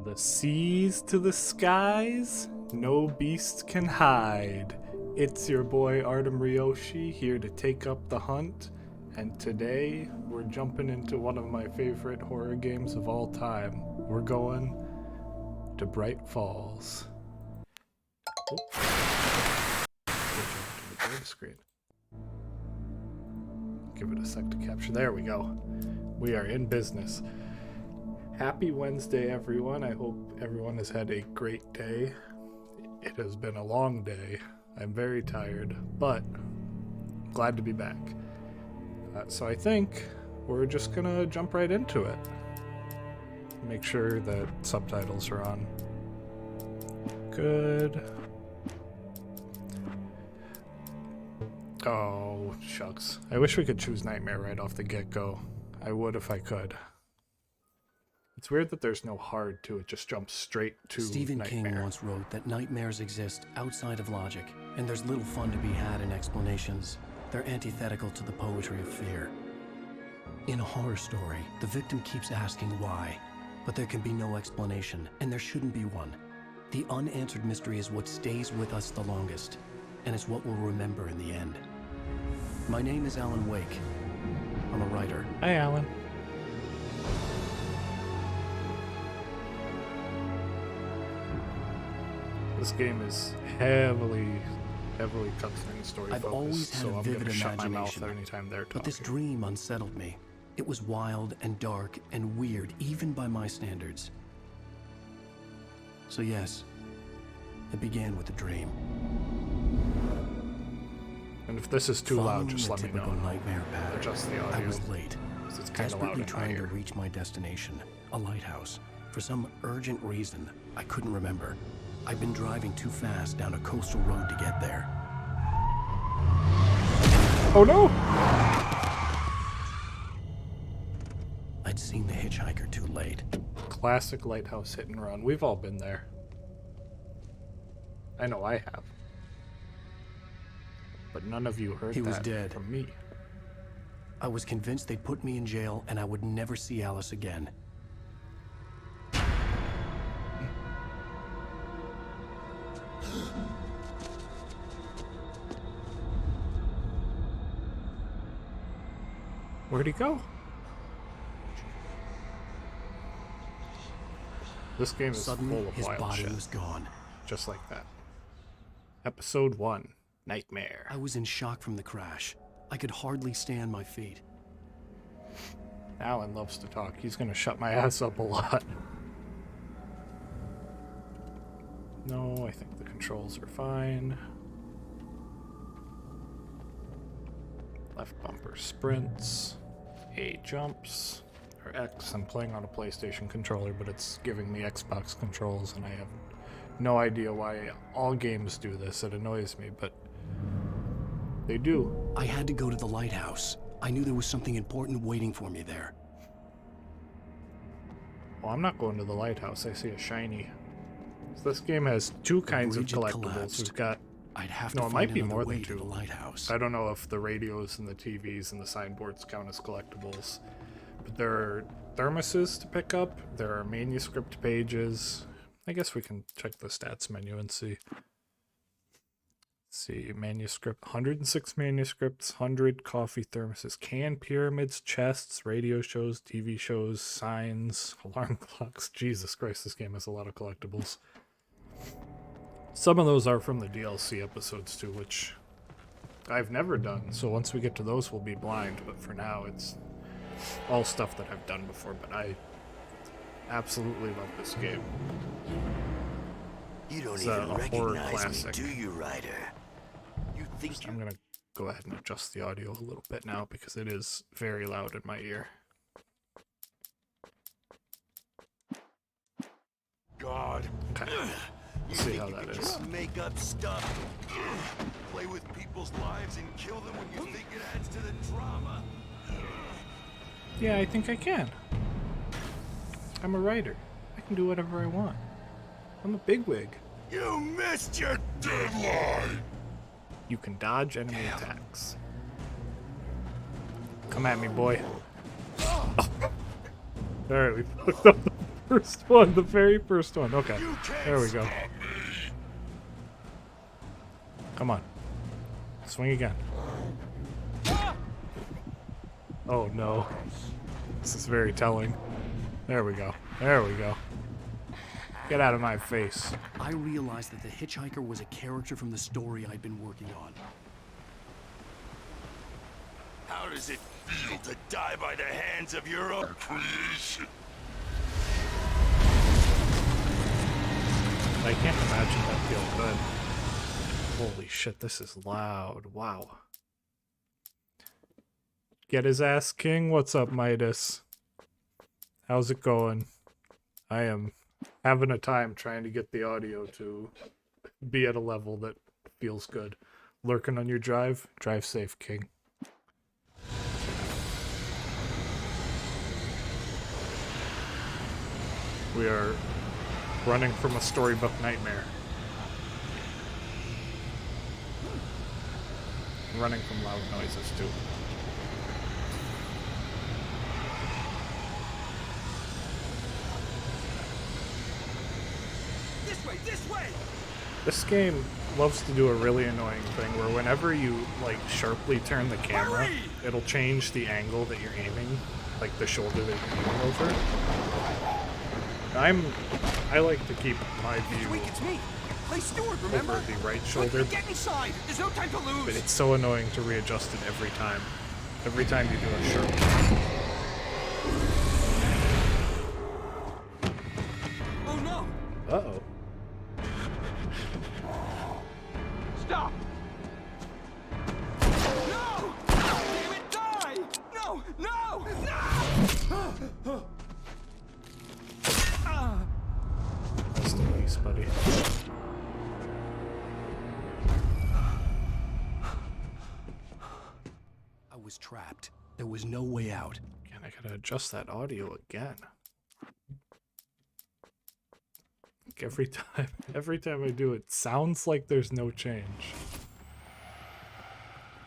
The seas to the skies, no beast can hide. It's your boy Artem Ryoshi here to take up the hunt, and today we're jumping into one of my favorite horror games of all time. We're going to Bright Falls. Oh. To the big screen. Give it a sec to capture. There we go. We are in business. Happy Wednesday, everyone. I hope everyone has had a great day. It has been a long day. I'm very tired, but glad to be back. So I think we're just gonna jump right into it. Make sure that subtitles are on. Good. Oh, shucks. I wish we could choose Nightmare right off the get-go. I would if I could. It's weird that there's no hard to it, just jumps straight to Stephen Nightmare. King once wrote that nightmares exist outside of logic, and there's little fun to be had in explanations. They're antithetical to the poetry of fear. In a horror story, the victim keeps asking why. But there can be no explanation, and there shouldn't be one. The unanswered mystery is what stays with us the longest, and it's what we'll remember in the end. My name is Alan Wake. I'm a writer. Hi, Alan. This game is heavily cutscene story I've focused, always had so a I'm vivid gonna shut my mouth imagination, anytime they're talking. but this dream unsettled me. It was wild and dark and weird, even by my standards. So yes, it began with a dream. And if this is too loud, just let me know. Following the typical nightmare pattern, Adjust the audio. I was late, 'Cause it's kind of loud desperately in my trying to ear. reach my destination, a lighthouse. For some urgent reason, I couldn't remember. I'd been driving too fast down a coastal road to get there. Oh no! I'd seen the hitchhiker too late. Classic lighthouse hit and run. We've all been there. I know I have. But none of you heard He that was dead. from me. I was convinced they'd put me in jail and I would never see Alice again. Where'd he go? This game is Suddenly, full of his wild body shit. was gone. Just like that. Episode 1, Nightmare. I was in shock from the crash. I could hardly stay on my feet. Alan loves to talk. He's gonna shut my ass up a lot. No, I think the controls are fine. Left bumper sprints. A jumps. Or X. I'm playing on a PlayStation controller, but it's giving me Xbox controls, and I have no idea why all games do this. It annoys me, but they do. I had to go to the lighthouse. I knew there was something important waiting for me there. Well, I'm not going to the lighthouse. I see a shiny. So this game has two kinds of bridge had collectibles. collapsed. We've got... I'd have No, to it find might be another more way than to two. the lighthouse. I don't know if the radios and the TVs and the signboards count as collectibles. But there are thermoses to pick up. There are manuscript pages. I guess we can check the stats menu and see. See, manuscript, 106 manuscripts, 100 coffee thermoses, can pyramids, chests, radio shows, TV shows, signs, alarm clocks. Jesus Christ, this game has a lot of collectibles. Some of those are from the DLC episodes too, which I've never done, so once we get to those we'll be blind, but for now it's all stuff that I've done before, but I absolutely love this game. You don't It's even a horror recognize me, classic. do you, Ryder? You think I'm gonna go ahead and adjust the audio a little bit now because it is very loud in my ear. God. Okay. You See think how you that can is. just make up stuff? Play with people's lives and kill them when you think it adds to the drama? Yeah, I think I can. I'm a writer. I can do whatever I want. I'm a bigwig. You missed your deadline! You can dodge enemy attacks. Come at me, boy. Alright, we picked up the first one, the very first one. Okay, there we go. Come on. Swing again. Oh no. This is very telling. There we go. There we go. Get out of my face. I realized that the hitchhiker was a character from the story I'd been working on. How does it feel to die by the hands of your own creation? I can't imagine that feel good. Holy shit, this is loud. Wow. Get his ass, King. What's up, Midas? How's it going? I am having a time trying to get the audio to be at a level that feels good. Lurking on your drive? Drive safe, King. We are running from a storybook nightmare. Running from loud noises, too. This way! This game loves to do a really annoying thing where whenever you like sharply turn the camera, it'll change the angle that you're aiming, like the shoulder that you're aiming over. I like to keep my view It's me. Play Steward, remember? over the right shoulder, Get inside. There's no time to lose. but it's so annoying to readjust it every time. Every time you do a sharp. Oh no! Uh-oh. Stop! No! Damn it, die! No! No! No! That's the least, buddy. I was trapped. There was no way out. Again, I gotta adjust that audio again. Like every time I do it, sounds like there's no change.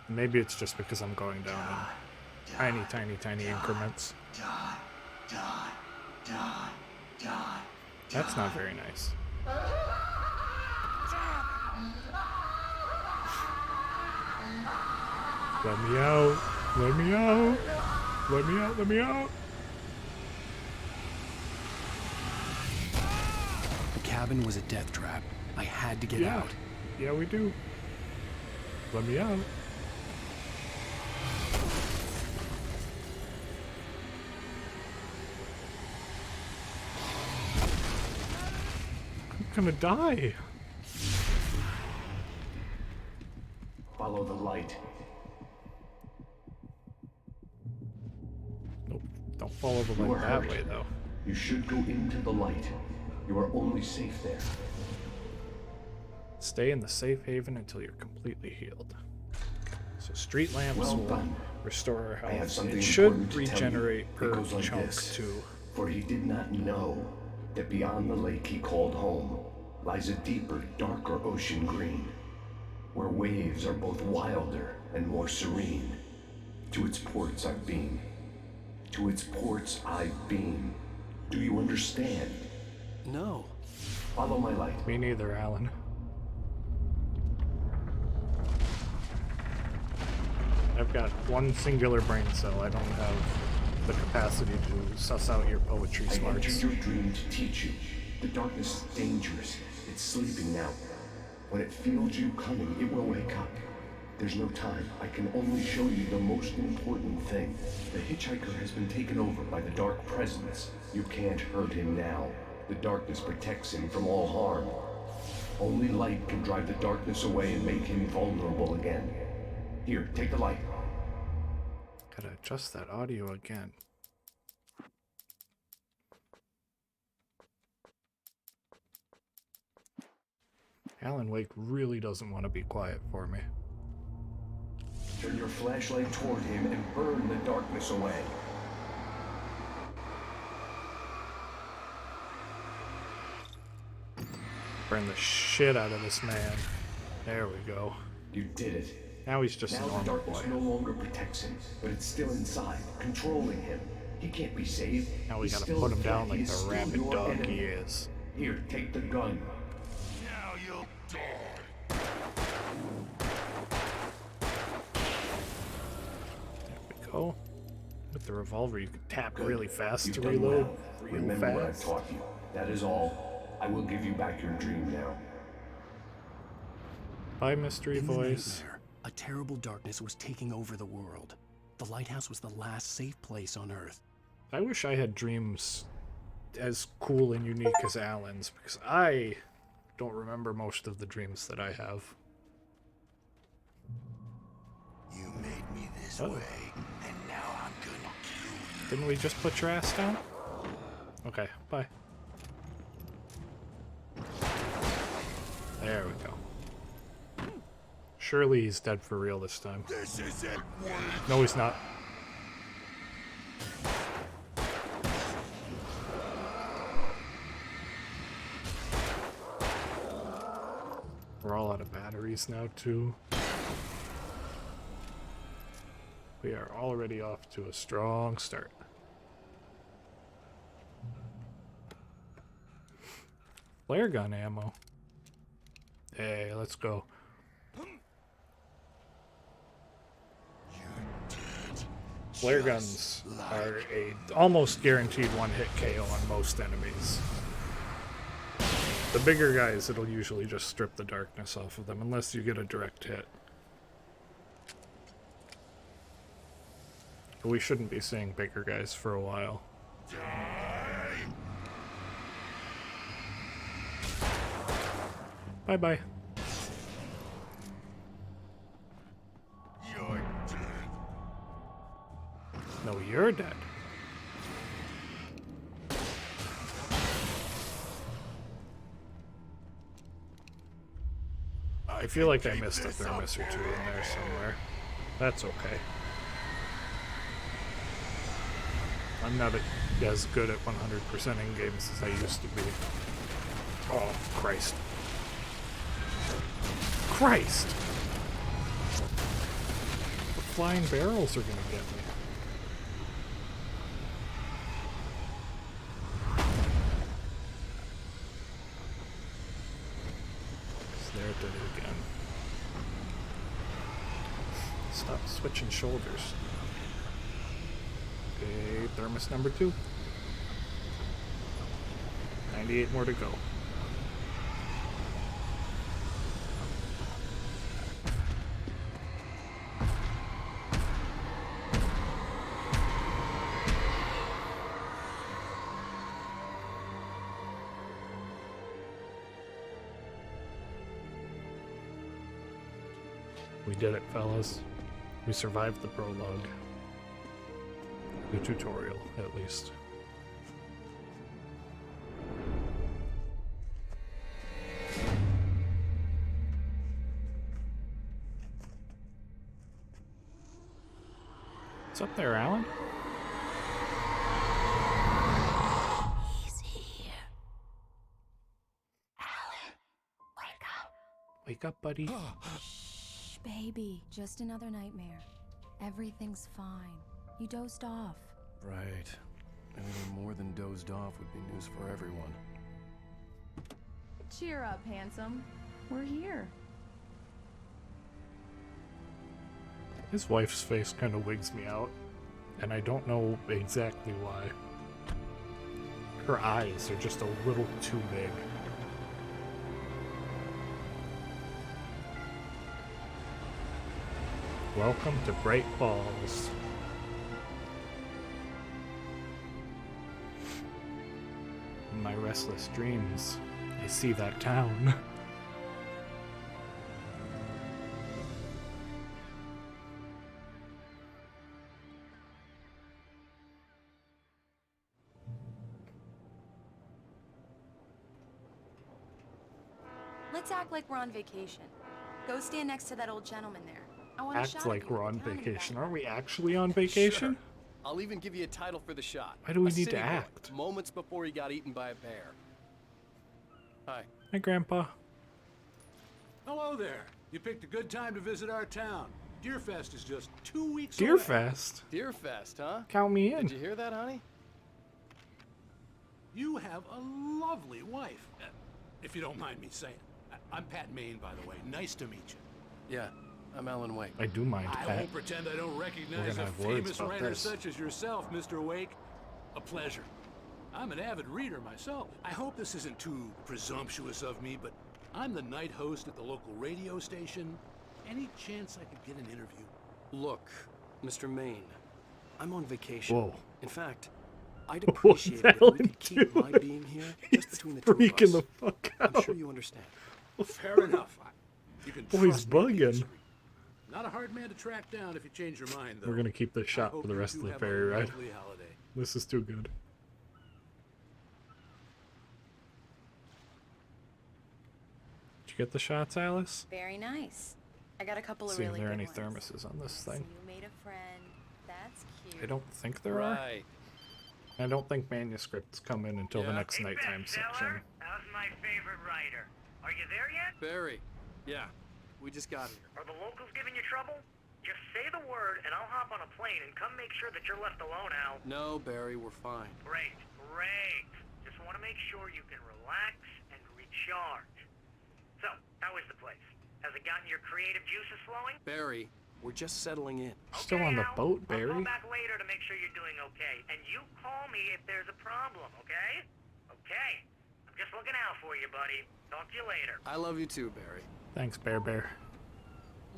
Maybe it's just because I'm going down in tiny increments. That's not very nice. Let me out! Let me out! Let me out! Let me out! The cabin was a death trap. I had to get Yeah. out. Yeah, we do. Let me out. I'm gonna die. Follow the light. Nope. Don't follow the You light are that hurt. way, though. You should go into the light. You are only safe there. Stay in the safe haven until you're completely healed. So street lamps Well will done. restore our I have health. something It should important to tell you. regenerate It per goes like chunk this. too. For he did not know that beyond the lake he called home lies a deeper, darker ocean green, where waves are both wilder and more serene. To its ports I've been. To its ports I've been. Do you understand? No. Follow my light. Me neither, Alan. I've got one singular brain cell. I don't have the capacity to suss out your poetry I entered smarts. your dream to teach you. The darkness is dangerous. It's sleeping now. When it feels you coming, it will wake up. There's no time. I can only show you the most important thing. The hitchhiker has been taken over by the dark presence. You can't hurt him now. The darkness protects him from all harm. Only light can drive the darkness away and make him vulnerable again. Here, take the light. Gotta adjust that audio again. Alan Wake really doesn't want to be quiet for me. Turn your flashlight toward him and burn the darkness away. Burn the shit out of this man. There we go. You did it. Now he's just a Now the normal darkness boy. no longer protects him, but it's still inside, controlling him. He can't be saved. Now we He's gotta still put him a threat. down like He is the still rabid your dog enemy. he is. Here, take the gun. Now you'll die. There we go. With the revolver, you can tap Good. really fast You've to done reload. well. Real Remember what I've fast. taught you. That is all. I will give you back your dream now. Bye, mystery In the voice. nightmare, a terrible darkness was taking over the world. The lighthouse was the last safe place on Earth. I wish I had dreams as cool and unique as Alan's, because I don't remember most of the dreams that I have. You made me this Uh-oh. way, and now I'm gonna kill you. Didn't we just put your ass down? Okay, bye. There we go. Surely he's dead for real this time. This isn't worth. No, he's not. We're all out of batteries now, too. We are already off to a strong start. Flare gun ammo. Hey, let's go. Flare guns are a almost guaranteed one-hit KO on most enemies. The bigger guys, it'll usually just strip the darkness off of them, unless you get a direct hit. But we shouldn't be seeing bigger guys for a while. Bye-bye. You're dead. No, you're dead. I feel like I missed a thermos or two in there somewhere. That's okay. I'm not as good at 100%ing games as I used to be. Oh, Christ. Christ! The flying barrels are gonna get me. There it did it again. Stop switching shoulders. Okay, thermos number 2. 98 more to go. We did it, fellas. We survived the prologue. The tutorial, at least. What's up there, Alan? He's here. Alan, wake up. Wake up, buddy. Shh, baby. Just another nightmare. Everything's fine. You dozed off. Right. Anything more than dozed off would be news for everyone. Cheer up, handsome. We're here. His wife's face kind of wigs me out, and I don't know exactly why. Her eyes are just a little too big. Welcome to Bright Falls. In my restless dreams, I see that town. Let's act like we're on vacation. Go stand next to that old gentleman there. I want a shot Act of like you we're with on the town in the vacation. background. Are we actually on vacation? Sure. I'll even give you a title for the shot. Why do we A need to city boy, act? Moments before he got eaten by a bear. Hi. Hi, Grandpa. Hello there. You picked a good time to visit our town. Deerfest is just 2 weeks away. Deerfest? Deerfest, huh? Count me Did in. you hear that, honey? You have a lovely wife, if you don't mind me saying. I'm Pat Maine, by the way. Nice to meet you. Yeah, I'm Alan Wake. I do mind, I Pat. won't pretend I don't We're recognize gonna a have words famous about writer this. such as yourself, Mr. Wake. A pleasure. I'm an avid reader myself. I hope this isn't too presumptuous of me, but I'm the night host at the local radio station. Any chance I could get an interview? Look, Mr. Maine, I'm on vacation. Whoa. In fact, I'd What's appreciate it if we Alan could keep my doing? being here He's just between the two of freaking us. the fuck I'm out. sure you understand. Fair enough. You can Oh, he's trust me on the bugging. industry. Not a hard man to track down if you change your mind, though. We're gonna keep this I shot hope for the you rest two of the have ferry a ride. lovely holiday. This is too good. Did you get the shots, Alice? Very nice. I got a couple of See if really there are good any ones. thermoses on this So thing. you made a friend. That's cute. I don't think there are. Right. I don't think manuscripts come in until the Yeah. next nighttime section. How's my favorite writer? Are you there yet? Barry. Yeah, we just got here. Are the locals giving you trouble? Just say the word and I'll hop on a plane and come make sure that you're left alone, Al. No, Barry, we're fine. Great, great. Just want to make sure you can relax and charge. So, how is the place? Has it gotten your creative juices flowing? Barry, we're just settling in. Still on the Al. boat, I'll Barry? call back later to make sure you're doing okay. And you call me if there's a problem, okay? Okay. I'm just looking out for you, buddy. Talk to you later. I love you too, Barry. Thanks, Bear.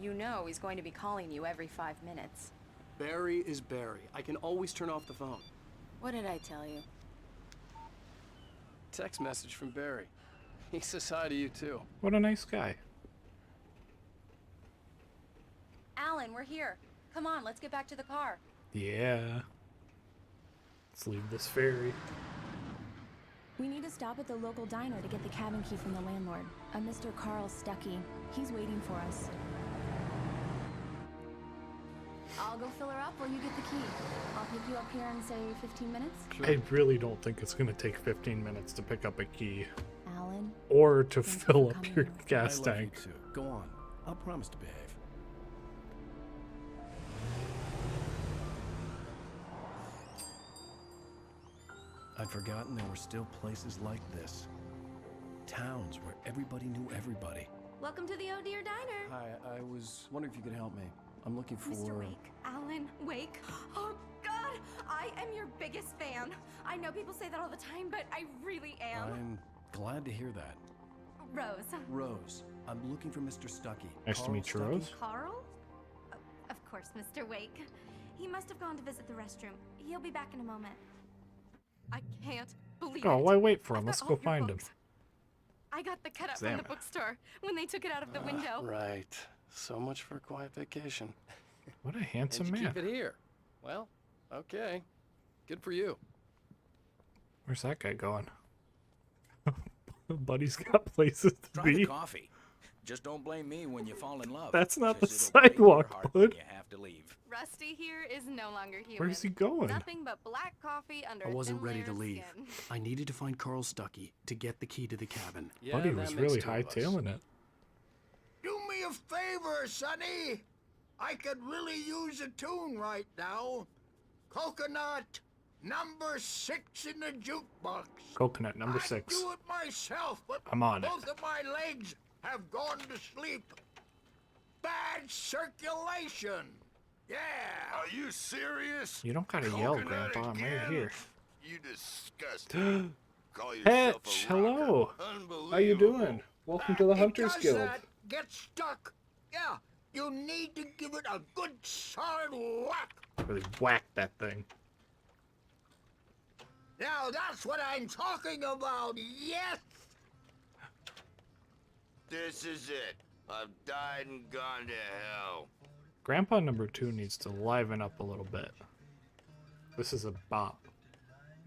You know he's going to be calling you every 5 minutes. Barry is Barry. I can always turn off the phone. What did I tell you? Text message from Barry. He says hi to you too. What a nice guy. Alan, we're here. Come on, let's get back to the car. Yeah. Let's leave this ferry. We need to stop at the local diner to get the cabin key from the landlord, a Mr. Carl Stuckey. He's waiting for us. I'll go fill her up while you get the key. I'll pick you up here in, say, 15 minutes? I really don't think it's going to take 15 minutes to pick up a key. Alan? Or to Thank you fill for up coming your over. gas I love tank. you too. Go on. I'll promise to behave. I'd forgotten there were still places like this. Towns where everybody knew everybody. Welcome to the Oh Dear Diner. Hi, I was wondering if you could help me. I'm looking for... Mr. Wake. Alan Wake. Oh, God! I am your biggest fan. I know people say that all the time, but I really am. I'm glad to hear that. Rose. Rose, I'm looking for Mr. Stuckey. Nice to Carl meet you, Stuckey? Rose. Carl? Of course, Mr. Wake. He must have gone to visit the restroom. He'll be back in a moment. I can't believe Oh, it. why wait for him? I've Let's got go all your find him. books. I got the cutout Damn from the it. bookstore when they took it out of the window. Right. So much for a quiet vacation. What a handsome And you man. keep it here. Well, okay. Good for you. Where's that guy going? Buddy's got places to Try be. the coffee. Just don't blame me when you fall in love. That's not the 'cause it'll break your sidewalk, heart bud. when you have to leave. Rusty here is no longer human. Where's he going? Nothing but black coffee under I a wasn't thin ready layer to of leave. skin. I needed to find Carl Stuckey to get the key to the cabin. Yeah, Buddy that was makes really two of us. hightailing it. Do me a favor, Sonny. I could really use a tune right now. Coconut, number 6 in the jukebox. Coconut number I'd 6. do it myself, but I'm on it. both of my legs have gone to sleep. Bad circulation. Yeah. Are you serious? You don't gotta yell, Coconut Grandpa. I'm right again? here. You disgusting. Call yourself Hetch, a rocker. hello. Unbelievable. How you doing? Welcome to the Hunters It does Guild. that. Get stuck. Yeah. You need to give it a good solid whack. Really whack that thing. Now that's what I'm talking about. Yes. This is it. I've died and gone to hell. Grandpa number 2 needs to liven up a little bit. This is a bop.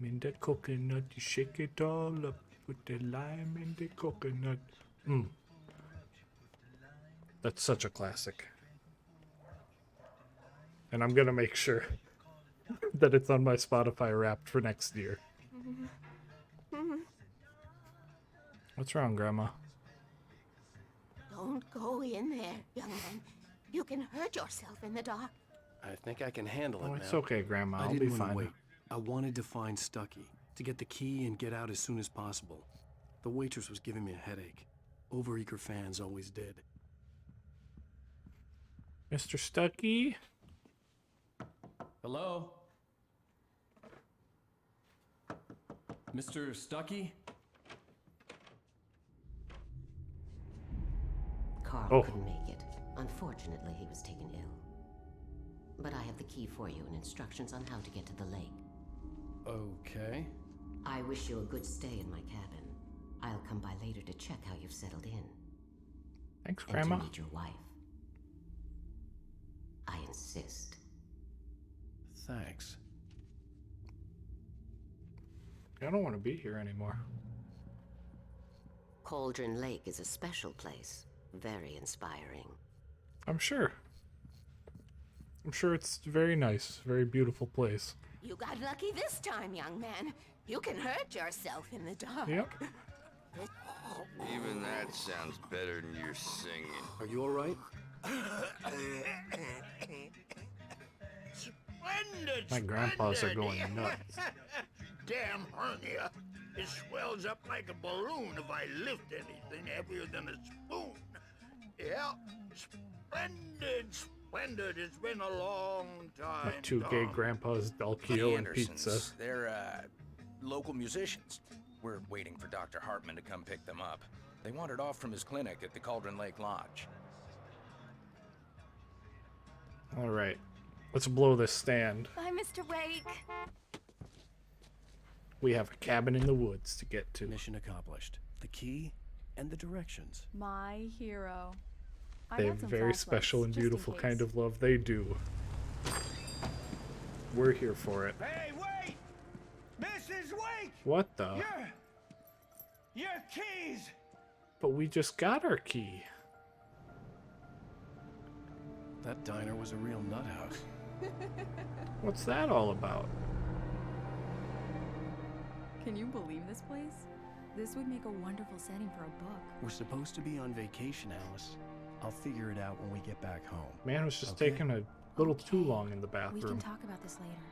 In the coconut, you shake it all up. Put the lime in the coconut. That's such a classic. And I'm gonna make sure that it's on my Spotify Wrapped for next year. What's wrong, Grandma? Don't go in there, young man. You can hurt yourself in the dark. I think I can handle it Oh, now. it's okay, Grandma. I I'll be didn't want fine. to wait. I wanted to find Stuckey, to get the key and get out as soon as possible. The waitress was giving me a headache. Overeager fans always did. Mr. Stuckey? Hello? Mr. Stuckey? Carl couldn't make it. Unfortunately, he was taken ill. But I have the key for you and instructions on how to get to the lake. Okay. I wish you a good stay in my cabin. I'll come by later to check how you've settled in. Thanks, And Grandma. to meet your wife. I insist. Thanks. I don't want to be here anymore. Cauldron Lake is a special place. Very inspiring. I'm sure. I'm sure it's very nice, very beautiful place. You got lucky this time, young man. You can hurt yourself in the dark. Yep. Even that sounds better than your singing. Are you all right? Splendid. My grandpas are splendid. going nuts. Damn hernia. It swells up like a balloon if I lift anything heavier than a spoon. Yeah, splendid, splendid. It's been a long time. My two gay grandpas, Dalkio and Pizza. Andersons, they're, local musicians. We're waiting for Dr. Hartman to come pick them up. They wandered off from his clinic at the Cauldron Lake Lodge. All right, let's blow this stand. Bye, Mr. Wake. We have a cabin in the woods to get to. Mission accomplished. The key and the directions. My hero. I They got have some very special and flashlights, just in beautiful case. kind of love. They do. We're here for it. Hey, wait! Mrs. Wake! What the? Your keys! But we just got our key. That diner was a real nut house. What's that all about? Can you believe this place? This would make a wonderful setting for a book. We're supposed to be on vacation, Alice. I'll figure it out when we get back home. Man was just Okay? taking a little too long in the We can bathroom. talk about this later.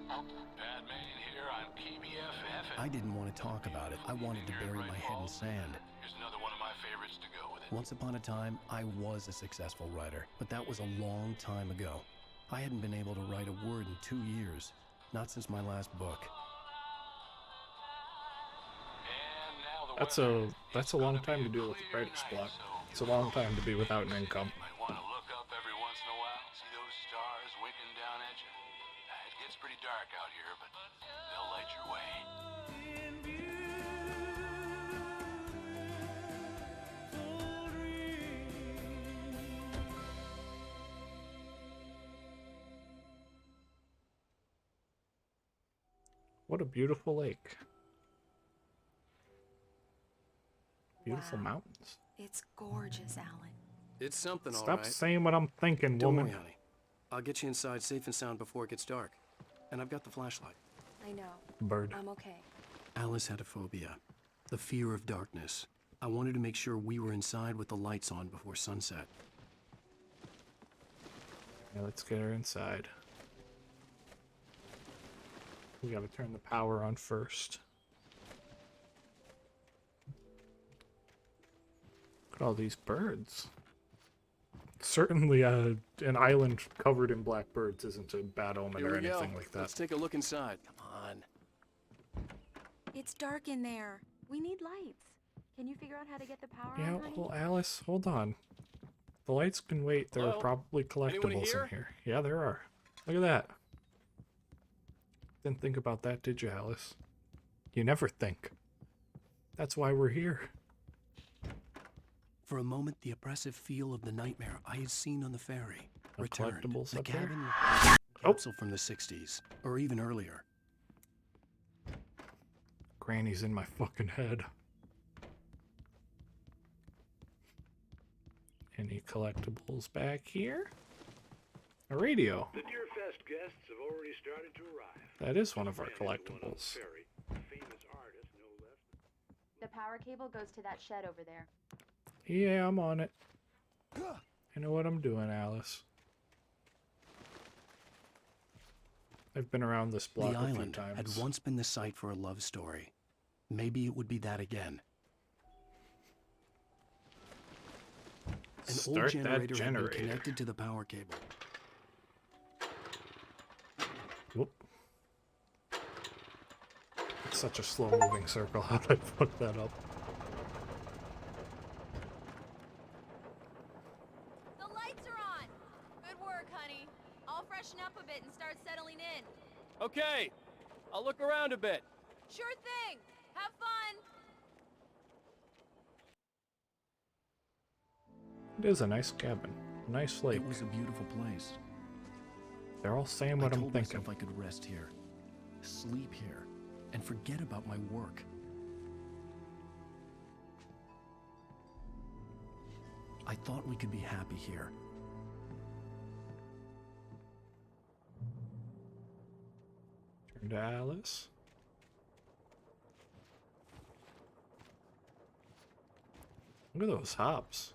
Batman here on KBFF. I didn't want to talk about it. I wanted to bury my head in sand. Here's another one of my favorites to go with it. Once upon a time, I was a successful writer, but that was a long time ago. I hadn't been able to write a word in 2 years, not since my last book. That's a long time to deal with the writer's block. It's a long time to be without an income. Might want to look up every once in a while, see those stars winking down at you. It gets pretty dark out here, but they'll light your way. What a beautiful lake. Beautiful Wow. mountains. It's gorgeous, Alan. It's something, all Stop right. saying what I'm thinking, Don't woman. worry, honey. I'll get you inside safe and sound before it gets dark. And I've got the flashlight. I know. Bird. I'm okay. Alice had a phobia. The fear of darkness. I wanted to make sure we were inside with the lights on before sunset. Yeah, let's get her inside. We gotta turn the power on first. Look at all these birds. Certainly, an island covered in blackbirds isn't a bad omen Here or we go. anything like that. Let's take a look inside. Come on. It's dark in there. We need lights. Can you figure out how to get the power Yeah, on, honey? well, Alice, hold on. The lights can wait. There are Hello? probably collectibles here? in here. Yeah, there are. Look at that. Didn't think about that, did you, Alice? You never think. That's why we're here. For a moment, the oppressive feel of the nightmare I had seen on the ferry No returned. collectibles The up there? cabin Oh. capsule from the 60s, or even earlier. Granny's in my fucking head. Any collectibles back here? A radio. The Deerfest guests have already started to arrive. That is one of our collectibles. Famous artist, no less. The power cable goes to that shed over there. Yeah, I'm on it. I know what I'm doing, Alice. I've been around this block The a few island times. had once been the site for a love story. Maybe it would be that again. An old Start that generator had been generator. connected to the power cable. Whoop. It's such a slow-moving circle. How did I fuck that up? The lights are on! Good work, honey. I'll freshen up a bit and start settling in. Okay, I'll look around a bit. Sure thing! Have fun! It is a nice cabin. A nice lake. It was a beautiful place. They're all saying what I I'm told thinking. myself I could rest here, sleep here, and forget about my work. I thought we could be happy here. Turn to Alice. Look at those hops.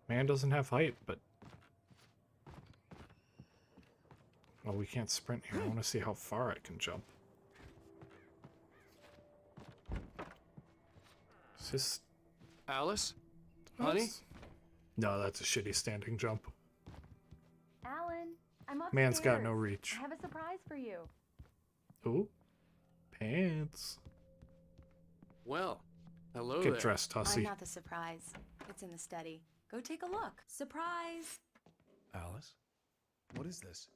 Man doesn't have height, but... Oh, we can't sprint here. I want to see how far I can jump. Is this... Alice? Honey? No, that's a shitty standing jump. Alan, I'm upstairs. Man's got no reach. I have a surprise for you. Ooh. Pants. Well, hello Get there. dressed, hussy. I'm not the surprise. It's in the study. Go take a look. Surprise! Alice? What is this?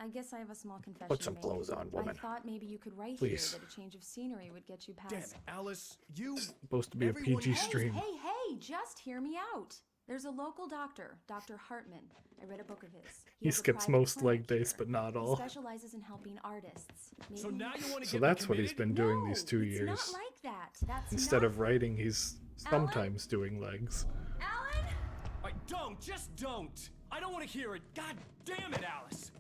I guess I have a small confession Put some to make. clothes on, woman. I thought maybe you could write Please. here that a change of scenery would get you past... Damn it, Alice, you... It's supposed to be a PG Hey, stream. hey, just hear me out. There's a local doctor, Dr. Hartman. I read a book of his. He has a skips private most clinic leg days, here. but not He all. specializes in helping artists. So now you want to So get that's me what he's committed? been doing these 2 It's years. not like that. That's Instead not... of writing, he's sometimes doing legs. Alan? Just don't. I don't want to hear it. God damn it, Alice.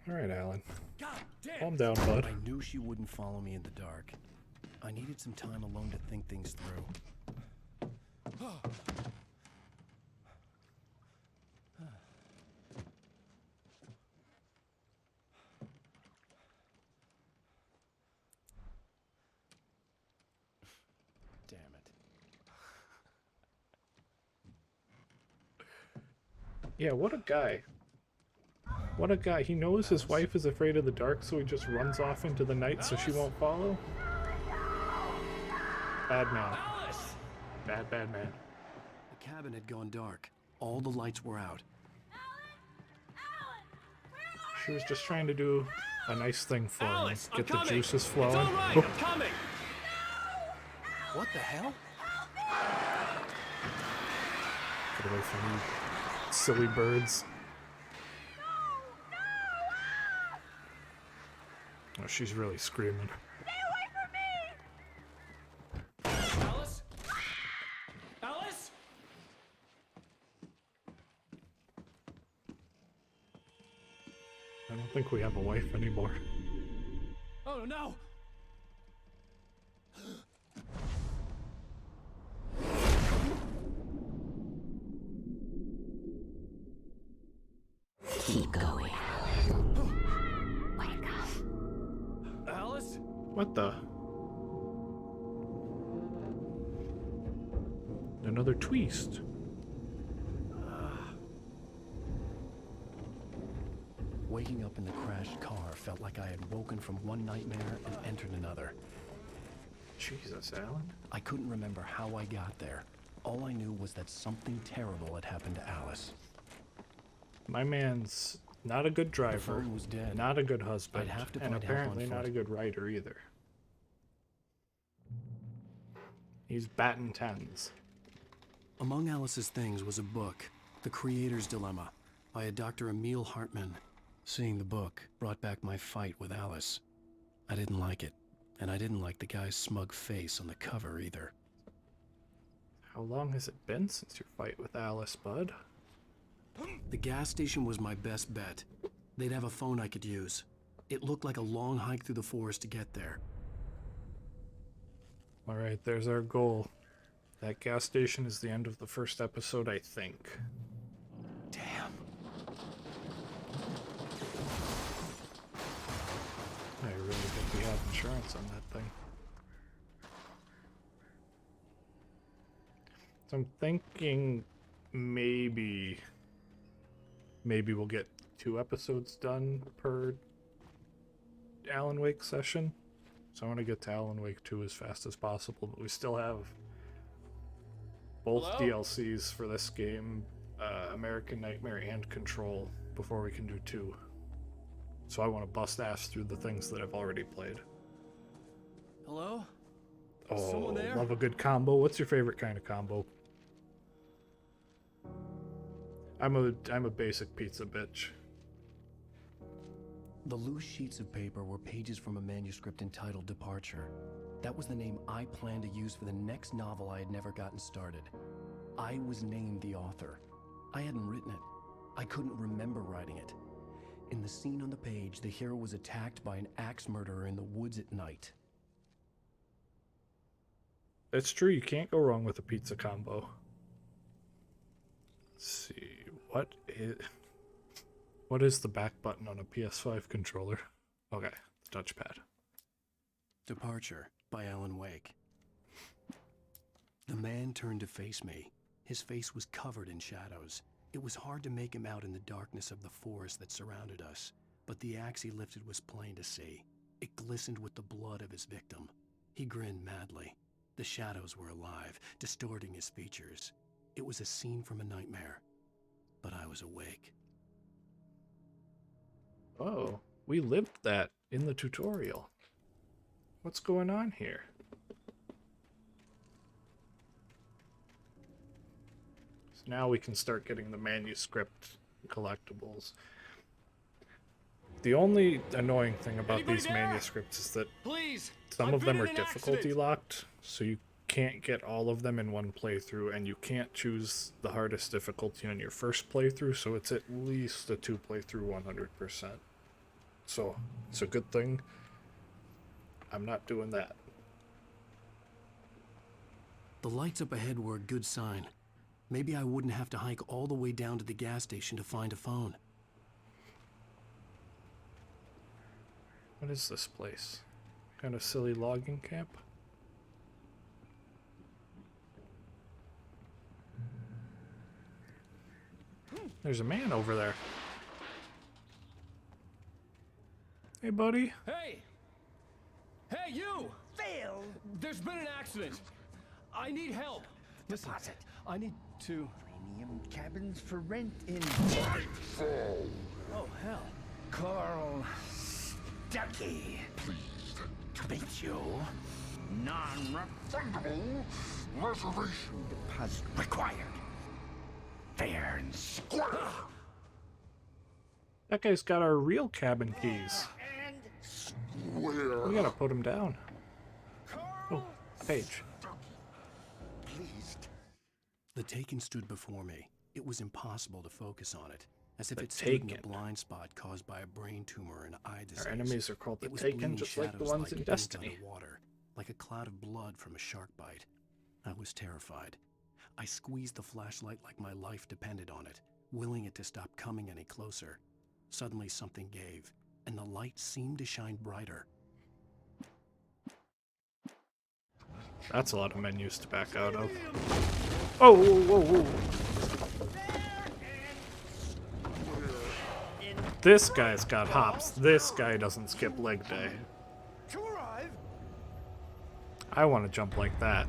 Alright, Alan. God damn. Calm down, bud. I knew she wouldn't follow me in the dark. I needed some time alone to think things through. Damn it. Yeah, what a guy. What a guy. He knows his wife is afraid of the dark, so he just runs off into the night so she won't follow. Bad man. Bad man. The cabin had gone dark. All the lights were out. She was just trying to do a nice thing for him. Alice, Get I'm the coming. juices flowing. It's all right. Oh, I'm coming. What the hell? get away from you, silly birds. Oh, she's really screaming. Alice? Alice? I don't think we have a wife anymore. Oh no! Keep going. Wake up. Alice? What the? Another twist. Waking up in the crashed car felt like I had woken from one nightmare and entered another. Jesus, Alan. I couldn't remember how I got there. All I knew was that something terrible had happened to Alice. My man's not a good driver, phone was dead. not a good husband, I'd have to and find help on apparently not foot. a good writer either. He's batting tens. Among Alice's things was a book, The Creator's Dilemma, by a Dr. Emil Hartman. Seeing the book brought back my fight with Alice. I didn't like it, and I didn't like the guy's smug face on the cover either. How long has it been since your fight with Alice, bud? The gas station was my best bet. They'd have a phone I could use. It looked like a long hike through the forest to get there. Alright, there's our goal. That gas station is the end of the first episode, I think. Damn. I really think we have insurance on that thing. So I'm thinking maybe we'll get 2 episodes done per Alan Wake session. So I want to get to Alan Wake 2 as fast as possible, but we still have both Hello? DLCs for this game, American Nightmare and Control, before we can do 2. So I want to bust ass through the things that I've already played. Hello? Oh, Someone there? love a good combo. What's your favorite kind of combo? I'm a basic pizza bitch. The loose sheets of paper were pages from a manuscript entitled Departure. That was the name I planned to use for the next novel I had never gotten started. I was named the author. I hadn't written it. I couldn't remember writing it. In the scene on the page, the hero was attacked by an axe murderer in the woods at night. It's true, you can't go wrong with a pizza combo. Let's see, what is... What is the back button on a PS5 controller? Okay, the touchpad. Departure by Alan Wake. The man turned to face me. His face was covered in shadows. It was hard to make him out in the darkness of the forest that surrounded us, but the axe he lifted was plain to see. It glistened with the blood of his victim. He grinned madly. The shadows were alive, distorting his features. It was a scene from a nightmare, but I was awake. Oh, we lived that in the tutorial. What's going on here? So now we can start getting the manuscript collectibles. The only annoying thing about these manuscripts is that some of them are difficulty locked, so you can't get all of them in one playthrough, and you can't choose the hardest difficulty on your first playthrough, so it's at least a 2 playthrough 100%. So, it's a good thing I'm not doing that. The lights up ahead were a good sign. Maybe I wouldn't have to hike all the way down to the gas station to find a phone. What is this place? Kind of silly logging camp? There's a man over there. Hey, buddy. Hey! Hey, you! Phil! There's been an accident. I need help. Listen, I need to... Premium cabins for rent in... Oh, hell. Carl Stucky. Pleased to meet you. Non-refundable reservation deposit required. Fair and square. That guy's got our real cabin keys. We gotta put him down. Oh, page. The Taken stood before me. It was impossible to focus on it, as if it stood in a blind spot caused by a brain tumor and eye disease. Our enemies are called the Taken, just like the ones in Destiny. Water, like a cloud of blood from a shark bite. I was terrified. I squeezed the flashlight like my life depended on it, willing it to stop coming any closer. Suddenly something gave, and the light seemed to shine brighter. That's a lot of menus to back out of. Oh, whoa, whoa, whoa. This guy's got hops. This guy doesn't skip leg day. I want to jump like that.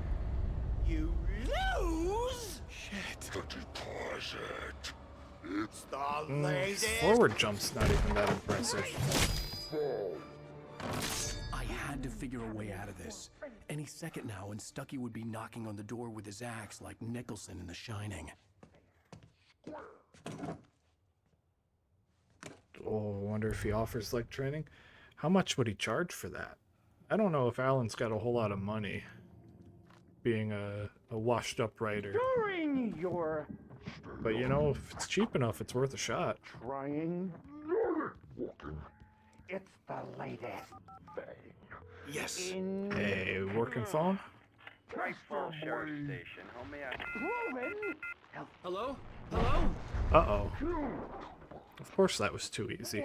You lose? Shit. The deposit. It's the latest. Forward jump's not even that impressive. I had to figure a way out of this. Any second now, and Stucky would be knocking on the door with his axe like Nicholson in The Shining. Oh, I wonder if he offers leg training. How much would he charge for that? I don't know if Alan's got a whole lot of money, being a washed-up writer. During your... But you know, if it's cheap enough, it's worth a shot. Trying... It's the latest thing. Yes. Hey, working phone? Small sheriff station. How may I... Hello? Hello? Uh-oh. Of course that was too easy.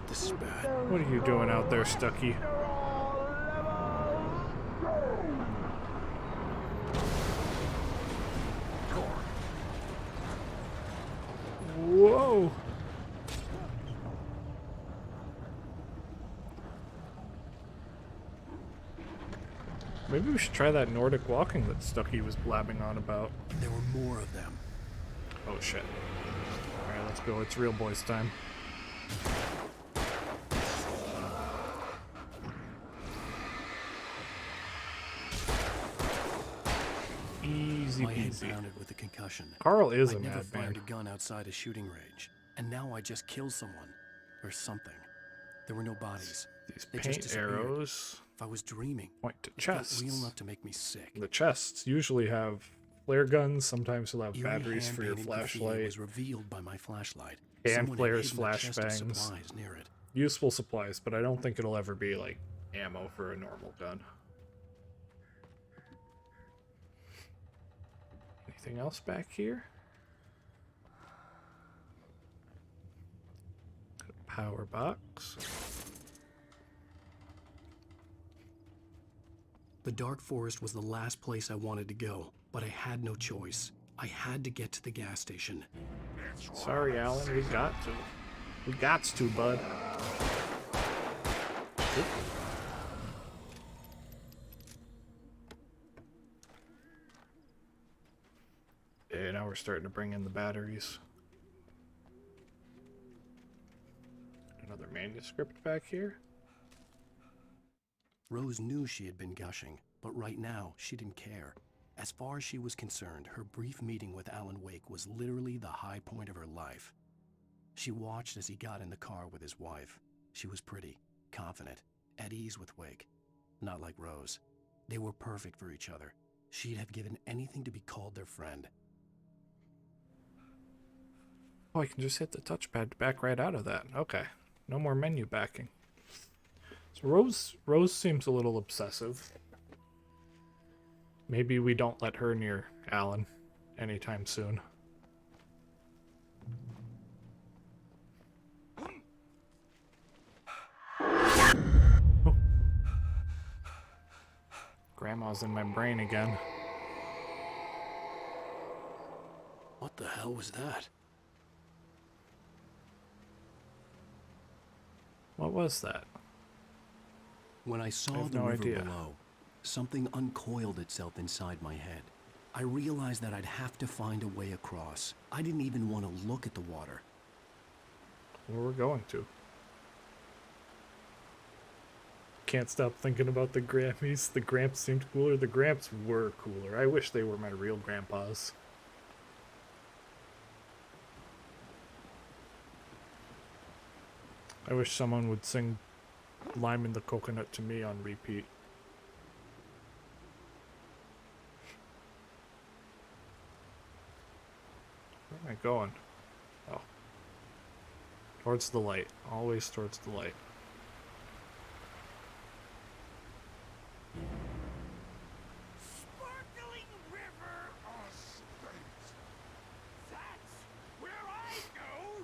This is bad. What are you doing out there, Stucky? Whoa! Maybe we should try that Nordic walking that Stucky was blabbing on about. There were more of them. Oh shit. Alright, let's go. It's real boys time. Easy My head peasy. pounded with a concussion. Carl is a I never madman. fired a gun outside a shooting range, and now I just killed someone or something. There were no bodies. These They just paint disappeared. Arrows If I was dreaming, point to it felt chests. real enough to make me sick. The chests usually have flare guns. Sometimes they'll have Eerie batteries for your hand-painted graffiti flashlight. was revealed by my flashlight. Hand Someone had flares, hidden a chest of flashbangs. supplies near it. Useful supplies, but I don't think it'll ever be like ammo for a normal gun. Anything else back here? Got a power box. The Dark Forest was the last place I wanted to go, but I had no choice. I had to get to the gas station. Sorry, Alan, we got to. We gots to, bud. Oop. Yeah, now we're starting to bring in the batteries. Another manuscript back here. Rose knew she had been gushing, but right now she didn't care. As far as she was concerned, her brief meeting with Alan Wake was literally the high point of her life. She watched as he got in the car with his wife. She was pretty, confident, at ease with Wake. Not like Rose. They were perfect for each other. She'd have given anything to be called their friend. Oh, I can just hit the touchpad to back right out of that. Okay. No more menu backing. So Rose seems a little obsessive. Maybe we don't let her near Alan anytime soon. Oh. Grandma's in my brain again. What the hell was that? What was that? When I saw the river below, something uncoiled itself inside my head. I realized that I'd have to find a way across. I didn't even want to look at the water. Where we're going to. Can't stop thinking about the Grammys. The Gramps seemed cooler. The Gramps were cooler. I wish they were my real grandpas. I wish someone would sing Lime in the Coconut to me on repeat. Where am I going? Oh. Towards the light. Always towards the light. Sparkling river of space. That's where I go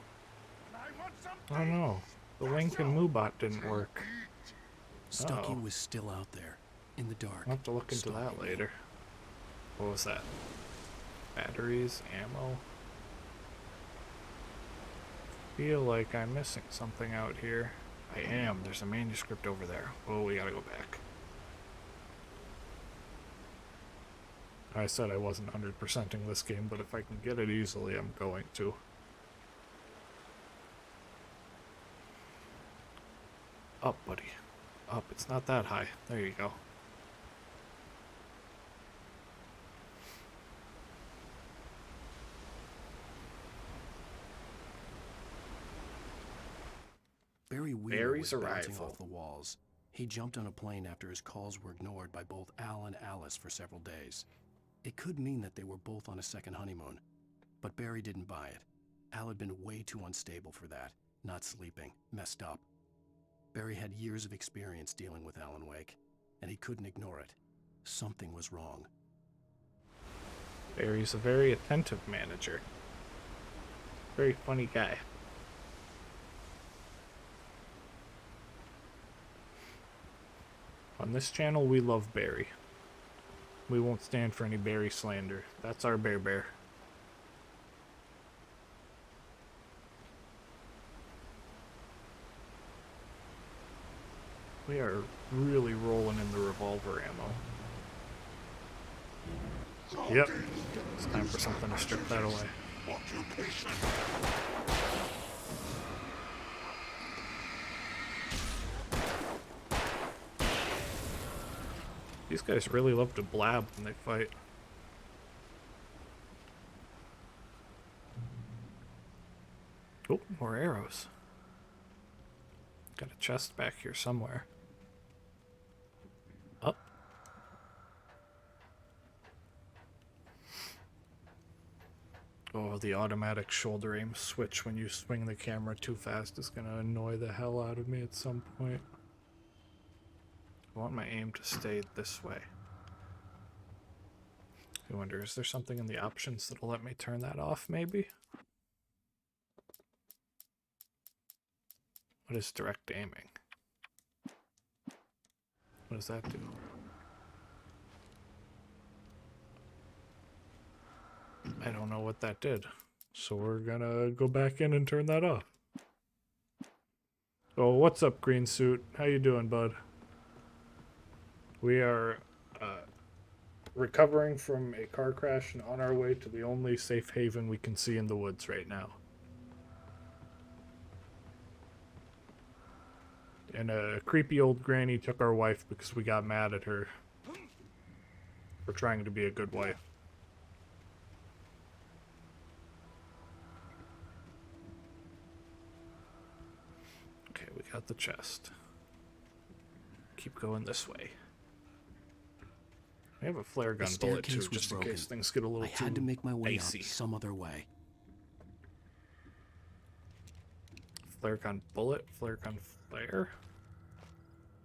when I want something. Oh no. The Lincoln Moobot didn't work. Stucky was still out there, in the dark. I'll have to look into that later. What was that? Batteries, ammo. Feel like I'm missing something out here. I am. There's a manuscript over there. Oh, we gotta go back. I said I wasn't 100%ing this game, but if I can get it easily, I'm going to. Up, buddy. Up. It's not that high. There you go. Barry's bouncing off the walls. He jumped on a plane after his calls were ignored by both Al and Alice for several days. It could mean that they were both on a second honeymoon. But Barry didn't buy it. Al had been way too unstable for that. Not sleeping. Messed up. Barry had years of experience dealing with Alan Wake, and he couldn't ignore it. Something was wrong. Barry's a very attentive manager. Very funny guy. On this channel, we love Barry. We won't stand for any Barry slander. That's our bear. We are really rolling in the revolver ammo. Yep. It's time for something to strip that away. These guys really love to blab when they fight. Oh, more arrows. Got a chest back here somewhere. Up. Oh, the automatic shoulder aim switch when you swing the camera too fast is gonna annoy the hell out of me at some point. I want my aim to stay this way. I wonder, is there something in the options that'll let me turn that off, maybe? What is direct aiming? What does that do? I don't know what that did. So we're gonna go back in and turn that off. Oh, what's up, green suit? How you doing, bud? We are recovering from a car crash and on our way to the only safe haven we can see in the woods right now. And a creepy old granny took our wife because we got mad at her for trying to be a good wife. Okay, we got the chest. Keep going this way. We have a flare gun bullet too, just in case things get a little too I had to make my way icy. up some other way. Flare gun bullet? Flare gun flare?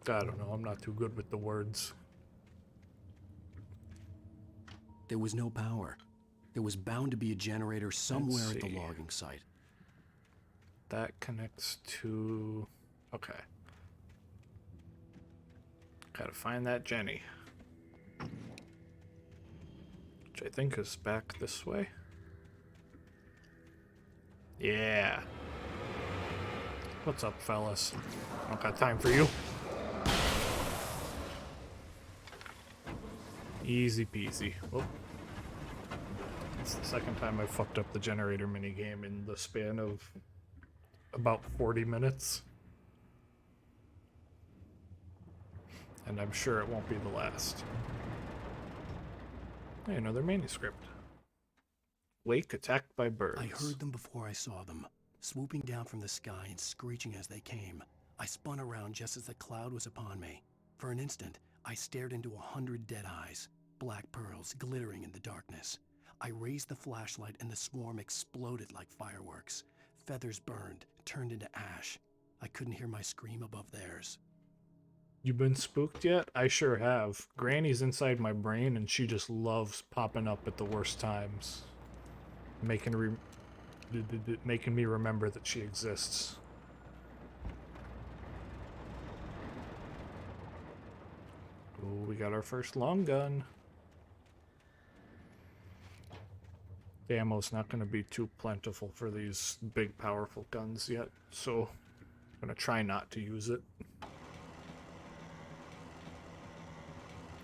I don't know, I'm not too good with the words. There was no power. There was bound to be a generator somewhere at the logging site. That connects to... Okay. Gotta find that Jenny. Which I think is back this way. Yeah. What's up, fellas? I don't got time for you. Easy peasy. Oh. It's the second time I've fucked up the generator minigame in the span of about 40 minutes. And I'm sure it won't be the last. Hey, another manuscript. Wake attacked by birds. I heard them before I saw them, swooping down from the sky and screeching as they came. I spun around just as the cloud was upon me. For an instant, I stared into 100 dead eyes, black pearls glittering in the darkness. I raised the flashlight and the swarm exploded like fireworks. Feathers burned, turned into ash. I couldn't hear my scream above theirs. You been spooked yet? I sure have. Granny's inside my brain and she just loves popping up at the worst times. Making me remember that she exists. Oh, we got our first long gun. The ammo's not going to be too plentiful for these big, powerful guns yet, so I'm going to try not to use it.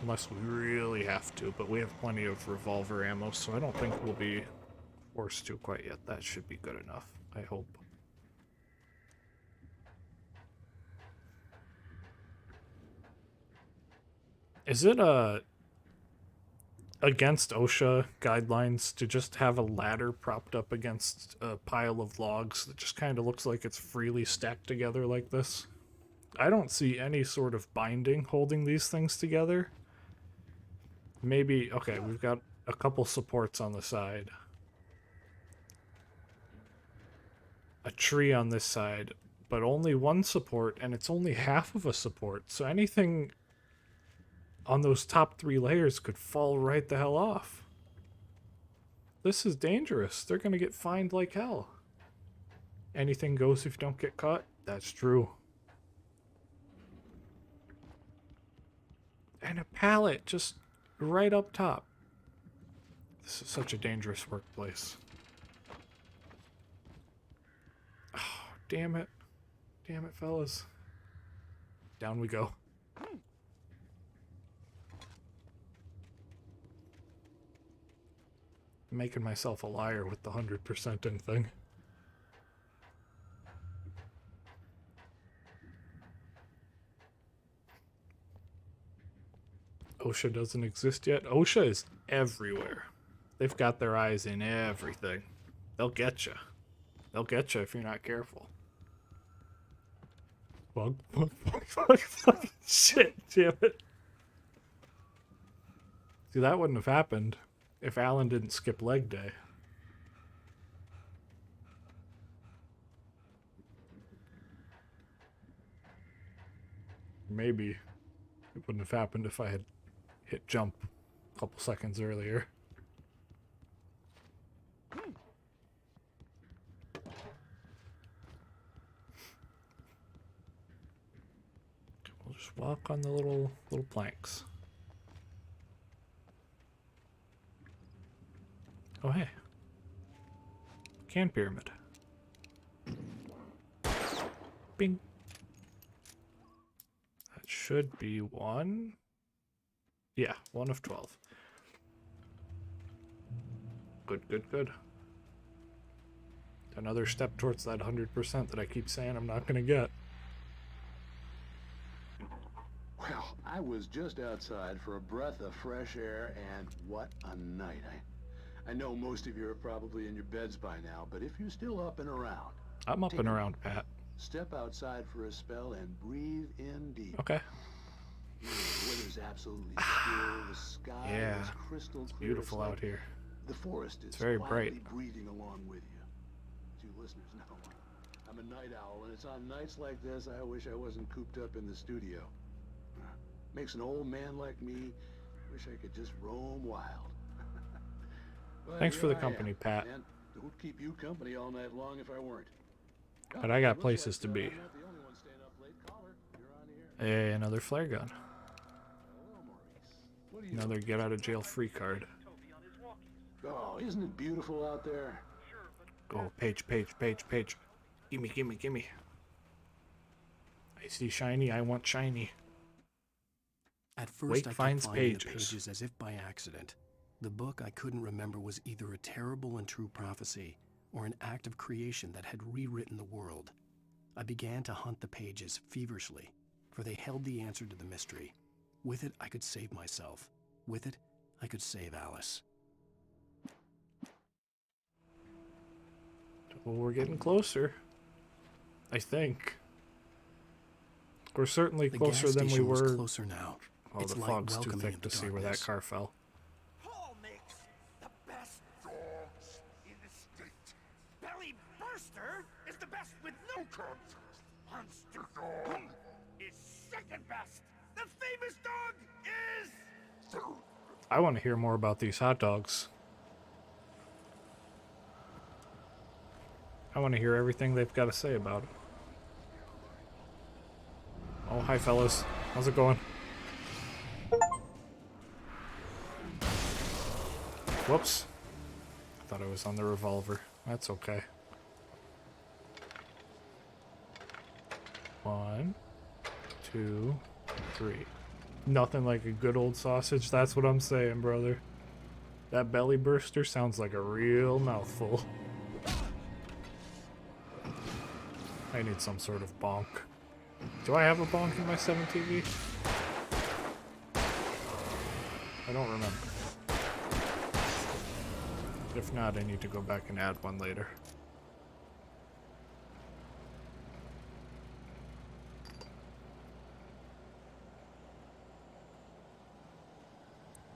Unless we really have to, but we have plenty of revolver ammo, so I don't think we'll be forced to quite yet. That should be good enough, I hope. Is it against OSHA guidelines to just have a ladder propped up against a pile of logs that just kind of looks like it's freely stacked together like this? I don't see any sort of binding holding these things together. Maybe, okay, we've got a couple supports on the side. A tree on this side, but only one support, and it's only half of a support, so anything on those top 3 layers could fall right the hell off. This is dangerous. They're gonna get fined like hell. Anything goes if you don't get caught? That's true. And a pallet just right up top. This is such a dangerous workplace. Oh, damn it. Damn it, fellas. Down we go. Making myself a liar with the 100%ing thing. OSHA doesn't exist yet. OSHA is everywhere. They've got their eyes in everything. They'll get you. They'll get you if you're not careful. Fuck. Shit, damn it. See, that wouldn't have happened if Alan didn't skip leg day. Maybe it wouldn't have happened if I had hit jump a couple seconds earlier. just walk on the little planks. Oh hey. Can pyramid. Bing. That should be one. Yeah, 1 of 12. Good, good, good. Another step towards that 100% that I keep saying I'm not gonna get. Well, I was just outside for a breath of fresh air, and what a night. I know most of you are probably in your beds by now, but if you're still up and around... I'm up and around, Pat. Step outside for a spell and breathe in deep. Okay. The weather's absolutely still, the sky is crystal clear. It's beautiful out here. The forest is very bright. breathing along with you. As you listeners know, I'm a night owl, and it's on nights like this I wish I wasn't cooped up in the studio. Makes an old man like me wish I could just roam wild. Thanks for the company, Pat. And don't keep you company all night long if I weren't. But I got places to be. Hey, another flare gun. Another get out of jail free card. Oh, isn't it beautiful out there? Oh, page. Gimme. I see shiny, I want shiny. At first, Wake I kept finds finding the pages. pages as if by accident. The book I couldn't remember was either a terrible and true prophecy or an act of creation that had rewritten the world. I began to hunt the pages feverishly, for they held the answer to the mystery. With it, I could save myself. With it, I could save Alice. Well, we're getting closer. I think. We're certainly closer than we were. Closer now. Oh, the fog's too thick to see where that car fell. Paul makes the best dogs in the state. Belly Burster is the best with no contest. Monster Dog is second best. The famous dog is... I want to hear more about these hot dogs. I want to hear everything they've got to say about it. Oh, hi fellas. How's it going? Whoops. I thought I was on the revolver. That's okay. 1, 2, 3. Nothing like a good old sausage, that's what I'm saying, brother. That belly burster sounds like a real mouthful. I need some sort of bonk. Do I have a bonk in my 7 TV? I don't remember. If not, I need to go back and add one later.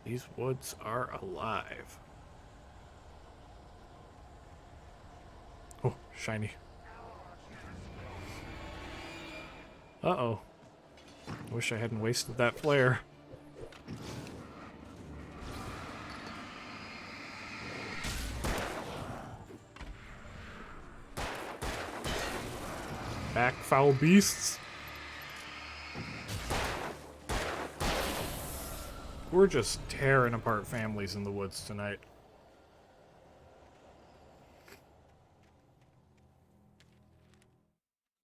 These woods are alive. Oh, shiny. Uh-oh. Wish I hadn't wasted that flare. Back, foul beasts. We're just tearing apart families in the woods tonight.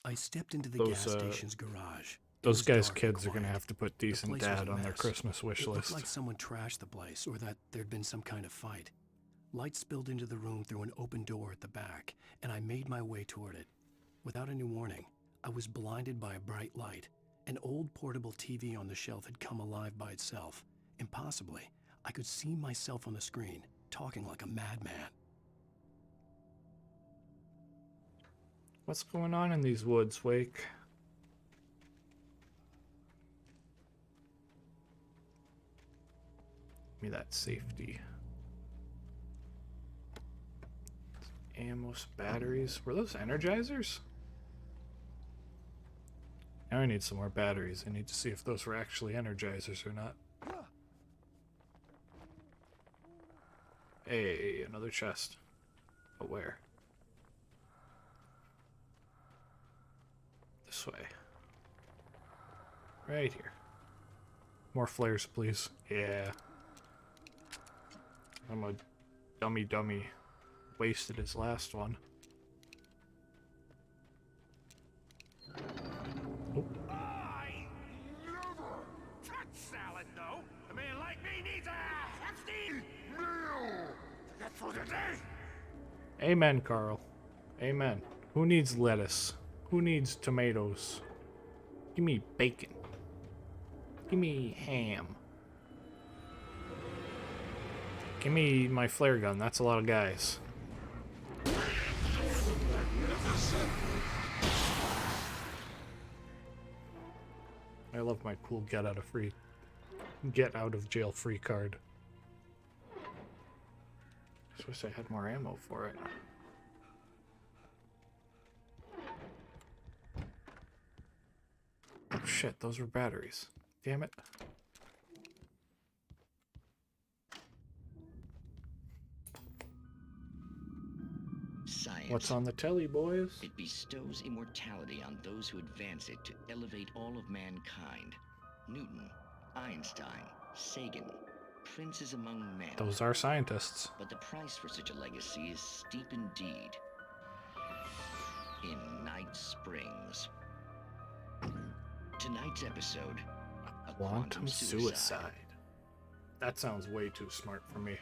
I stepped into the gas station's garage. Those guys' kids are gonna have to put decent dad on their Christmas wish It list. looked like someone trashed the place, or that there'd been some kind of fight. Light spilled into the room through an open door at the back, and I made my way toward it. Without any warning, I was blinded by a bright light. An old portable TV on the shelf had come alive by itself. Impossibly, I could see myself on the screen, talking like a madman. What's going on in these woods, Wake? Give me that safety. Ammo, batteries. Were those energizers? Now I need some more batteries. I need to see if those were actually energizers or not. Hey, another chest. But where? This way. Right here. More flares, please. Yeah. I'm a dummy. Wasted his last one. I never touch salad, though. A man like me needs a hefty meal to get through the day. Amen, Carl. Amen. Who needs lettuce? Who needs tomatoes? Give me bacon. Give me ham. Give me my flare gun. That's a lot of guys. I love my cool get out of jail free card. Just wish I had more ammo for it. Oh shit, those were batteries. Damn it. Science. What's on the telly, boys? It bestows immortality on those who advance it to elevate all of mankind. Newton, Einstein, Sagan, princes among men. Those are scientists. But the price for such a legacy is steep indeed. In Night Springs. Tonight's episode, a Quantum suicide. That sounds way too smart for me.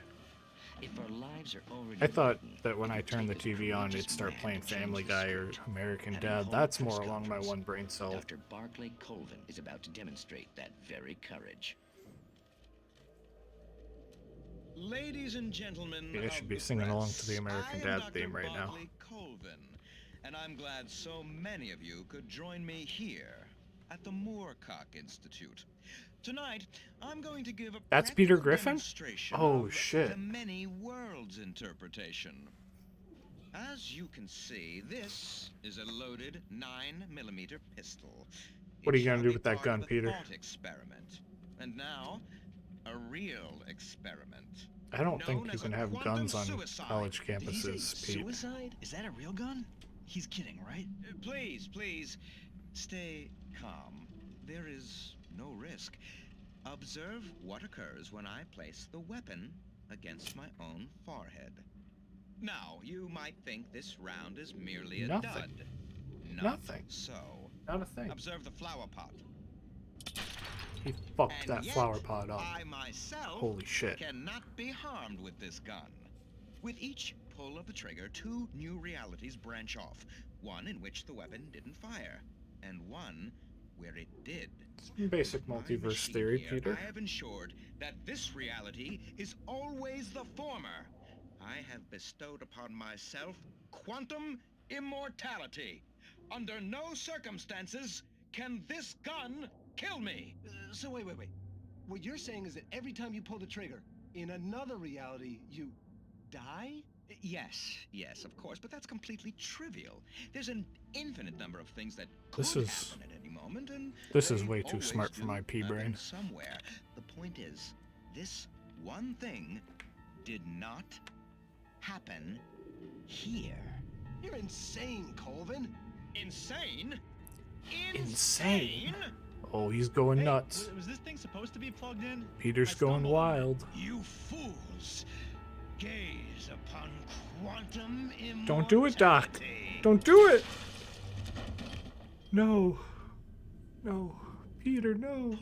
If our lives are already I thought that when I turned the TV on, it'd start playing Family Guy or American Dad. That's more along my one brain cell. Dr. Barclay Colvin is about to demonstrate that very courage. Ladies and gentlemen, Yeah, I should be singing along to the American Dad theme right now. Colvin, and I'm glad so many of you could join me here at the Moorcock Institute. Tonight, I'm going to give a That's Peter practical Griffin? demonstration Oh of shit. the many worlds interpretation. As you can see, this is a loaded 9mm pistol. What are you It gonna shall do be with that part gun, of a Peter? thought experiment. And now, a real experiment. I don't think known you as can a have quantum guns on suicide. college Did he say campuses, Pete. suicide? Is that a real gun? He's kidding, right? Please, stay calm. There is no risk. Observe what occurs when I place the weapon against my own forehead. Now, you might think this round is merely a Nothing. dud. Not Nothing. so. Not a thing. Observe the flower pot. He fucked And that yet, flower pot up. I myself Holy shit. cannot be harmed with this gun. With each pull of the trigger, two new realities branch off. One in which the weapon didn't fire, and one where it did. Basic My multiverse machine theory, here, Peter. I have ensured that this reality is always the former. I have bestowed upon myself quantum immortality. Under no circumstances can this gun kill me. So wait. What you're saying is that every time you pull the trigger, in another reality, you die? Yes, of course, but that's completely trivial. There's an infinite number of things that This could is- happen at any moment, and This is they way too always smart for do my pea happen brain. somewhere. The point is, this one thing did not happen here. You're insane, Colvin. Insane? Insane. Oh, he's going nuts. Was this thing supposed to be plugged in? Peter's going wild. You fools! Gaze upon quantum immortality. Don't do it, Doc. Don't do it. No. No. Peter, no.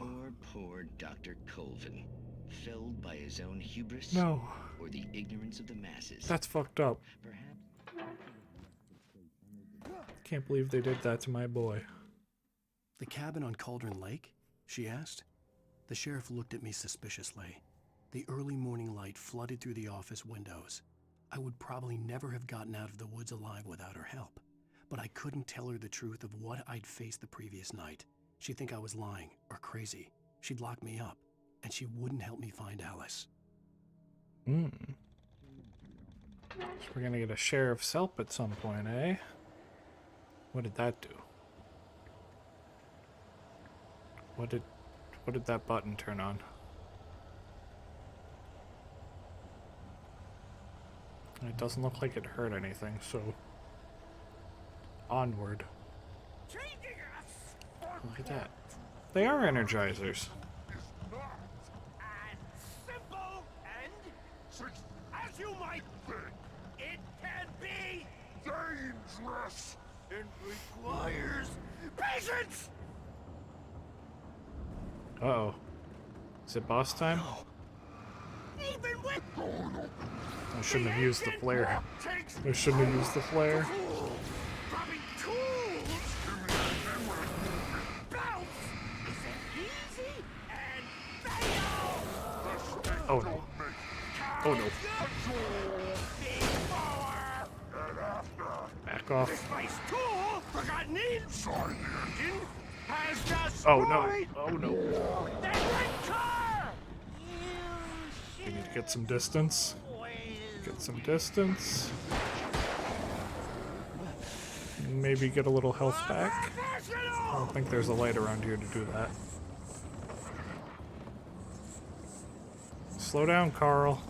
Poor Dr. Colvin. Felled by his own hubris No. or the ignorance of the masses. That's fucked up. Can't believe they did that to my boy. The cabin on Cauldron Lake? She asked. The sheriff looked at me suspiciously. The early morning light flooded through the office windows. I would probably never have gotten out of the woods alive without her help. But I couldn't tell her the truth of what I'd faced the previous night. She'd think I was lying or crazy. She'd lock me up, and she wouldn't help me find Alice. So we're gonna get a sheriff's help at some point, eh? What did that do? What did that button turn on? It doesn't look like it hurt anything, so onward. Look at that. They are energizers. Simple and, as you might think, it can be dangerous. It requires patience. Uh-oh. Is it boss time? Even with I shouldn't have used the flare. I shouldn't have used the flare. dropping tools, bounce is easy and fail. Oh no. Oh no. Back off. This nice tool, forgotten inside the engine, has just Oh no. Oh no. that red car. We need to get some distance. Get some distance. Maybe get a little health back. I don't think there's a light around here to do that. Slow down, Carl.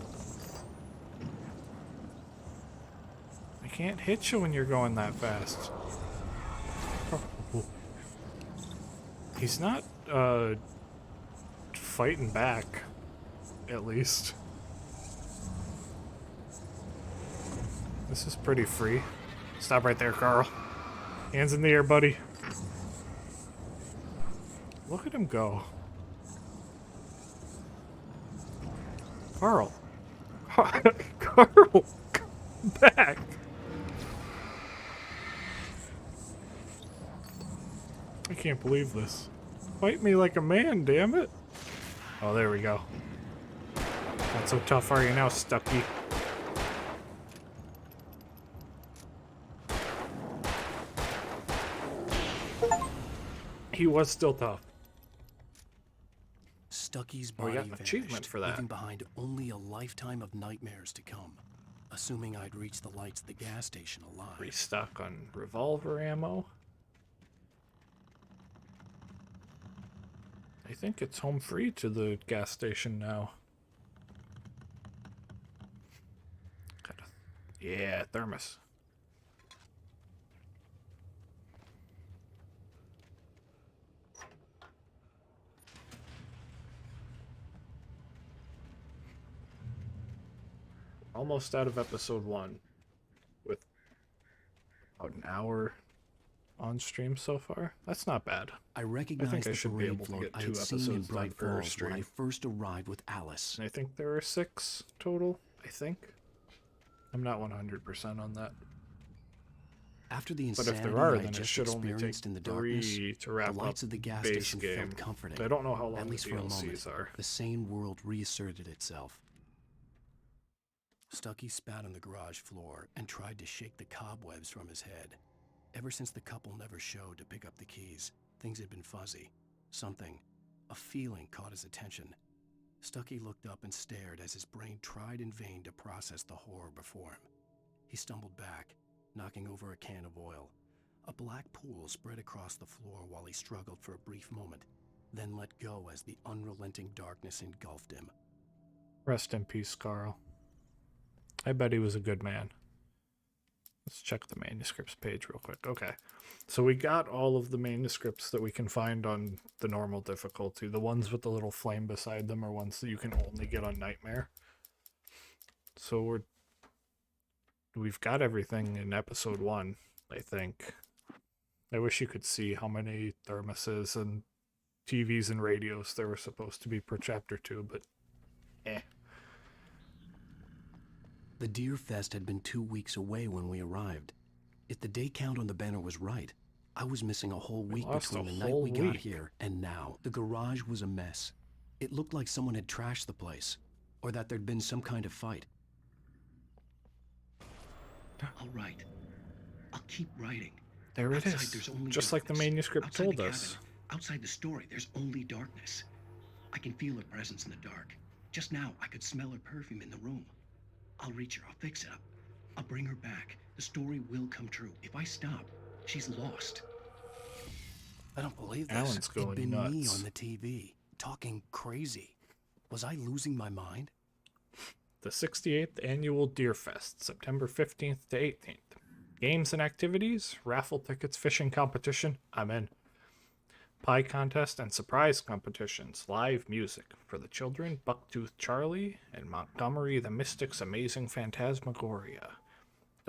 I can't hit you when you're going that fast. Oh. He's not, fighting back, at least. This is pretty free. Stop right there, Carl. Hands in the air, buddy. Look at him go. Carl. Carl, come back. I can't believe this. Fight me like a man, damn it. Oh, there we go. Not so tough are you now, Stucky? He was still tough. Stucky's Oh, we body got an achievement vanished, for that. leaving behind only a lifetime of nightmares to come. Assuming I'd reach the lights at the gas station alive. Restock on revolver ammo. I think it's home free to the gas station now. Yeah, thermos. Almost out of episode 1 with about an hour on stream so far. That's not bad. I recognized think I the should be parade able to float get I 2 had seen in episodes done Bright per Falls stream. when I first arrived with Alice. I think there are 6 total, I think. I'm not 100% on that. After the But insanity if there are, I then it just should only take experienced in the darkness, 3 to wrap the lights up of the gas base station game. felt comforting. I don't know how long At least the for a DLCs moment, are. the sane world reasserted itself. Stucky spat on the garage floor and tried to shake the cobwebs from his head. Ever since the couple never showed to pick up the keys, things had been fuzzy. Something, a feeling caught his attention. Stucky looked up and stared as his brain tried in vain to process the horror before him. He stumbled back, knocking over a can of oil. A black pool spread across the floor while he struggled for a brief moment, then let go as the unrelenting darkness engulfed him. Rest in peace, Carl. I bet he was a good man. Let's check the manuscripts page real quick. Okay. So we got all of the manuscripts that we can find on the normal difficulty. The ones with the little flame beside them are ones that you can only get on Nightmare. So we've got everything in episode 1, I think. I wish you could see how many thermoses and TVs and radios there were supposed to be per chapter 2, but The Deer Fest had been 2 weeks away when we arrived. If the day count on the banner was right, I was missing a whole week between the night we got here and now. The garage was a mess. It looked like someone had trashed the place, or that there'd been some kind of fight. All right. I'll keep writing. there it Outside, is. there's only Just like the darkness. manuscript Outside told the us. cabin, outside the story, there's only darkness. I can feel her presence in the dark. Just now, I could smell her perfume in the room. I'll reach her. I'll fix it up. I'll bring her back. The story will come true. If I stop, she's lost. I don't believe this. Alan's going It'd been me nuts. on the TV, talking crazy. Was I losing my mind? The 68th Annual Deer Fest, September 15th to 18th. Games and activities, raffle tickets, fishing competition. I'm in. Pie contest and surprise competitions, live music for the children, Bucktooth Charlie, and Montgomery the Mystic's Amazing Phantasmagoria.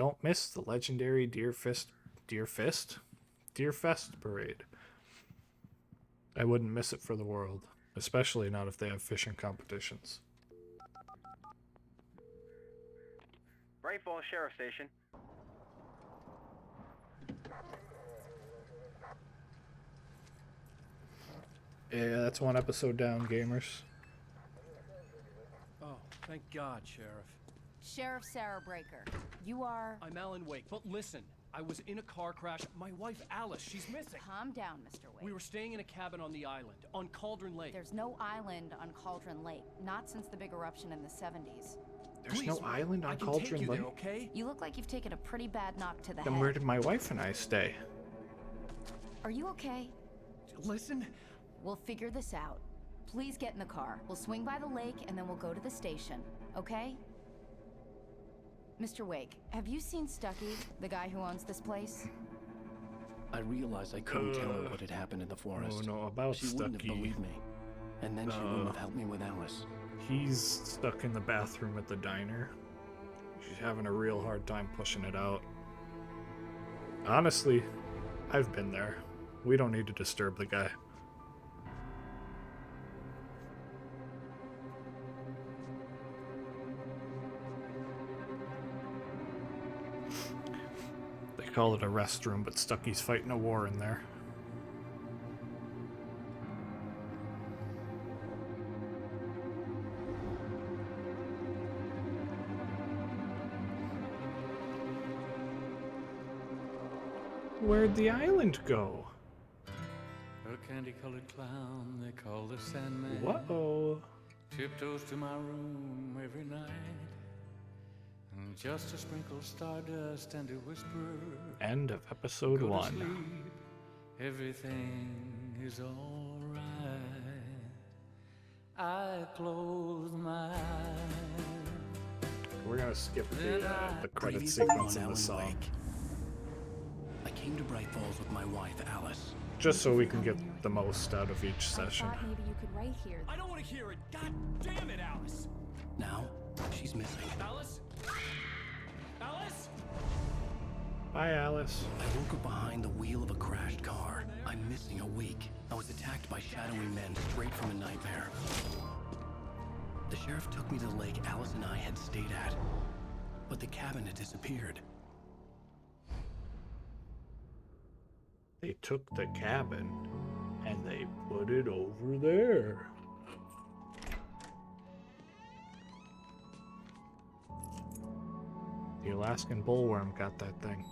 Don't miss the legendary Deer Fest parade. I wouldn't miss it for the world, especially not if they have fishing competitions. Bright Falls Sheriff Station. Yeah, that's one episode down, gamers. Oh, thank God, Sheriff. Sheriff Sarah Breaker, you are... I'm Alan Wake, but listen. I was in a car crash. My wife, Alice, she's missing. Calm down, Mr. Wake. We were staying in a cabin on the island, on Cauldron Lake. There's no island on Cauldron Lake, not since the big eruption in the 70s. There's no island on Cauldron Lake? Okay? You look like you've taken a pretty bad knock to the head. Then where did my wife and I stay? Are you okay? Listen. We'll figure this out. Please get in the car. We'll swing by the lake and then we'll go to the station, okay? Mr. Wake, have you seen Stucky, the guy who owns this place? I realized I couldn't tell her what had happened in the forest. Oh no, about she Stucky. wouldn't have believed me. And then she wouldn't have helped me with Alice. He's stuck in the bathroom at the diner. She's having a real hard time pushing it out. Honestly, I've been there. We don't need to disturb the guy. They call it a restroom, but Stucky's fighting a war in there. Where'd the island go? A candy-colored clown they call the Sandman. Whoa. Tiptoes to my room every night. And just to sprinkle stardust and to whisper. End of episode go to 1. sleep. Everything is alright. I close my eyes. We're gonna skip the credit Previous sequence on in the Alan song. Wake. I came to Bright Falls with my wife, Alice. Just so we can get the most out of each session. I thought maybe you could write here. I don't want to hear it. God damn it, Alice. Now, she's missing. Alice? Alice? Bye, Alice. I woke up behind the wheel of a crashed car. I'm missing a week. I was attacked by shadowy men straight from a nightmare. The sheriff took me to the lake Alice and I had stayed at. But the cabin had disappeared. They took the cabin and they put it over there. The Alaskan bullworm got that thing.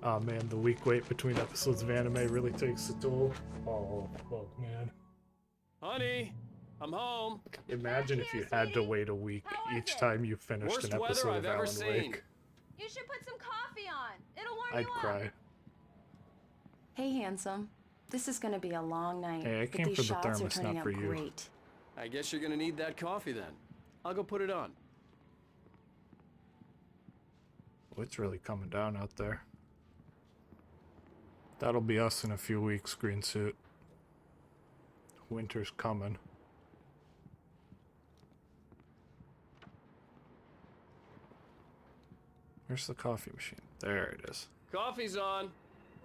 Oh man, the week wait between episodes of anime really takes a toll. Oh, fuck, man. Honey, I'm home. Imagine if you had to wait a week each time you finished Worst an weather episode I've of ever Alan seen. Wake. You should put some coffee on. It'll warm I'd you up. cry. Hey, handsome. This is gonna be a long night. Hey, I but came these for the shots are thermos, turning not out for you. great. I guess you're gonna need that coffee then. I'll go put it on. Oh, it's really coming down out there. That'll be us in a few weeks, green suit. Winter's coming. Where's the coffee machine? There it is. Coffee's on.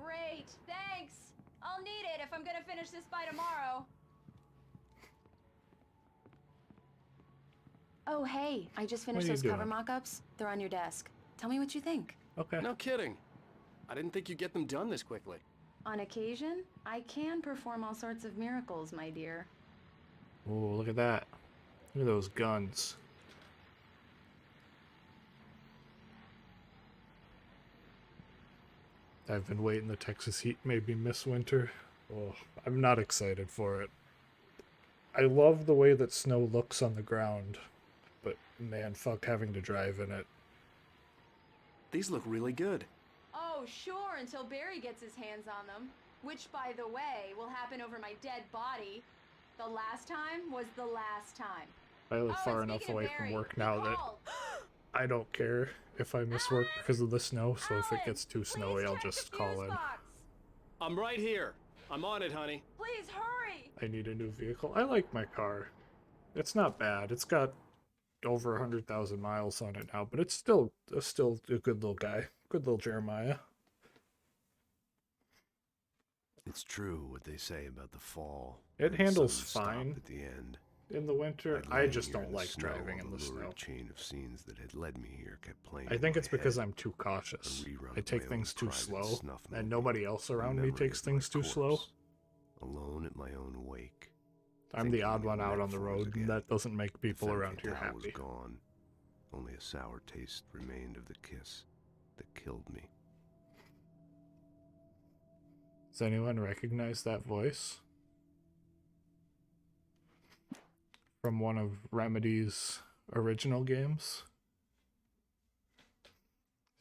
Great, thanks. I'll need it if I'm gonna finish this by tomorrow. Oh, hey, I just What finished are you those cover doing? mock-ups. They're on your desk. Tell me what you think. Okay. No kidding. I didn't think you'd get them done this quickly. On occasion, I can perform all sorts of miracles, my dear. Oh, look at that. Look at those guns. I've been waiting. The Texas heat made me miss winter. Oh, I'm not excited for it. I love the way that snow looks on the ground, but man, fuck having to drive in it. These look really good. Oh, sure, until Barry gets his hands on them. Which, by the way, will happen over my dead body. The last time was the last time. I live Oh, far and enough speaking of away from Barry, work he now that called. I don't care if I miss work because of the snow, so if it gets too snowy, I'll just call in. Box. I'm right here. I'm on it, honey. Please hurry! I need a new vehicle. I like my car. It's not bad. It's got over 100,000 miles on it now, but it's still a good little guy. Good little Jeremiah. It's true what they say about the fall. It and handles sudden stop fine at the end. in the winter. I'd I lain just here don't in the like snow driving while in the the lurid snow. chain of scenes that had led me here kept playing I think in it's my because head. I'm too cautious. A rerun I of take my own things too private slow, snuff movie, and nobody else a around me memory takes of my things too slow. corpse, alone at my own wake. I'm the odd thinking one of out on the metaphors road, again. and that doesn't make people The femme around here fatale was happy. gone. Only a sour taste remained of the kiss that killed me. Does anyone recognize that voice? From one of Remedy's original games?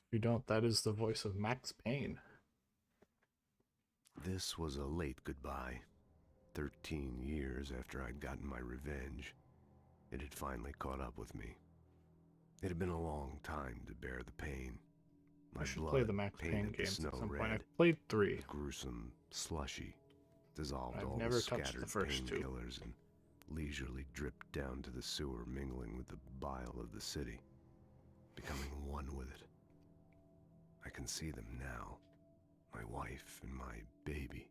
If you don't, that is the voice of Max Payne. This was a late goodbye. 13 years after I'd gotten my revenge, it had finally caught up with me. It had been a long time to bear the pain. My I should blood play the Max Payne painted the games snow at some point. red, I've played 3. the gruesome, slushy, dissolved I've all never the touched the scattered first 2. painkillers and leisurely dripped down to the sewer, mingling with the bile of the city, becoming one with it. I can see them now, my wife and my baby.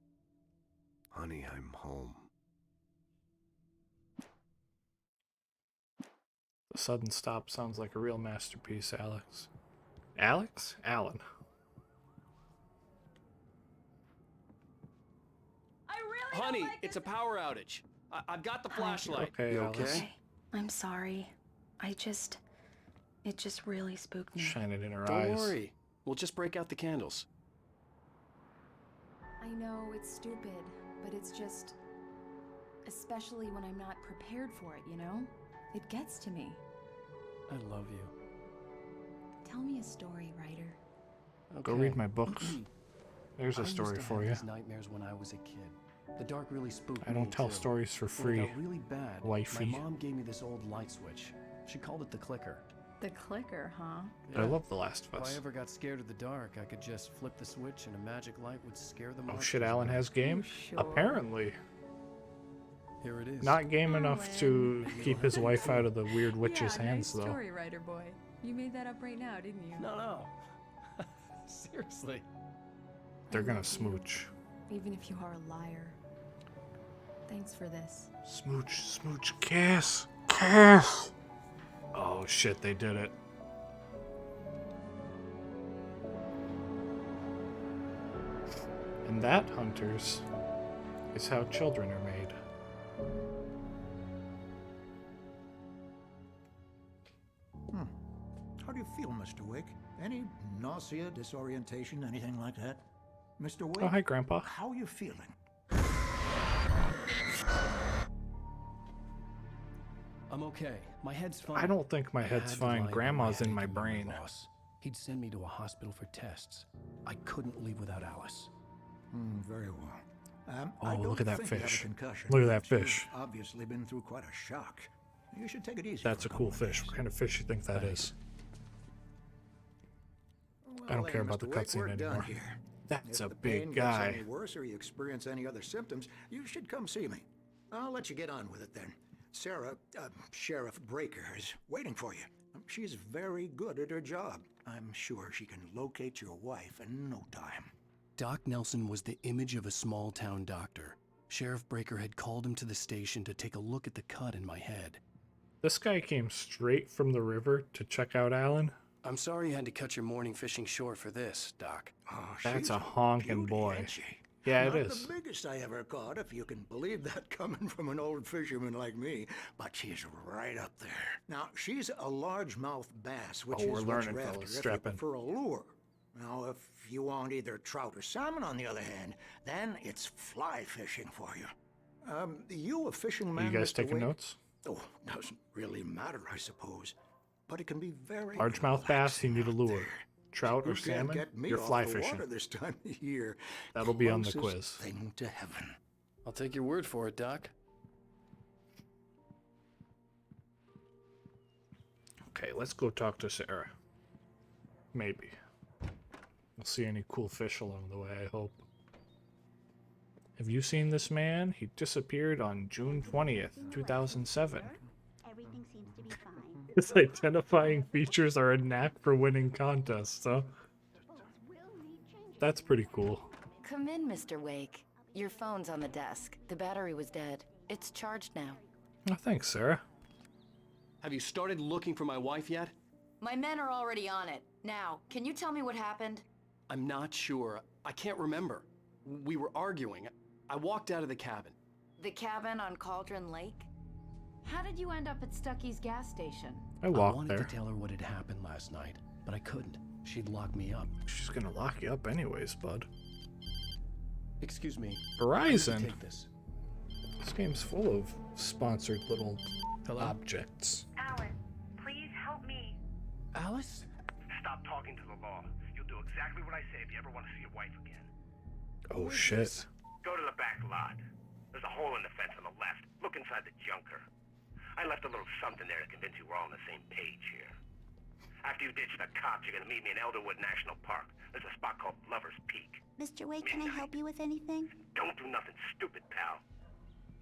Honey, I'm home. The sudden stop sounds like a real masterpiece, Alex. Alex? Alan. Honey, it's a power outage. I've got the flashlight. Okay, you Alice. okay? I'm sorry. It just really spooked me. Shining in her Don't eyes. worry. We'll just break out the candles. I know it's stupid, but it's just... Especially when I'm not prepared for it, you know? It gets to me. I love you. Tell me a story, writer. Go read my books. There's a story for you. I used to have these nightmares when I was a kid. The dark really spooked me. I don't tell too. stories for When it free, got really bad. wifey. My mom gave me this old light switch. She called it the clicker. The clicker, huh? I love The Last of If I Us. ever got scared of the dark, I could just flip the switch and a magic light would scare them Oh off. shit, Alan has game? Sure. Apparently. Here it is. Not game enough to keep his wife out of the weird witch's hands, though. Story, writer boy. You made that up right now, didn't you? No. Seriously. They're gonna smooch. Even if you are a liar. Thanks for this. Smooch, smooch, kiss, kiss! Oh shit, they did it. And that, hunters, is how children are made. How do you feel, Mr. Wake? Any nausea, disorientation, anything like that? Mr. Wake? Oh, hi, Grandpa. How are you feeling? I'm okay. My head's fine. I don't think my I head's had to lie fine. about Grandma's in my headache to brain. boss. He'd send me to a hospital for tests. I couldn't leave without Alice. Very well. Oh, I don't look at that think you have a fish. concussion, Look at that but you've fish. obviously been through quite a shock. You should take it easy. That's a for a cool couple of fish. days. What kind of fish do you think that is? I don't Well, care then, about the Mr. Wake, cutscene we're done anymore. here. That's If a the big pain guy. gets any worse or you experience any other symptoms, you should come see me. I'll let you get on with it then. Sarah, Sheriff Breaker, is waiting for you. She's very good at her job. I'm sure she can locate your wife in no time. Doc Nelson was the image of a small-town doctor. Sheriff Breaker had called him to the station to take a look at the cut in my head. This guy came straight from the river to check out Alan. I'm sorry you had to cut your morning fishing short for this, Doc. That's She's a honking beauty, boy. ain't she? Yeah, it Not is. the biggest I ever caught, if you can believe that coming from an old fisherman like me, but she's right up there. Now, she's a largemouth bass, which Oh, we're is what learning, you're fellas. after if Strap you in. prefer a lure. Now, if you want either trout or salmon, on the other hand, then it's fly fishing for you. You a fishing man, Are you guys Mr. taking Wake? notes? Oh, doesn't really matter, I suppose. But it can be very Largemouth bass, you need a lure. Trout or You can't salmon, get me you're off fly the fishing. water this time of year. That'll be on the Closest quiz. Thing to heaven. I'll take your word for it, Doc. Okay, let's go talk to Sarah. Maybe. We'll see any cool fish along the way, I hope. Have you seen this man? He disappeared on June 20th, 2007. Everything seems to be fine. His identifying features are a knack for winning contests, huh? That's pretty cool. Come in, Mr. Wake. Your phone's on the desk. The battery was dead. It's charged now. Oh, thanks, Sarah. Have you started looking for my wife yet? My men are already on it. Now, can you tell me what happened? I'm not sure. I can't remember. We were arguing. I walked out of the cabin. The cabin on Cauldron Lake? How did you end up at Stucky's gas station? I walked wanted there. to tell her what had happened last night, but I couldn't. She'd lock me up. She's gonna lock you up anyways, bud. Excuse me. Verizon. Take this. This game's full of sponsored little objects. Alan, please help me. Alice? Stop talking to the law. You'll do exactly what I say if you ever want to see your wife again. Oh shit. Go to the back lot. There's a hole in the fence on the left. Look inside the junker. I left a little something there to convince you we're all on the same page here. After you ditch the cops, you're gonna meet me in Elderwood National Park. There's a spot called Lover's Peak. Mr. Wake, can I help you with anything? Don't do nothing stupid, pal.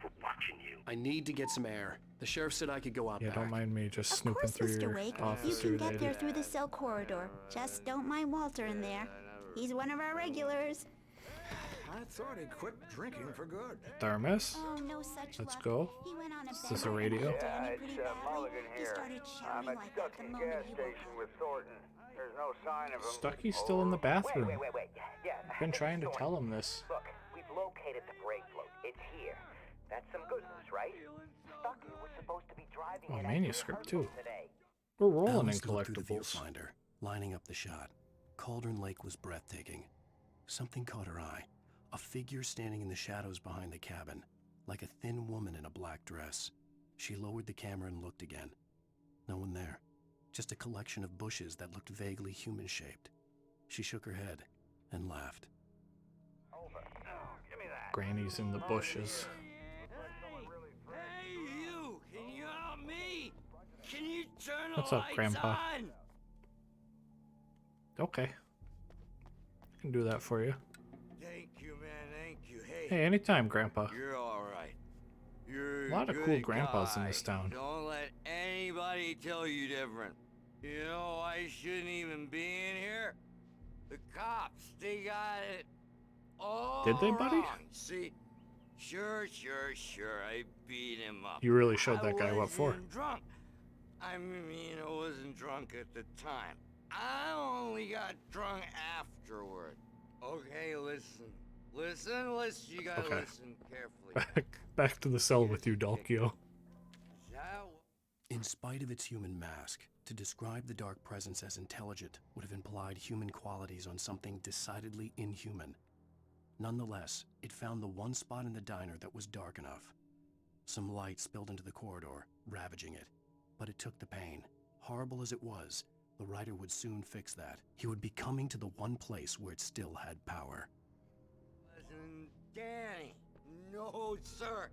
We're watching you. I need to get some air. The sheriff said I could go out Yeah, back. don't mind me just Of snooping course, through Mr. your Wake. office. You can get there through the cell corridor. Just don't mind Walter in there. He's one of our regulars. I thought he'd quit drinking for good. Thermos. Oh, no such Let's luck. go. He went on a Is this a bender radio? and Danny Yeah, pretty it's badly. Mulligan He here. started shouting I'm at like that the Stucky moment gas he woke station with Thornton. There's no sign of him. Stucky's still in the bathroom. Wait. Yeah. I've been trying to tell him this. Look, we've located the brake float. It's here. That's some good news, right? Stucky was supposed to be driving Oh, in manuscript too. today. We're rolling in Alice looked through the collectibles. viewfinder, lining up the shot. Cauldron Lake was breathtaking. Something caught her eye. A figure standing in the shadows behind the cabin, like a thin woman in a black dress. She lowered the camera and looked again. No one there. Just a collection of bushes that looked vaguely human-shaped. She shook her head and laughed. Granny's in the bushes. Hey, you! Can you help me? Can you turn the What's up, lights Grandpa? on? Okay. I can do that for you. Thank you, man. Thank you. Hey. Hey, anytime, Grandpa. You're all right. You're A lot of good cool grandpas in guy. this town. Don't let anybody tell you different. You know, I shouldn't even be in here. The cops, they got it all Did they, buddy? wrong. See, sure. I beat him up. You really showed that guy what for. wasn't drunk. I mean, I wasn't drunk at the time. I only got drunk afterward. Okay, listen. You gotta Okay. listen carefully. Back to the cell with you, Dalkio. In spite of its human mask, to describe the dark presence as intelligent would have implied human qualities on something decidedly inhuman. Nonetheless, it found the one spot in the diner that was dark enough. Some light spilled into the corridor, ravaging it. But it took the pain. Horrible as it was, the writer would soon fix that. He would be coming to the one place where it still had power. Listen, Danny. No, sir.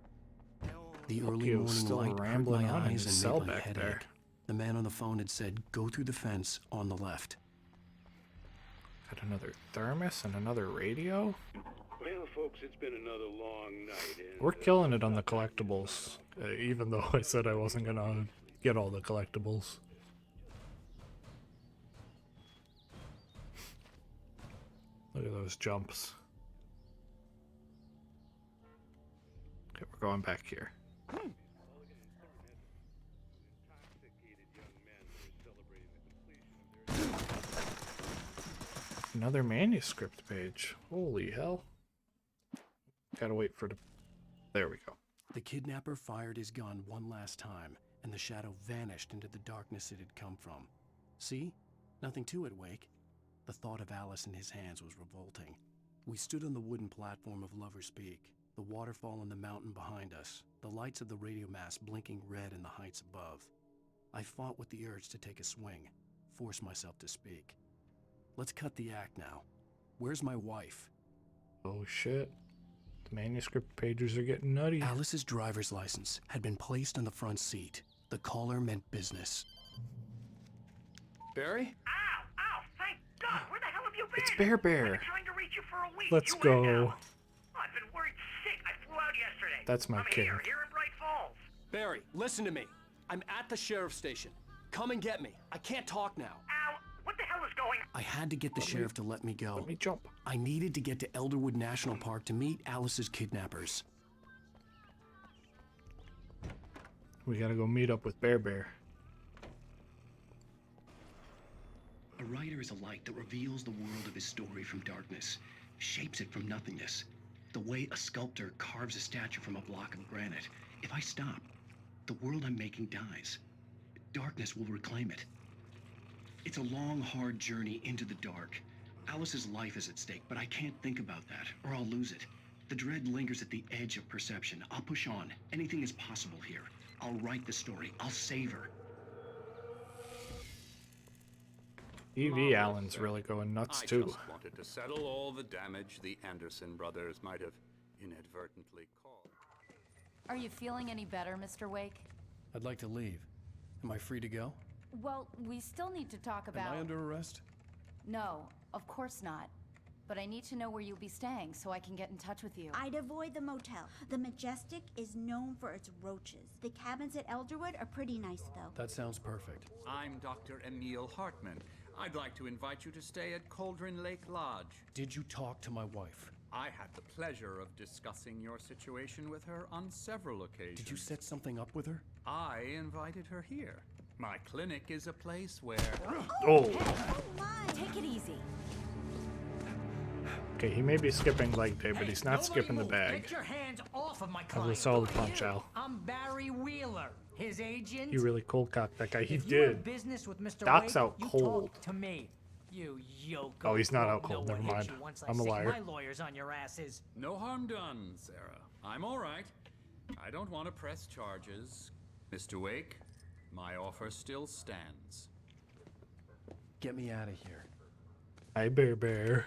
The Dalkio's early morning still light hurt rambling my on in eyes his and cell made my back head there. ache. The man on the phone had said, "Go through the fence on the left." Got another thermos and another radio. Well, folks, it's been another long night. And, We're killing it on the collectibles, even though I said I wasn't gonna get all the collectibles. Look at those jumps. Okay, we're going back here. Another manuscript page. Holy hell. Gotta wait for the... There we go. The kidnapper fired his gun one last time, and the shadow vanished into the darkness it had come from. See? Nothing to it, Wake. The thought of Alice in his hands was revolting. We stood on the wooden platform of Lover's Peak, the waterfall on the mountain behind us, the lights of the radio mast blinking red in the heights above. I fought with the urge to take a swing, force myself to speak. Let's cut the act now. Where's my wife? Oh shit. The manuscript pages are getting nutty. Alice's driver's license had been placed on the front seat. The caller meant business. Barry? Ow! Thank God! Where the hell have you been? It's Bear I've Bear. been trying to reach you for a week. Let's You went go. out. I've been worried That's my king. Here in Bright Falls. Barry, listen to me. I'm at the sheriff's station. Come and get me. I can't talk now. Al, what the hell is going on? I had to get the sheriff to let me go. Let me jump. I needed to get to Elderwood National Park to meet Alice's kidnappers. We gotta go meet up with Bear. A writer is a light that reveals the world of his story from darkness, shapes it from nothingness. The way a sculptor carves a statue from a block of granite. If I stop, the world I'm making dies. Darkness will reclaim it. It's a long, hard journey into the dark. Alice's life is at stake, but I can't think about that, or I'll lose it. The dread lingers at the edge of perception. I'll push on. Anything is possible here. I'll write the story. I'll save her. E.V. Allen's really going nuts I too. just wanted to settle all the damage the Anderson brothers might have inadvertently caused. Are you feeling any better, Mr. Wake? I'd like to leave. Am I free to go? Well, we still need to talk about... Am I under arrest? No, of course not. But I need to know where you'll be staying so I can get in touch with you. I'd avoid the motel. The Majestic is known for its roaches. The cabins at Elderwood are pretty nice, though. That sounds perfect. I'm Dr. Emil Hartman. I'd like to invite you to stay at Cauldron Lake Lodge. Did you talk to my wife? I had the pleasure of discussing your situation with her on several occasions. Did you set something up with her? I invited her here. My clinic is a place where... Oh. Take it easy. Okay, he may be skipping leg day, but he's not skipping the bag. Get your hands off of my I client. saw the punch, Al. I'm Barry Wheeler, his agent. He really cold cocked that guy. He If you have did. business with Mr. Doc's Wake, out you cold. talk to me. You yoke. Oh, he's not won't out cold. know Never what hit mind. you once I I'm a stick liar. My lawyers on your asses. No harm done, Sarah. I'm all right. I don't want to press charges. Mr. Wake, my offer still stands. Get me out of here. Hi, Bear.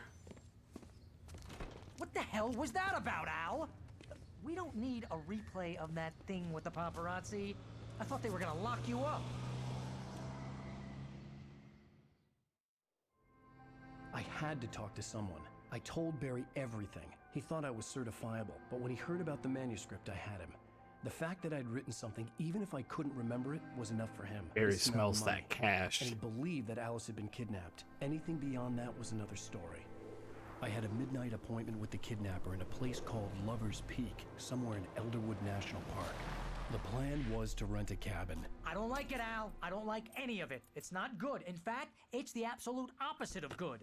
What the hell was that about, Al? We don't need a replay of that thing with the paparazzi. I thought they were gonna lock you up. I had to talk to someone. I told Barry everything. He thought I was certifiable, but when he heard about the manuscript, I had him. The fact that I'd written something, even if I couldn't remember it, was enough for him. Barry He smelled smells money, that cash. And he believed that Alice had been kidnapped. Anything beyond that was another story. I had a midnight appointment with the kidnapper in a place called Lover's Peak, somewhere in Elderwood National Park. The plan was to rent a cabin. I don't like it, Al. I don't like any of it. It's not good. In fact, it's the absolute opposite of good.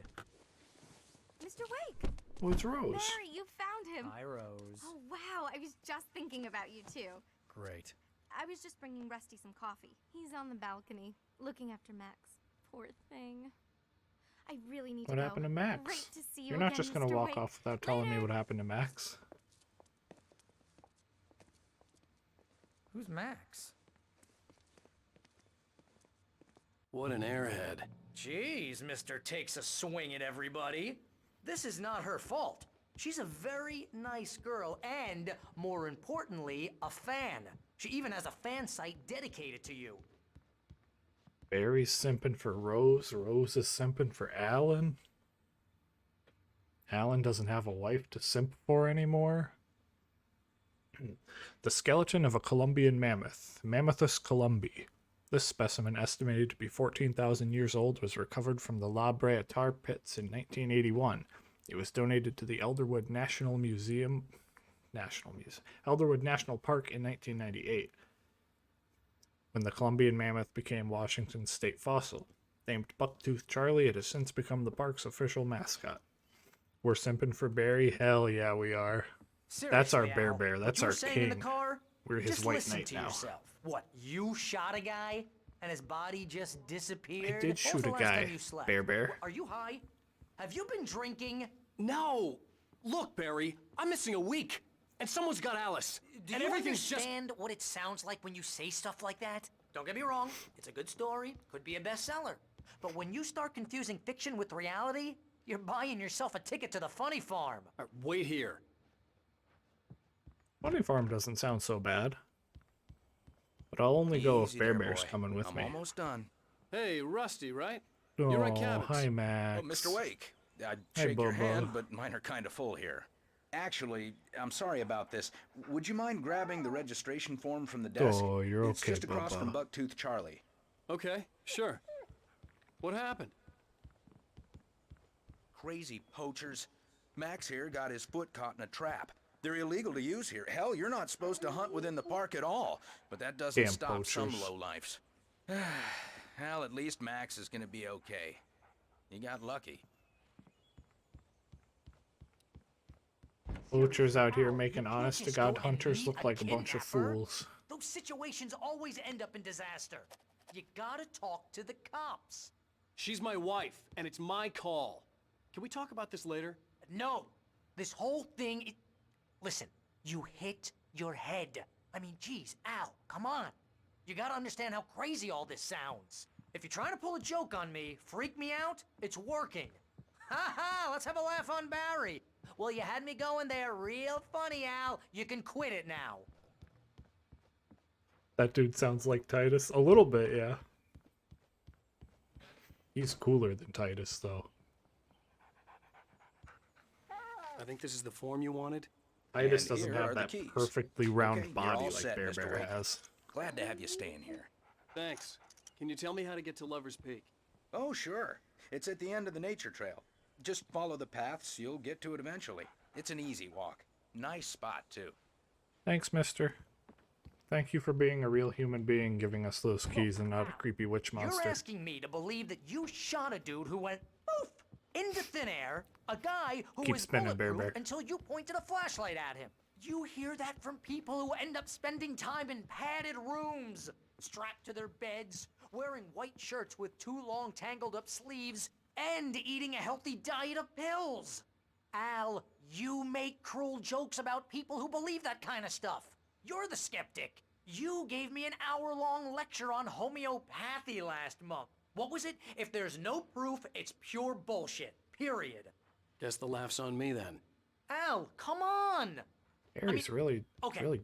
Mr. Wake! Oh, it's Rose. Mary, you found him! Hi, Rose. Oh, wow. I was just thinking about you, too. Great. I was just bringing Rusty some coffee. He's on the balcony, looking after Max. Poor thing. I really need to What go. happened to Max? Great to see you You're not again, just gonna Mr. walk Wake. off without telling me what happened to Max. Who's Max? What an airhead. Jeez, Mr. Takes a swing at everybody. This is not her fault. She's a very nice girl and, more importantly, a fan. She even has a fan site dedicated to you. Barry's simping for Rose. Rose is simping for Alan. Alan doesn't have a wife to simp for anymore. The skeleton of a Columbian mammoth, Mammothus columbi. This specimen, estimated to be 14,000 years old, was recovered from the La Brea tar pits in 1981. It was donated to the Elderwood Elderwood National Park in 1998, when the Columbian mammoth became Washington's state fossil. Named Bucktooth Charlie, it has since become the park's official mascot. We're simping for Barry? Hell yeah, we are. That's our Seriously, Al, Bear. That's what you our were saying in king. the car? We're his Just white listen knight to now. yourself. What, you shot a guy and his body just disappeared? I did When was shoot the a last guy, time you slept? Bear. Are you high? Have you been drinking? No! Look, Barry, I'm missing a week, and someone's got Alice. Do and you everything's understand what it sounds like when you say stuff like that? Don't get me wrong, it's a good story, could be a bestseller. But when you start confusing fiction with reality, you're buying yourself a ticket to the funny farm. Wait here. Funny Farm doesn't sound so bad. But I'll only go if Easy Bear there, Bear's boy. coming with I'm me. almost done. Hey, Rusty, right? Oh, You're at cabins. hi, Max. Oh, Mr. Wake. I'd Hey, shake your Bobo. hand, but mine are kind of full here. Actually, I'm sorry about this. Would you mind grabbing the registration form from the desk? Oh, you're It's okay, just across Bubba. from Bucktooth Charlie. Okay, sure. What happened? Crazy poachers. Max here got his foot caught in a trap. They're illegal to use here. Hell, you're not supposed to hunt within the park at all. But that doesn't Damn stop some poachers. lowlifes. Well, at least Max is gonna be okay. He got lucky. Poachers out here making honest-to-God hunters look like a bunch of fools. Those situations always end up in disaster. You gotta talk to the cops. She's my wife, and it's my call. Can we talk about this later? No. This whole thing... Listen, you hit your head. I mean, geez, Al, come on. You gotta understand how crazy all this sounds. If you're trying to pull a joke on me, freak me out, it's working. Ha ha, let's have a laugh on Barry. Well, you had me going there real funny, Al. You can quit it now. That dude sounds like Titus. A little bit, yeah. He's cooler than Titus, though. I think this is the form you wanted. Titus And doesn't here have are the that keys. perfectly round Okay, you're body all like set, Bear Mr. Bear Wake. has. Glad to have you staying here. Thanks. Can you tell me how to get to Lover's Peak? Oh, sure. It's at the end of the nature trail. Just follow the paths, you'll get to it eventually. It's an easy walk. Nice spot, too. Thanks, mister. Thank you for being a real human being, giving us those keys and not a creepy witch monster. You're asking me to believe that you shot a dude who went poof into thin air, a guy who Keep was spinning, Bear bulletproof Bear. until you pointed a flashlight at him. You hear that from people who end up spending time in padded rooms, strapped to their beds, wearing white shirts with too long tangled up sleeves, and eating a healthy diet of pills. Al, you make cruel jokes about people who believe that kind of stuff. You're the skeptic. You gave me an hour-long lecture on homeopathy last month. What was it? If there's no proof, it's pure bullshit. Period. Guess the laugh's on me then. Al, come on! Harry's really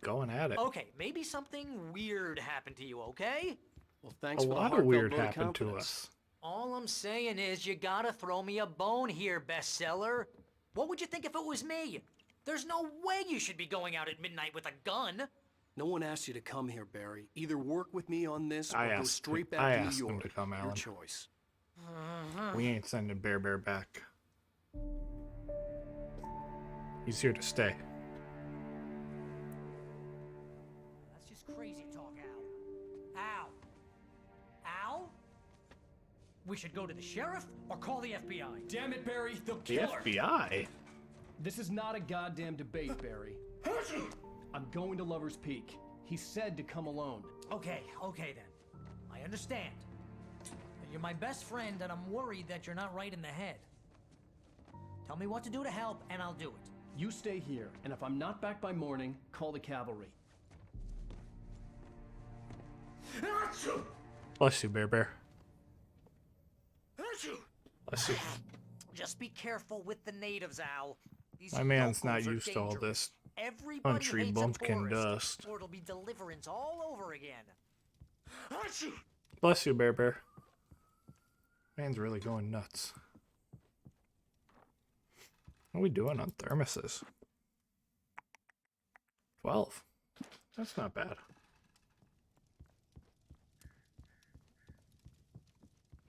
going at it. Okay, maybe something weird happened to you, okay? Well, thanks A for the lot of heartfelt weird vote of happened to confidence. us. All I'm saying is you gotta throw me a bone here, bestseller. What would you think if it was me? There's no way you should be going out at midnight with a gun. No one asked you to come here, Barry. Either work with me on this or I go asked straight him- back I to New asked him York. to come, Your Alan. choice. We ain't sending Bear Bear back. He's here to stay. That's just crazy talk, Al. Al? Al? We should go to the sheriff or call the FBI. Damn it, Barry, they'll The kill her. FBI? This is not a goddamn debate, Barry. I'm going to Lover's Peak. He said to come alone. Okay then. I understand. You're my best friend and I'm worried that you're not right in the head. Tell me what to do to help and I'll do it. You stay here, and if I'm not back by morning, call the cavalry. Bless you, Bear Bear. Bless you. Just be careful with the natives, Al. These My man's not locals are used to all dangerous. this Everybody country hates a bumpkin tourist, dust. or it'll be deliverance all over again. Bless you, Bear Bear. Man's really going nuts. What are we doing on thermoses? 12. That's not bad.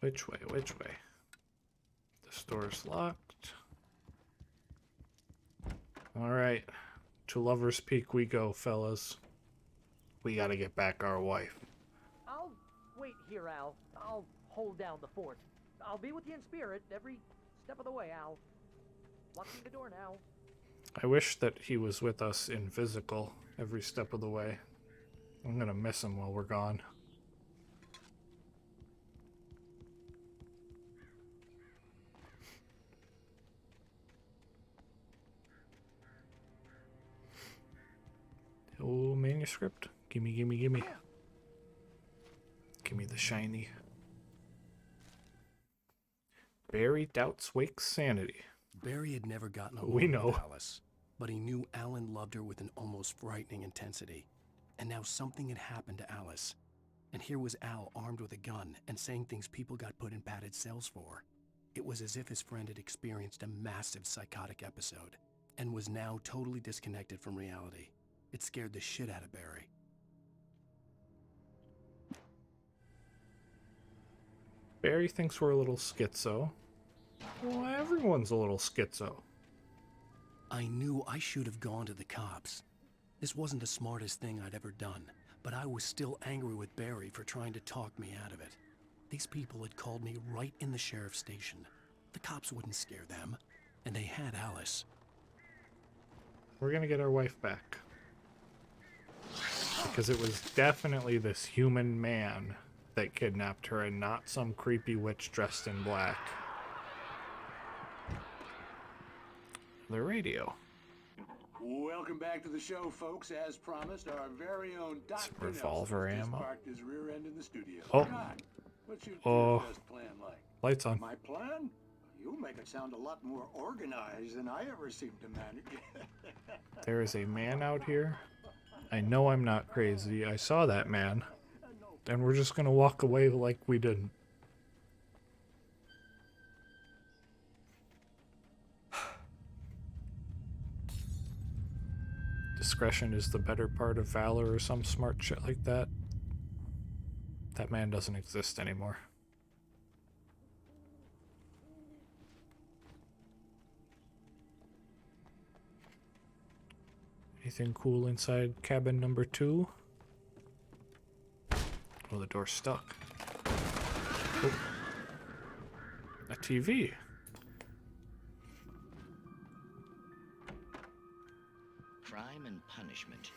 Which way? Which way? The store's locked. Alright. To Lover's Peak we go, fellas. We gotta get back our wife. I'll wait here, Al. I'll hold down the fort. I'll be with you in spirit every step of the way, Al. Locking the door now. I wish that he was with us in physical every step of the way. I'm gonna miss him while we're gone. Oh, manuscript. Gimme, gimme, gimme. Gimme the shiny. Barry doubts Wake's sanity. Barry had never gotten We along know. with Alice, but he knew Alan loved her with an almost frightening intensity. And now something had happened to Alice. And here was Al armed with a gun and saying things people got put in padded cells for. It was as if his friend had experienced a massive psychotic episode, and was now totally disconnected from reality. It scared the shit out of Barry. Barry thinks we're a little schizo. Well, everyone's a little schizo. I knew I should have gone to the cops. This wasn't the smartest thing I'd ever done, but I was still angry with Barry for trying to talk me out of it. These people had called me right in the sheriff's station. The cops wouldn't scare them, and they had Alice. We're gonna get our wife back. Because it was definitely this human man that kidnapped her and not some creepy witch dressed in black. The radio. Welcome back to the show, folks. As promised, our very own Dr. Revolver ammo. Parked his rear end in the studio. Oh. God, what's your best plan like? Lights on. My plan? You make it sound a lot more organized than I ever seem to manage. There is a man out here. I know I'm not crazy. I saw that man. And we're just gonna walk away like we didn't. Discretion is the better part of valor or some smart shit like that. That man doesn't exist anymore. Anything cool inside cabin number 2? Oh, the door's stuck. Oh. A TV. Crime and punishment.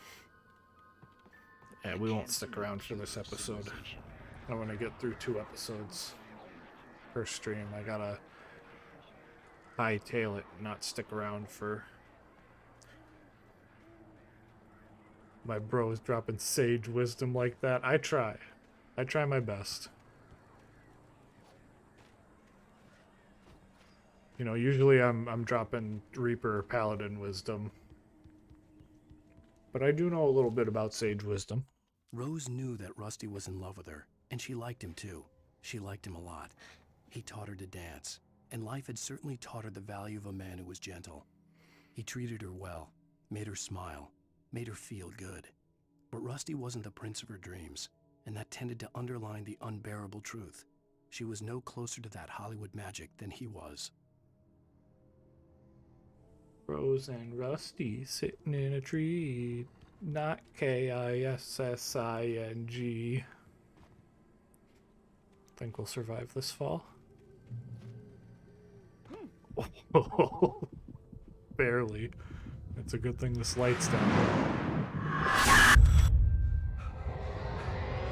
Yeah, we won't stick around for this episode. I want to get through 2 episodes per stream. I gotta hightail it, not stick around for my bros dropping sage wisdom like that. I try my best. You know, usually I'm dropping Reaper or Paladin wisdom. But I do know a little bit about sage wisdom. Rose knew that Rusty was in love with her, and she liked him too. She liked him a lot. He taught her to dance, and life had certainly taught her the value of a man who was gentle. He treated her well, made her smile, made her feel good. But Rusty wasn't the prince of her dreams, and that tended to underline the unbearable truth. She was no closer to that Hollywood magic than he was. Rose and Rusty sitting in a tree, not Kissing. Think we'll survive this fall? Barely. It's a good thing this light's down.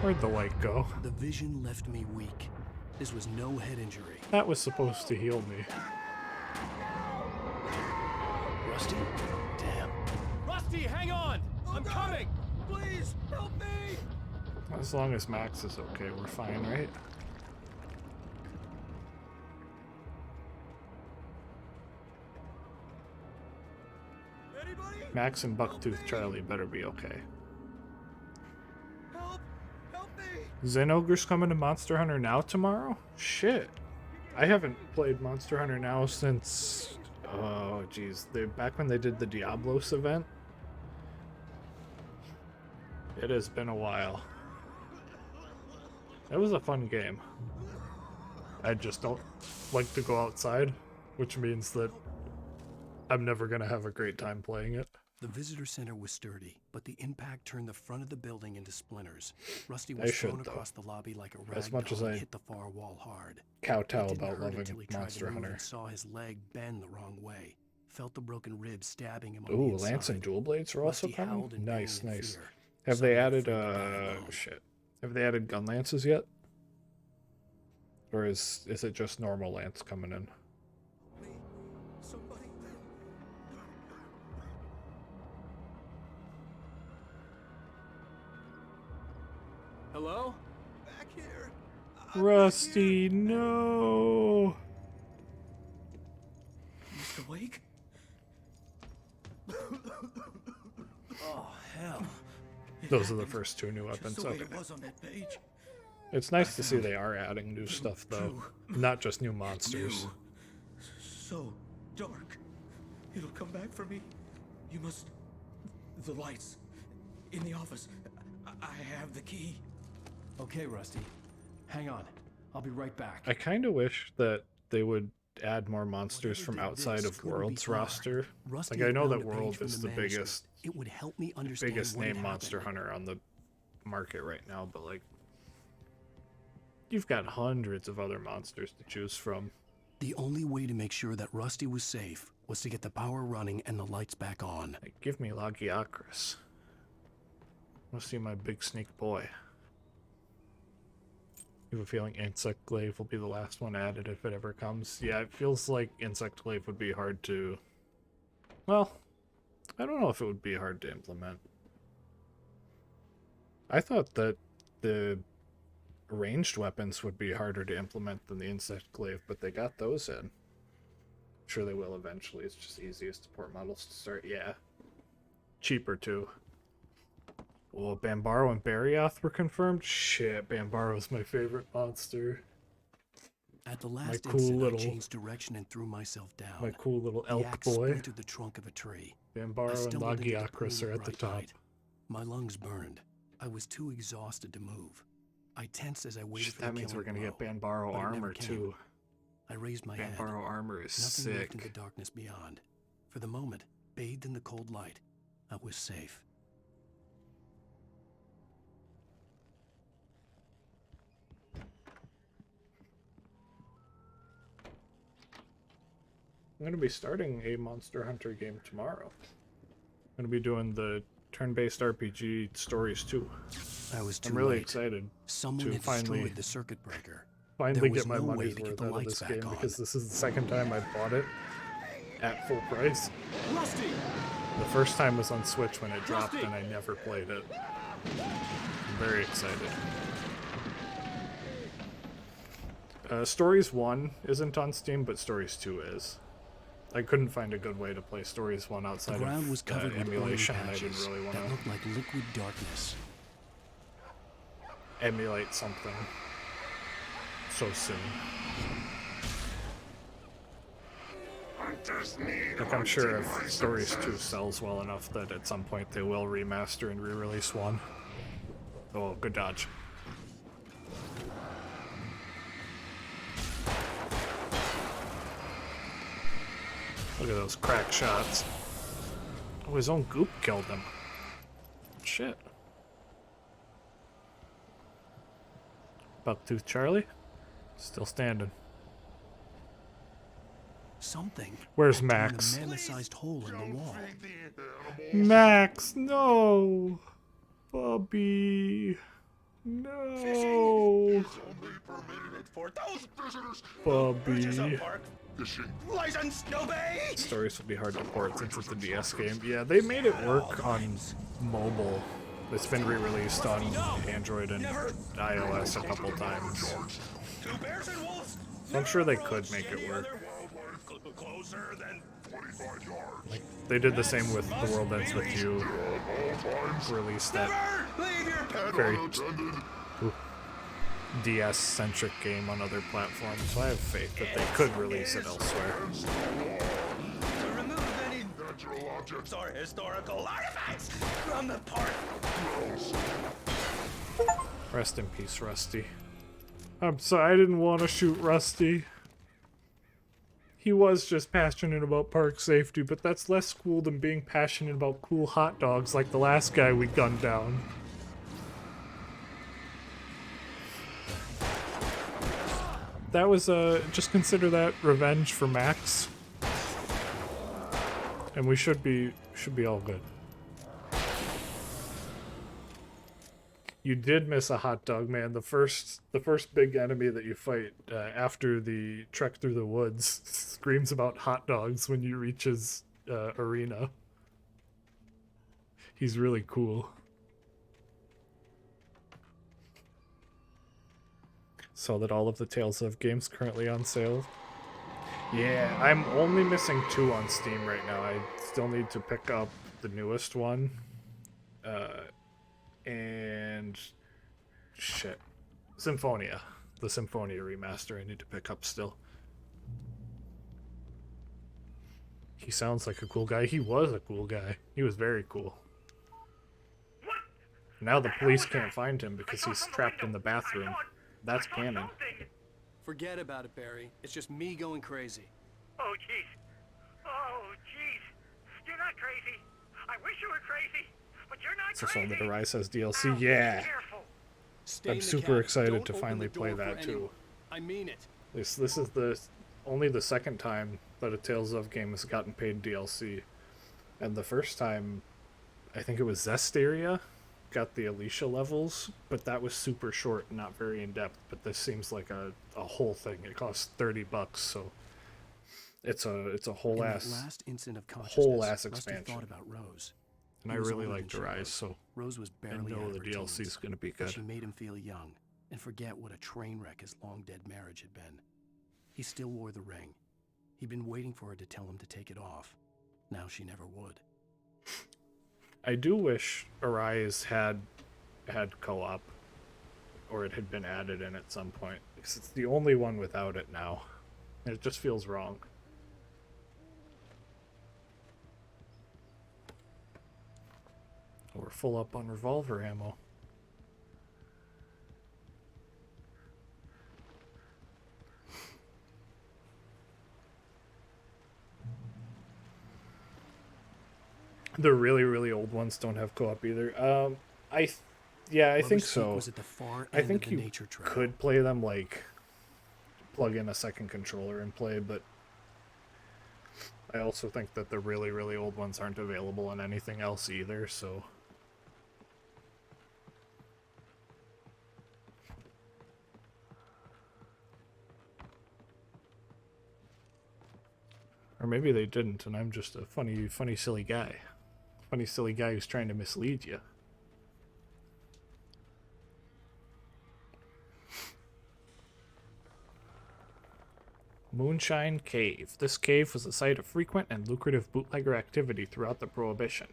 Where'd the light go? The vision left me weak. This was no head injury. That was supposed to heal me. Rusty? Damn. Rusty, hang on! I'm coming! Please, help me! As long as Max is okay, we're fine, right? Anybody? Max and Bucktooth Charlie better be okay. Help! Help me! Xenogre's coming to Monster Hunter Now tomorrow? Shit. I haven't played Monster Hunter Now since... Oh, geez. Back when they did the Diablos event. It has been a while. It was a fun game. I just don't like to go outside, which means that I'm never going to have a great time playing it. The visitor center was sturdy, but the impact turned the front of the building into splinters. Rusty was thrown across the lobby like a rag as much as doll I and hit the far wall hard. kowtow It didn't about hurt loving until he tried Monster to move Hunter. and saw his leg bend the wrong way. Felt the broken ribs stabbing him on the Ooh, inside. Lance and Dual Blades are also Rusty coming? howled in Nice, pain and nice. fear. Have they Suddenly added, afraid to die alone. shit. Have they added gun lances yet? Or is it just normal lance coming in? Somebody. Hello? Back here. Rusty, no! Mr. Wake? Oh, hell. Those are the first 2 new weapons. Just the way Okay. it was on that page. It's nice to see they are adding new stuff, though. Not just new monsters. So dark. It'll come back for me. You must... The lights. In the office. I have the key. Okay, Rusty. Hang on. I'll be right back. I kind of wish that they would add more monsters from outside of World's roster. Like, I know that World is the biggest, it would help me understand biggest what had name monster happened. hunter on the market right now, but like, you've got hundreds of other monsters to choose from. The only way to make sure that Rusty was safe was to get the power running and the lights back on. Like, give me Lagiacrus. I want to see my big snake boy. I have a feeling Insect Glaive will be the last one added if it ever comes. Yeah, it feels like Insect Glaive would be hard to... Well, I don't know if it would be hard to implement. I thought that the ranged weapons would be harder to implement than the Insect Glaive, but they got those in. I'm sure they will eventually. It's just easiest to port models to start. Yeah. Cheaper, too. Oh, Bambaro and Barioth were confirmed? Shit, Bambaro's my favorite monster. At the last cool instant, little- I changed direction and threw myself down. My cool little The elk axe boy. splintered the trunk of a tree. I Bambaro and stumbled into the Lagiacrus pool are of at the bright top. light. My lungs burned. I was too exhausted to move. I tensed as I waited Shit, for the that means we're killing gonna get blow, Bambaro but it never armor, came. too. I raised my head. Bambaro armor is Nothing left in sick. the darkness beyond. For the moment, bathed in the cold light, I was safe. I'm going to be starting a Monster Hunter game tomorrow. I'm going to be doing the turn-based RPG Stories 2. I was too I'm really late. excited Someone to had finally destroyed the circuit breaker. finally There was get my no way money's to get worth the out of lights this back game on. because this is the second time I bought it at full price. Rusty! The first time was on Switch when it dropped and I never played it. I'm very excited. Stories 1 isn't on Steam, but Stories 2 is. I couldn't find a good way to play Stories 1 The outside ground of was covered with emulation, and I patches didn't really want that to looked like liquid darkness. emulate something so soon. Like, I'm sure if Stories 2 sells well enough that at some point they will remaster and re-release 1. Oh, good dodge. Look at those crack shots. Oh, his own goop killed him. Shit. Bucktooth Charlie? Still standing. Something. Where's had torn Max? A mammoth-sized hole in the wall. Max, no! Bubby. No! Bubby. License, no bay! Stories would be hard to port since it's a DS game. Yeah, they made it work on mobile. It's been re-released on Android and iOS a couple times. So I'm sure they could make it work. Like, they did the same with The World Ends With You. Released that very DS-centric game on other platforms, so I have faith that they could release it elsewhere. To remove any natural objects or historical artifacts from the park. Rest in peace, Rusty. I'm sorry, I didn't want to shoot Rusty. He was just passionate about park safety, but that's less cool than being passionate about cool hot dogs like the last guy we gunned down. That was, just consider that revenge for Max. And we should be all good. You did miss a hot dog, man. The first big enemy that you fight after the trek through the woods screams about hot dogs when you reach his arena. He's really cool. Saw that all of the Tales of games currently on sale. Yeah, I'm only missing 2 on Steam right now. I still need to pick up the newest one. And shit. Symphonia. The Symphonia remaster I need to pick up still. He sounds like a cool guy. He was a cool guy. He was very cool. Now the police can't find him because he's trapped in the bathroom. That's canon. Forget about it, Barry. It's just me going crazy. Oh, jeez. Oh, jeez. You're not crazy. I wish you were crazy, but you're not It's a phone crazy. that Arise has DLC. Yeah. I'm super excited Don't to open finally the door play for that too. anyone. I mean it. This is the only the second time that a Tales of game has gotten paid DLC. And the first time, I think it was Zesteria, got the Alicia levels, but that was super short and not very in-depth. But this seems like a whole thing. It costs $30, so it's a whole ass last instant of whole ass Rusty expansion. thought about Rose. And He I was really older liked than she Arise, was. so Rose was I barely know out of the her DLC is teens, going to be but good. she made him feel young and forget what a train wreck his long-dead marriage had been. He still wore the ring. He'd been waiting for her to tell him to take it off. Now she never would. I do wish Arise had co-op, or it had been added in at some point, because it's the only one without it now. And it just feels wrong. We're full up on revolver ammo. The really, really old ones don't have co-op either. I think Lover's so. Peak was at the far I end think of the you nature trail. could play them, like, plug in a second controller and play, but I also think that the really, really old ones aren't available on anything else either, so... Or maybe they didn't, and I'm just a funny, silly guy. Funny, silly guy who's trying to mislead you. Moonshine Cave. This cave was the site of frequent and lucrative bootlegger activity throughout the Prohibition.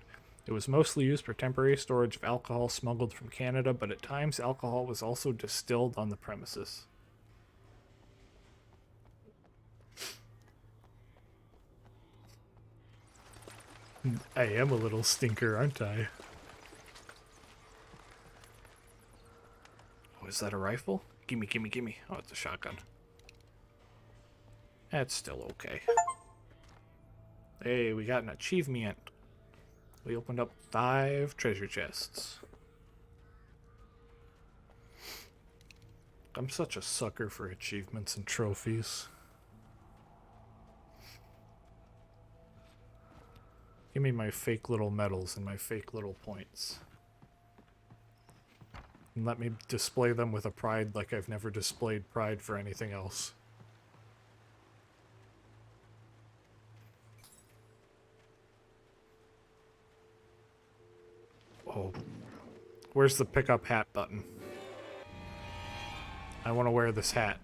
It was mostly used for temporary storage of alcohol smuggled from Canada, but at times alcohol was also distilled on the premises. I am a little stinker, aren't I? Oh, is that a rifle? Gimme, gimme, gimme. Oh, it's a shotgun. That's still okay. Hey, we got an achievement. We opened up 5 treasure chests. I'm such a sucker for achievements and trophies. Give me my fake little medals and my fake little points. And let me display them with a pride like I've never displayed pride for anything else. Oh. Where's the pickup hat button? I want to wear this hat.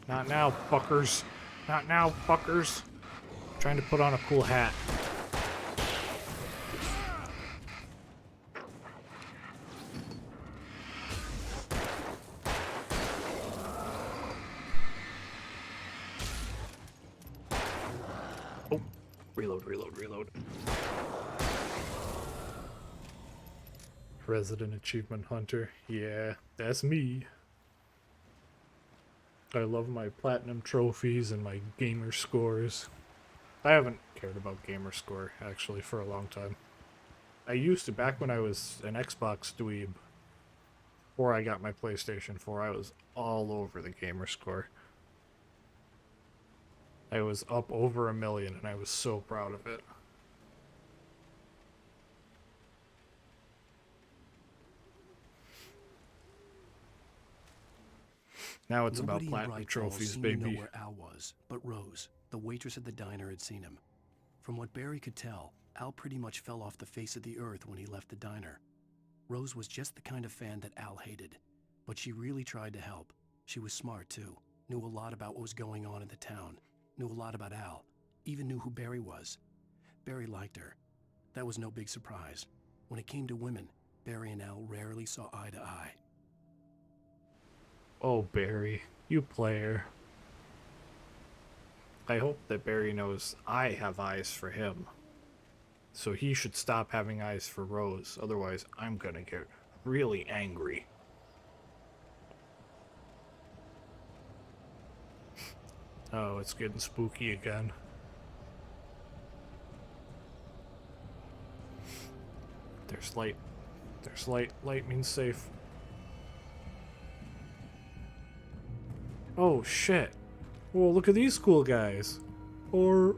Not now, fuckers. Not now, fuckers. I'm trying to put on a cool hat. Oh, reload, reload, reload. Resident Achievement Hunter. Yeah, that's me. I love my platinum trophies and my gamer scores. I haven't cared about gamer score, actually, for a long time. I used to, back when I was an Xbox dweeb, before I got my PlayStation 4, I was all over the gamer score. I was up over 1 million, and I was so proud of it. Now it's Nobody about in platinum Bright trophies, seemed to baby. know where Al was, but Rose, the waitress at the diner, had seen him. From what Barry could tell, Al pretty much fell off the face of the earth when he left the diner. Rose was just the kind of fan that Al hated, but she really tried to help. She was smart, too, knew a lot about what was going on in the town, knew a lot about Al, even knew who Barry was. Barry liked her. That was no big surprise. When it came to women, Barry and Al rarely saw eye to eye. Oh, Barry, you player. I hope that Barry knows I have eyes for him. So he should stop having eyes for Rose. Otherwise, I'm gonna get really angry. Oh, it's getting spooky again. There's light. There's light. Light means safe. Oh, shit. Whoa, look at these cool guys. Or.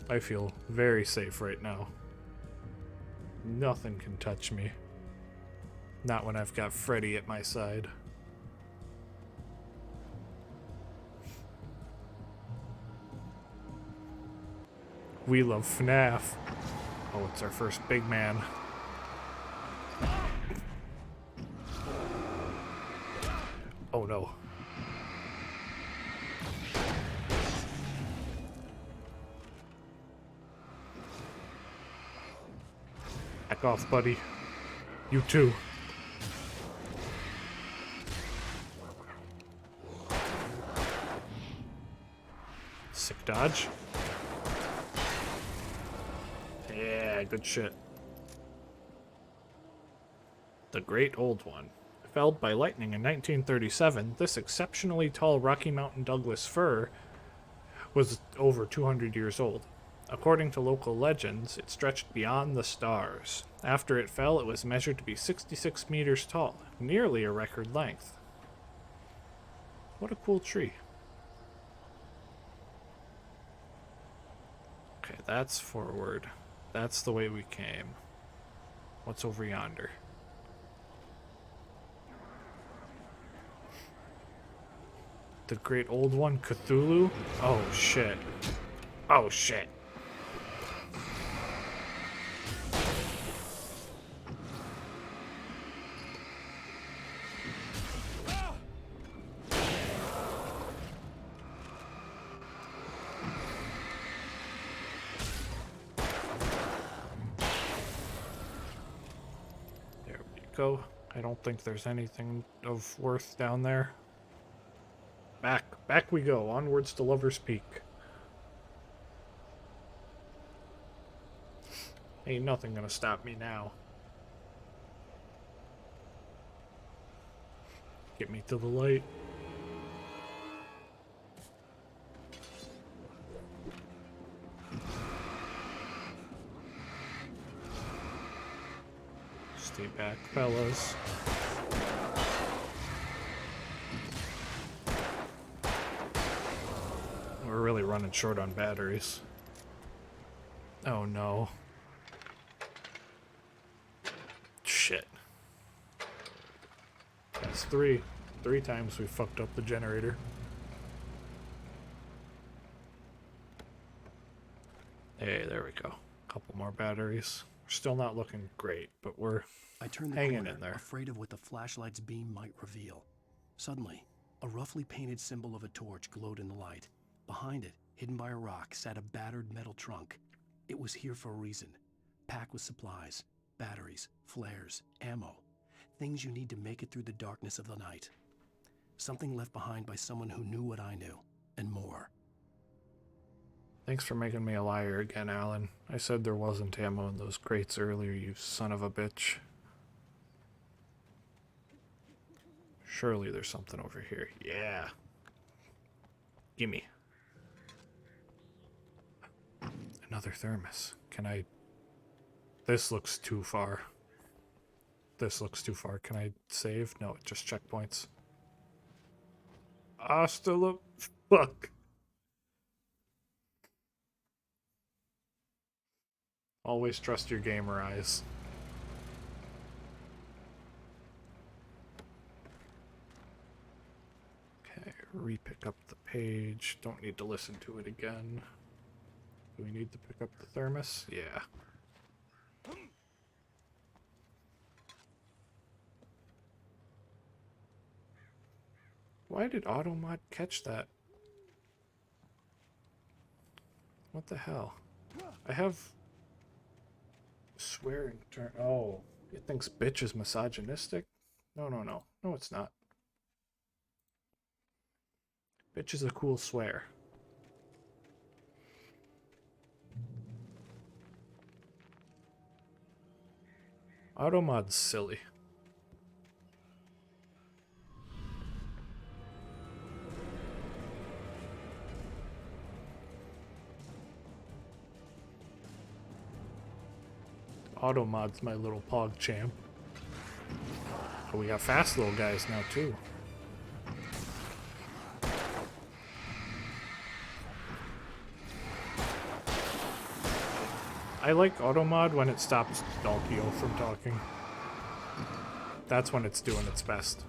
I feel very safe right now. Nothing can touch me. Not when I've got Freddy at my side. We love FNAF. Oh, it's our first big man. Oh no. Back off, buddy. You too. Sick dodge. Yeah, good shit. The Great Old One. Felled by lightning in 1937, this exceptionally tall Rocky Mountain Douglas fir was over 200 years old. According to local legends, it stretched beyond the stars. After it fell, it was measured to be 66 meters tall, nearly a record length. What a cool tree. Okay, that's forward. That's the way we came. What's over yonder? The Great Old One, Cthulhu? Oh shit. Oh shit. There we go. I don't think there's anything of worth down there. Back we go, onwards to Lover's Peak. Ain't nothing gonna stop me now. Get me to the light. Stay back, fellas. We're really running short on batteries. Oh no. Shit. That's three times we fucked up the generator. Hey, there we go. Couple more batteries. We're still not looking great, but we're hanging in there. Afraid of what the flashlight's beam might reveal. Suddenly, a roughly painted symbol of a torch glowed in the light. Behind it, hidden by a rock, sat a battered metal trunk. It was here for a reason. Packed with supplies, batteries, flares, ammo. Things you need to make it through the darkness of the night. Something left behind by someone who knew what I knew, and more. Thanks for making me a liar again, Alan. I said there wasn't ammo in those crates earlier, you son of a bitch. Surely there's something over here. Yeah. Gimme. Another thermos. Can I... This looks too far. This looks too far. Can I save? No, just checkpoints. Hasta la... Fuck. Always trust your gamer eyes. Okay, re-pick up the page. Don't need to listen to it again. Do we need to pick up the thermos? Yeah. Why did Automod catch that? What the hell? I have swearing turn. Oh, It thinks bitch is misogynistic? No, no, no. No, it's not. Bitch is a cool swear. Automod's silly. Automod's my little pog champ. Oh, we got fast little guys now too. I like Automod when it stops Dalkio from talking. That's when it's doing its best.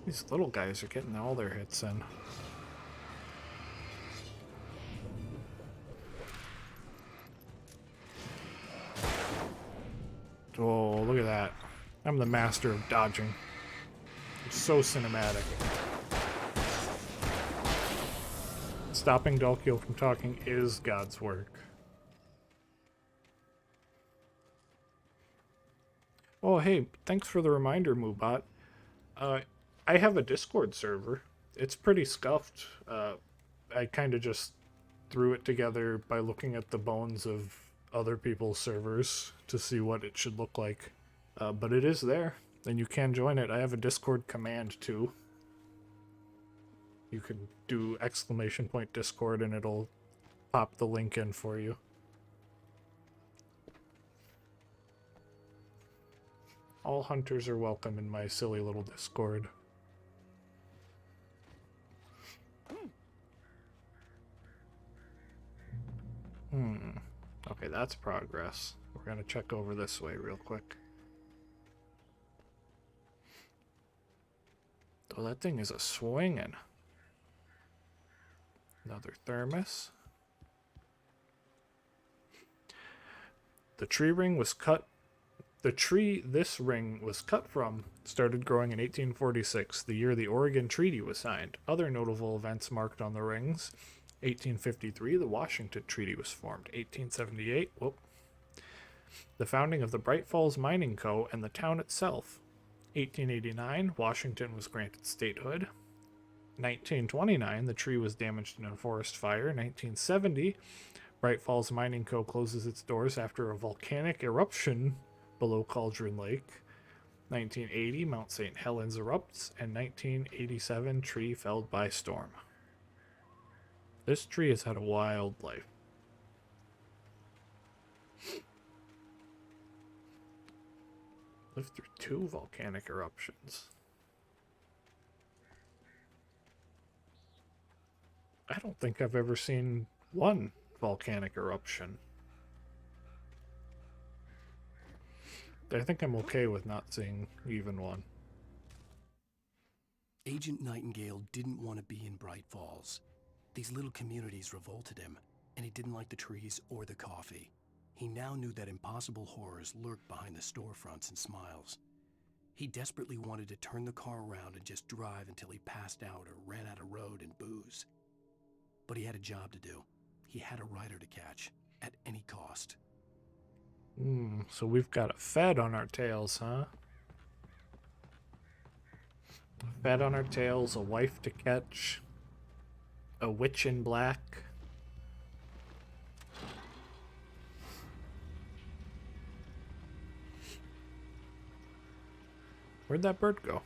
These little guys are getting all their hits in. Oh, look at that. I'm the master of dodging. It's so cinematic. Stopping Dalkio from talking is God's work. Oh, hey, thanks for the reminder, Moobot. I have a Discord server. It's pretty scuffed. I kind of just threw it together by looking at the bones of other people's servers to see what it should look like. But it is there, and you can join it. I have a Discord command too. You can do !Discord and it'll pop the link in for you. All hunters are welcome in my silly little Discord. Okay, that's progress. We're gonna check over this way real quick. Oh, that thing is a swinging. Another thermos. The tree ring was cut. The tree this ring was cut from started growing in 1846, the year the Oregon Treaty was signed. Other notable events marked on the rings: 1853, the Washington Treaty was formed. 1878, the founding of the Bright Falls Mining Co. and the town itself. 1889, Washington was granted statehood. 1929, the tree was damaged in a forest fire. 1970, Bright Falls Mining Co. closes its doors after a volcanic eruption below Cauldron Lake. 1980, Mount St. Helens erupts. And 1987, tree felled by storm. This tree has had a wild life. Lived through 2 volcanic eruptions. I don't think I've ever seen 1 volcanic eruption. I think I'm okay with not seeing even 1. Agent Nightingale didn't want to be in Bright Falls. These little communities revolted him, and he didn't like the trees or the coffee. He now knew that impossible horrors lurked behind the storefronts and smiles. He desperately wanted to turn the car around and just drive until he passed out or ran out of road and booze. But he had a job to do. He had a rider to catch, at any cost. So we've got a Fed on our tails, huh? A Fed on our tails, a wife to catch, a witch in black. Where'd that bird go?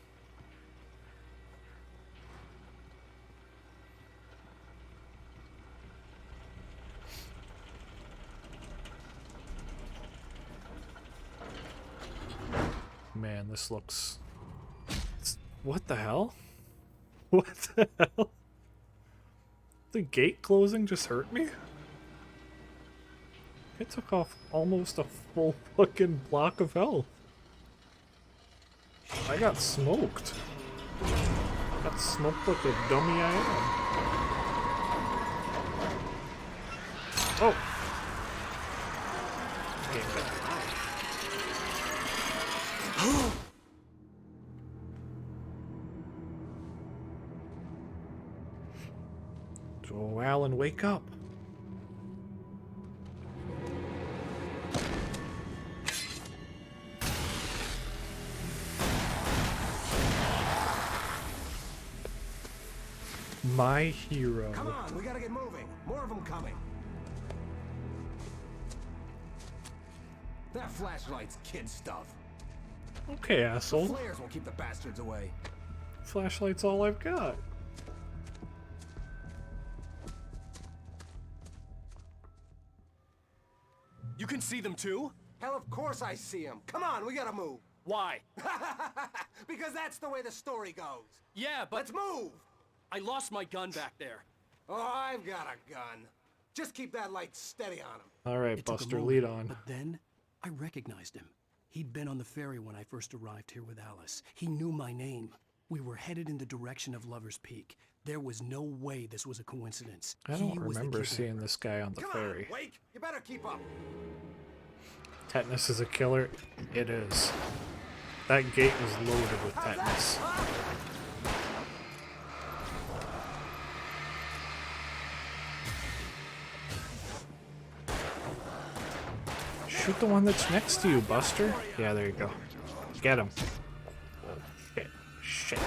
Man, this looks... What the hell? What the hell? The gate closing just hurt me? It took off almost a full fucking block of health. I got smoked. Got smoked like a dummy I am. Oh! Alan, wake up. My hero. Come on, we gotta get moving. More of them coming. That flashlight's kid stuff. Okay, asshole. The flares will keep the bastards away. Flashlight's all I've got. You can see them too? Hell, of course I see them. Come on, we gotta move. Why? Because that's the way the story goes. Yeah, but... Let's move! I lost my gun back there. Oh, I've got a gun. Just keep that light steady on him. All right, It took a Buster, moment, lead on. But then, I recognized him. He'd been on the ferry when I first arrived here with Alice. He knew my name. We were headed in the direction of Lover's Peak. There was no way this was a coincidence. I He don't was the remember kidnapper. seeing this guy on the ferry. Wake! You better keep up. Tetanus is a killer. It is. That gate was loaded with tetanus. Shoot the one that's next to you, Buster. Yeah, there you go. Get him. Shit. Shit.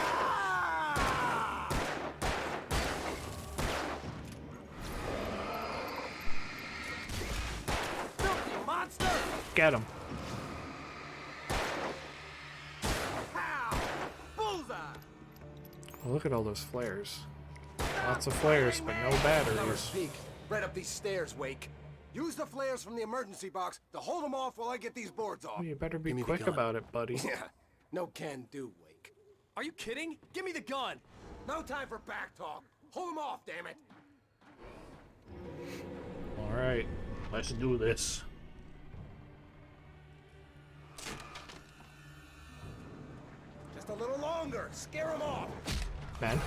Monster! Get him. Bullseye! Oh, look at all those flares. Lots of flares, but no batteries. Peak. Right up these stairs, Wake. Use the flares from the emergency box to hold them off while I get these boards off. Oh, you better be quick about it, buddy. Yeah, no can do, Wake. Are you kidding? Give me the gun! No time for back talk. Hold them off, damn it. All right, let's do this. Just a little longer. Scare them off. Ben.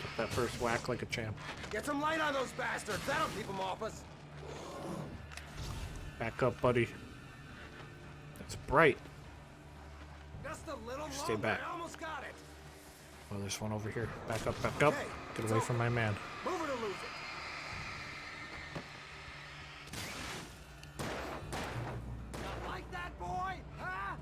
Get that first whack like a champ. Get some light on those bastards. That'll keep them off us. Back up, buddy. That's bright. Just a little Stay longer. back. I almost got it. Oh, there's one over here. Back up, back up. Okay, Get away from my man. Move it or lose it. Not like that, boy? Huh?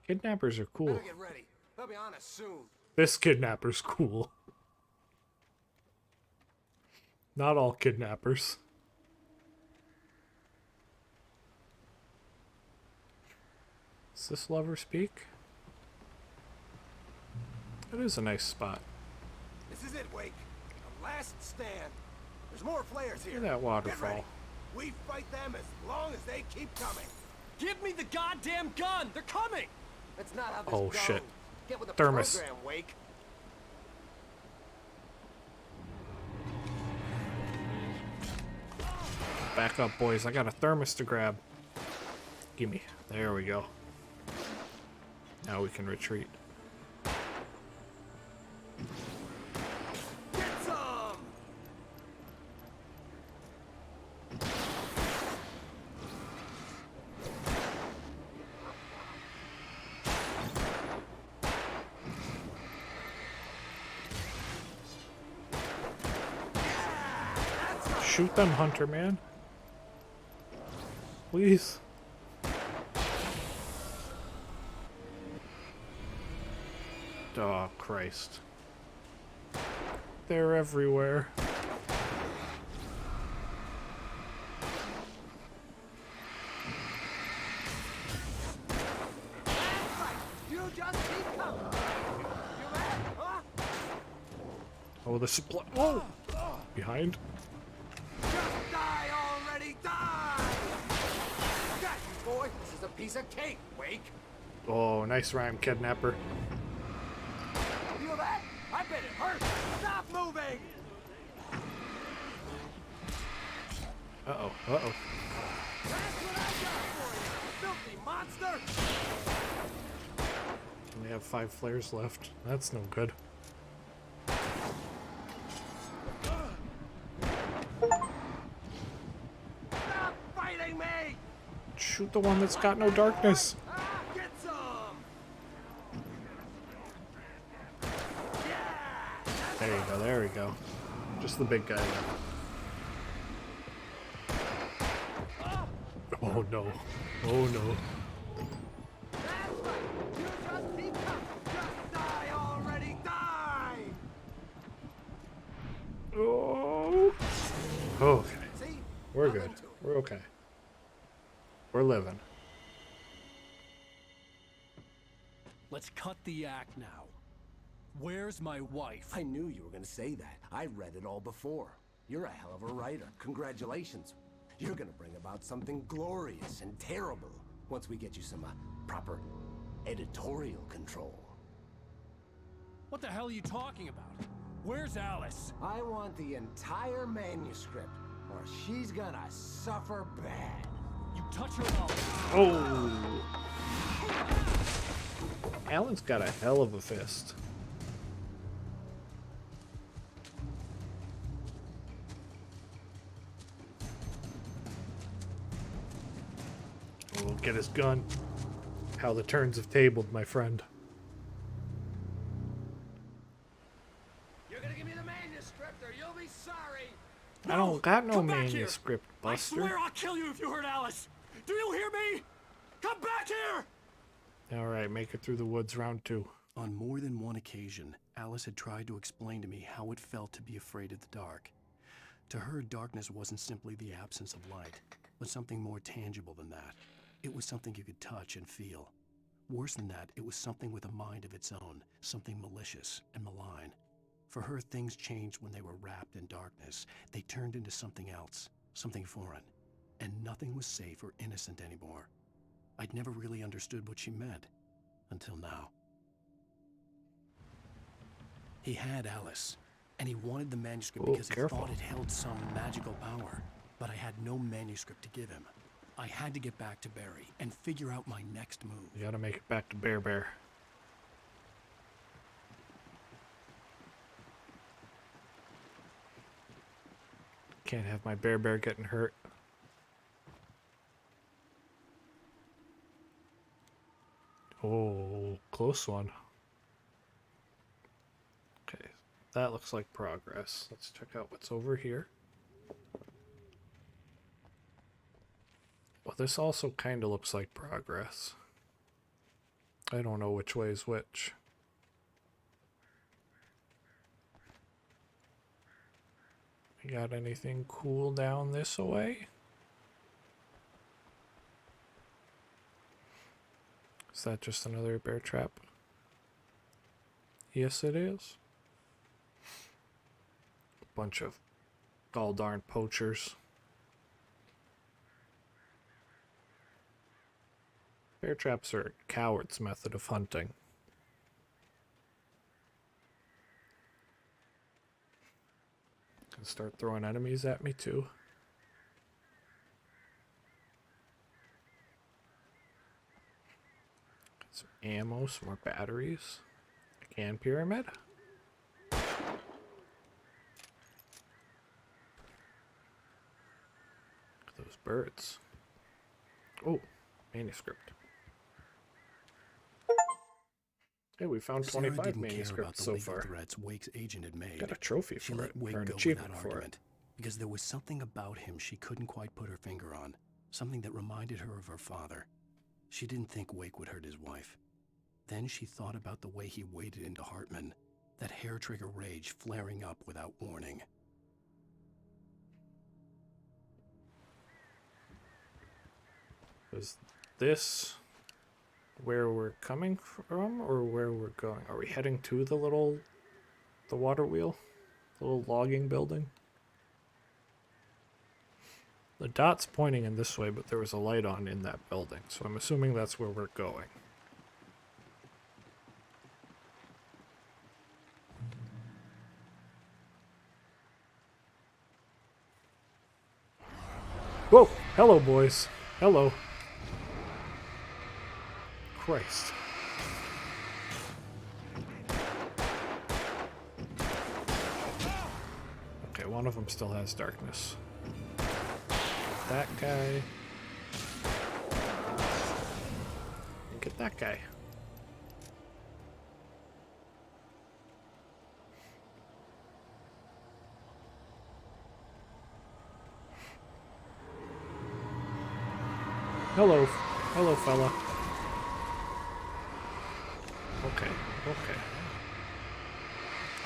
Kidnappers are cool. Better get ready. They'll be on us soon. This kidnapper's cool. Not all kidnappers. Is this Lover's Peak? That is a nice spot. This is it, Wake. The last stand. There's more flares here. Look at that waterfall. Get ready. We fight them as long as they keep coming. Give me the goddamn gun! They're coming! That's not how this Oh, goes. shit. Get with the Thermos. program, Wake. Back up, boys. I got a thermos to grab. Gimme. There we go. Now we can retreat. Get some! Shoot them, Hunter, man. Please. Oh, Christ. They're everywhere. You just keep coming. You mad, huh? Oh, the supply. Oh! Behind. Just die already, die! Got you, boy. This is a piece of cake, Wake. Oh, nice rhyme, kidnapper. Feel that? I bet it hurts. Stop moving! Uh-oh, uh-oh. That's what I got for you, filthy monster! Only have 5 flares left. That's no good. Stop fighting me! Shoot the one that's got no darkness. Get some! There you go, there we go. Just the big guy. Oh no. Oh no. Oh. Okay. We're good. We're okay. We're living. Let's cut the act now. Where's my wife? I knew you were gonna say that. I read it all before. You're a hell of a writer. Congratulations. You're gonna bring about something glorious and terrible once we get you some proper editorial control. What the hell are you talking about? Where's Alice? I want the entire manuscript, or she's gonna suffer bad. You touch her out. Oh. Alan's got a hell of a fist. Oh, get his gun. How the turns have tabled, my friend. You're gonna give me the manuscript or you'll be sorry. I don't got no Come back here. manuscript, Buster. I swear I'll kill you if you hurt Alice. Do you hear me? Come back here! Alright, make it through the woods, round 2. On more than one occasion, Alice had tried to explain to me how it felt to be afraid of the dark. To her, darkness wasn't simply the absence of light, but something more tangible than that. It was something you could touch and feel. Worse than that, it was something with a mind of its own, something malicious and malign. For her, things changed when they were wrapped in darkness. They turned into something else, something foreign, and nothing was safe or innocent anymore. I'd never really understood what she meant, until now. He had Alice, and he wanted the manuscript because he thought it held some magical power, but I had no manuscript to give him. I had to get back to Barry and figure out my next move. You gotta make it back to Bear. Can't have my Bear getting hurt. Oh, close one. Okay, that looks like progress. Let's check out what's over here. Well, this also kind of looks like progress. I don't know which way is which. We got anything cool down this way? Is that just another bear trap? Yes, it is. Bunch of gall darn poachers. Bear traps are a coward's method of hunting. Can start throwing enemies at me too. Some ammo, some more batteries. A can pyramid. Look at those birds. Oh, manuscript. Hey, we found 25 manuscripts so far. Threats Wake's agent had made. Got a trophy She for let it, Wake or an go with achievement that for it. argument because there was something about him she couldn't quite put her finger on, something that reminded her of her father. She didn't think Wake would hurt his wife. Then she thought about the way he waded into Hartman, that hair-trigger rage flaring up without warning. Is this where we're coming from or where we're going? Are we heading to the water wheel? The little logging building? The dot's pointing in this way, but there was a light on in that building, so I'm assuming that's where we're going. Whoa! Hello, boys. Hello. Christ. Okay, one of them still has darkness. That guy. And get that guy. Hello. Hello, fella. Okay. Okay.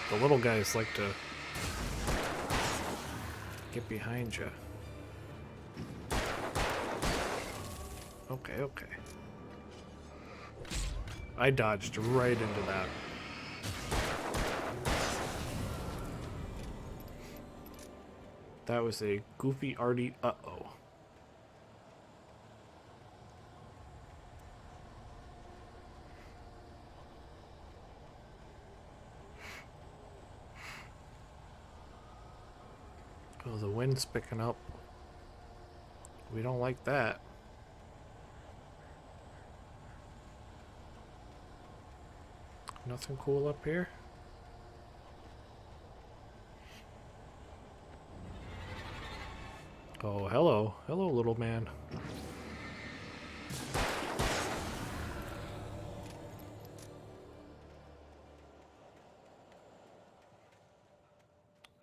The little guys like to get behind you. Okay, okay. I dodged right into that. That was a goofy, arty uh-oh. Oh, the wind's picking up. We don't like that. Nothing cool up here? Oh, hello. Hello, little man.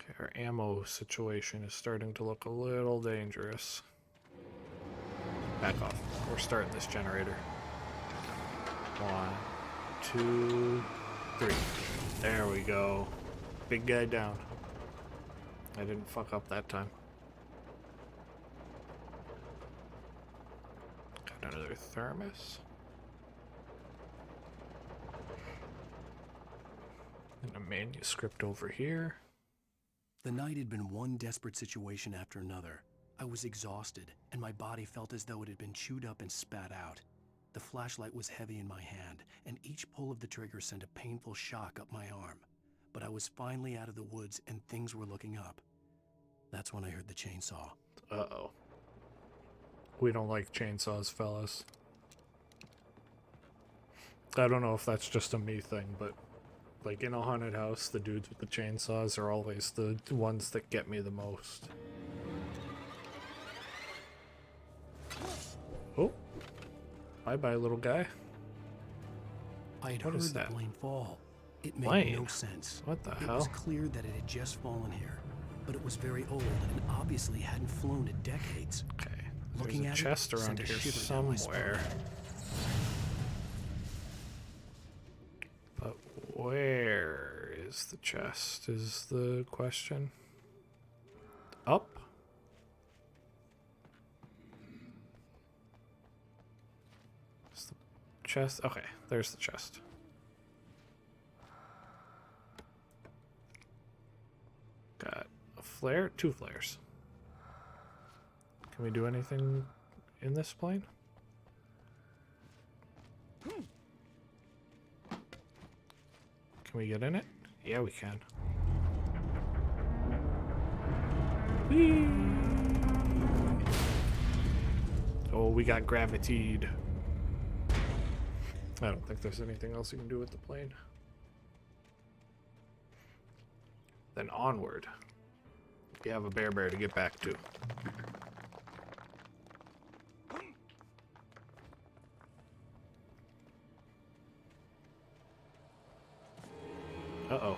Okay, our ammo situation is starting to look a little dangerous. Back off. We're starting this generator. 1, 2, 3. There we go. Big guy down. I didn't fuck up that time. Got another thermos. And a manuscript over here. The night had been one desperate situation after another. I was exhausted, and my body felt as though it had been chewed up and spat out. The flashlight was heavy in my hand, and each pull of the trigger sent a painful shock up my arm. But I was finally out of the woods, and things were looking up. That's when I heard the chainsaw. Uh-oh. We don't like chainsaws, fellas. I don't know if that's just a me thing, but like in a haunted house, the dudes with the chainsaws are always the ones that get me the most. Oh. Bye-bye, little guy. I had What heard is the that? plane fall. It made Plane? no sense. What the It hell? was clear that it had just fallen here, but it was very old and obviously hadn't flown in decades. Okay. Looking There's a at chest it around sent a here shiver down my spine. somewhere. But where is the chest is the question. Up? Is the chest? Okay, there's the chest. Got a flare, 2 flares. Can we do anything in this plane? Can we get in it? Yeah, we can. Whee! Oh, we got gravitied. I don't think there's anything else you can do with the plane. Then onward. We have a bear to get back to. Uh-oh.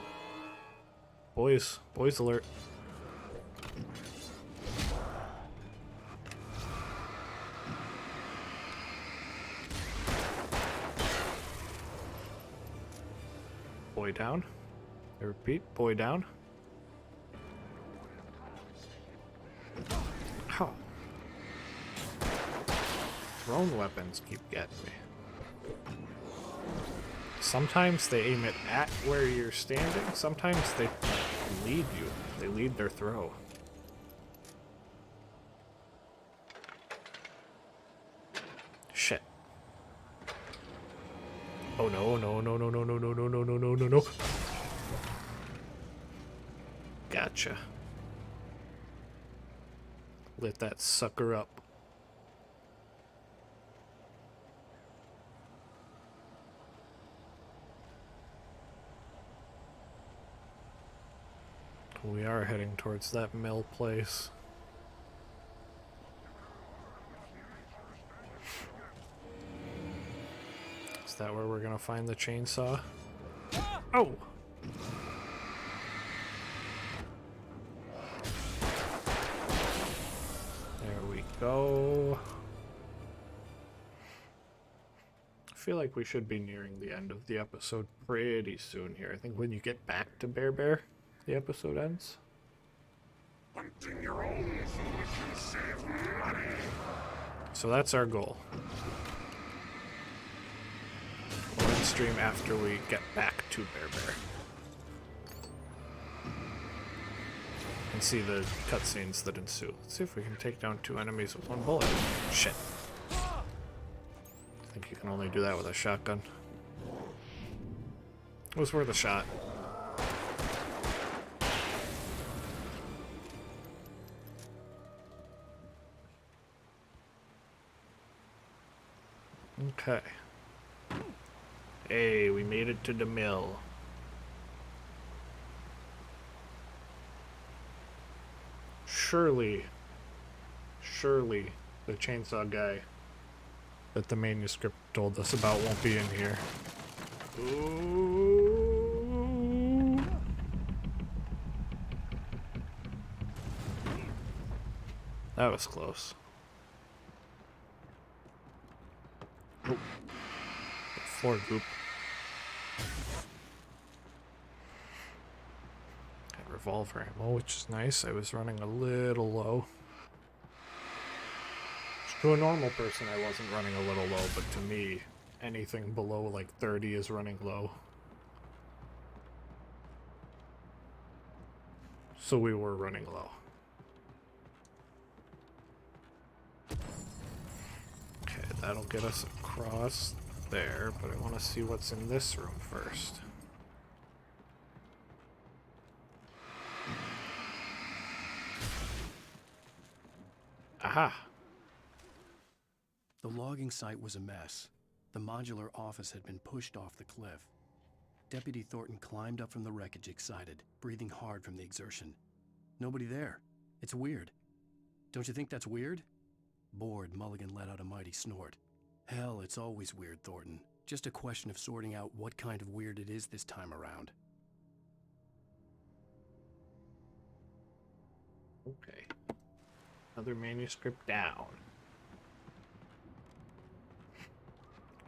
Boys alert. Boy down. I repeat, boy down. How? Thrown weapons keep getting me. Sometimes they aim it at where you're standing. Sometimes they lead you. They lead their throw. Shit. Oh no, no, no, no, no, no, no, no, no, no, no, no, no. Gotcha. Lit that sucker up. We are heading towards that mill place. Is that where we're gonna find the chainsaw? Oh! There we go. feel like we should be nearing the end of the episode pretty soon here. I think when you get back to Bear, the episode ends. Hunting your own food can save money. So that's our goal. We'll end stream after we get back to Bear. And see the cutscenes that ensue. Let's see if we can take down 2 enemies with 1 bullet. Shit. I think you can only do that with a shotgun. It was worth a shot. Okay. Hey, we made it to the mill. Surely the chainsaw guy that the manuscript told us about won't be in here. Ooh. That was close. Oh. Floor goop. Got revolver ammo, which is nice. I was running a little low. To a normal person, I wasn't running a little low, but to me, anything below like 30 is running low. So we were running low. Okay, that'll get us across there, but I want to see what's in this room first. Aha! The logging site was a mess. The modular office had been pushed off the cliff. Deputy Thornton climbed up from the wreckage excited, breathing hard from the exertion. Nobody there. It's weird. Don't you think that's weird? Bored, Mulligan let out a mighty snort. Hell, it's always weird, Thornton. Just a question of sorting out what kind of weird it is this time around. Okay. Another manuscript down.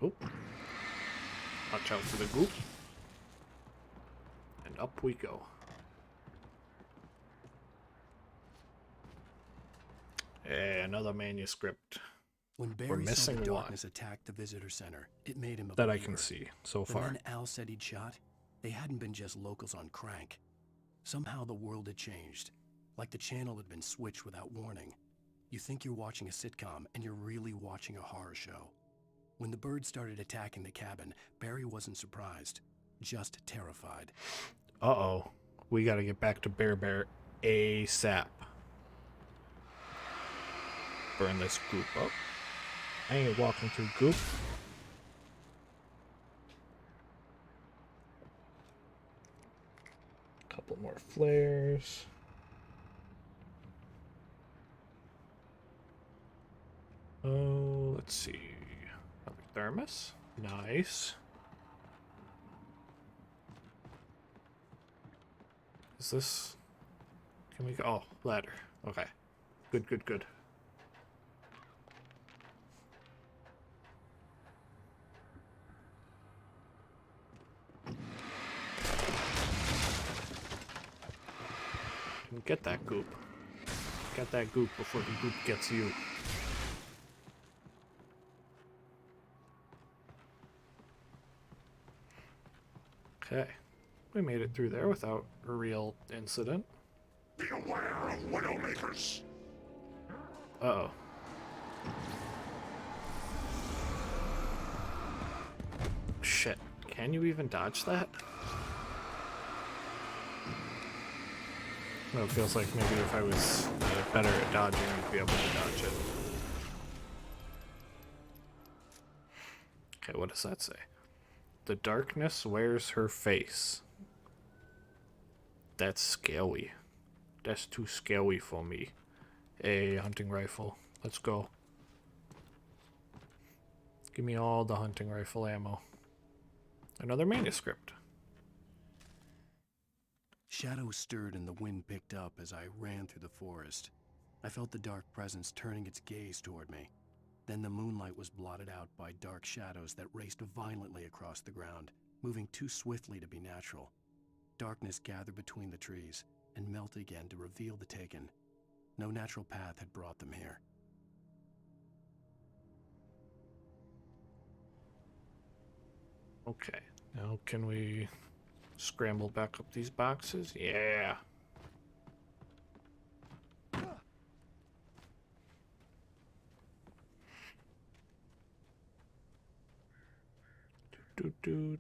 Oop. Watch out for the goop. And up we go. Hey, another manuscript. When Barry saw the darkness attack the visitor center, it made him a that believer. I can see so The far. men Al said he'd shot, they hadn't been just locals on crank. Somehow the world had changed, like the channel had been switched without warning. You think you're watching a sitcom, and you're really watching a horror show. When the birds started attacking the cabin, Barry wasn't surprised, just terrified. Uh-oh. We gotta get back to Bear ASAP. Burn this goop up. I ain't walking through goop. Couple more flares. Oh, let's see. Another thermos. Nice. Is this... Can we go? Oh, ladder. Okay. Good, good, good. Get that goop. Get that goop before the goop gets you. Okay. We made it through there without a real incident. Be aware of Widowmakers. Uh-oh. Shit. Can you even dodge that? Well, it feels like maybe if I was better at dodging, I'd be able to dodge it. Okay, what does that say? The darkness wears her face. That's scary. That's too scary for me. A hunting rifle. Let's go. Give me all the hunting rifle ammo. Another manuscript. Shadows stirred and the wind picked up as I ran through the forest. I felt the dark presence turning its gaze toward me. Then the moonlight was blotted out by dark shadows that raced violently across the ground, moving too swiftly to be natural. Darkness gathered between the trees and melted again to reveal the Taken. No natural path had brought them here. Okay, now can we scramble back up these boxes? Yeah. Do.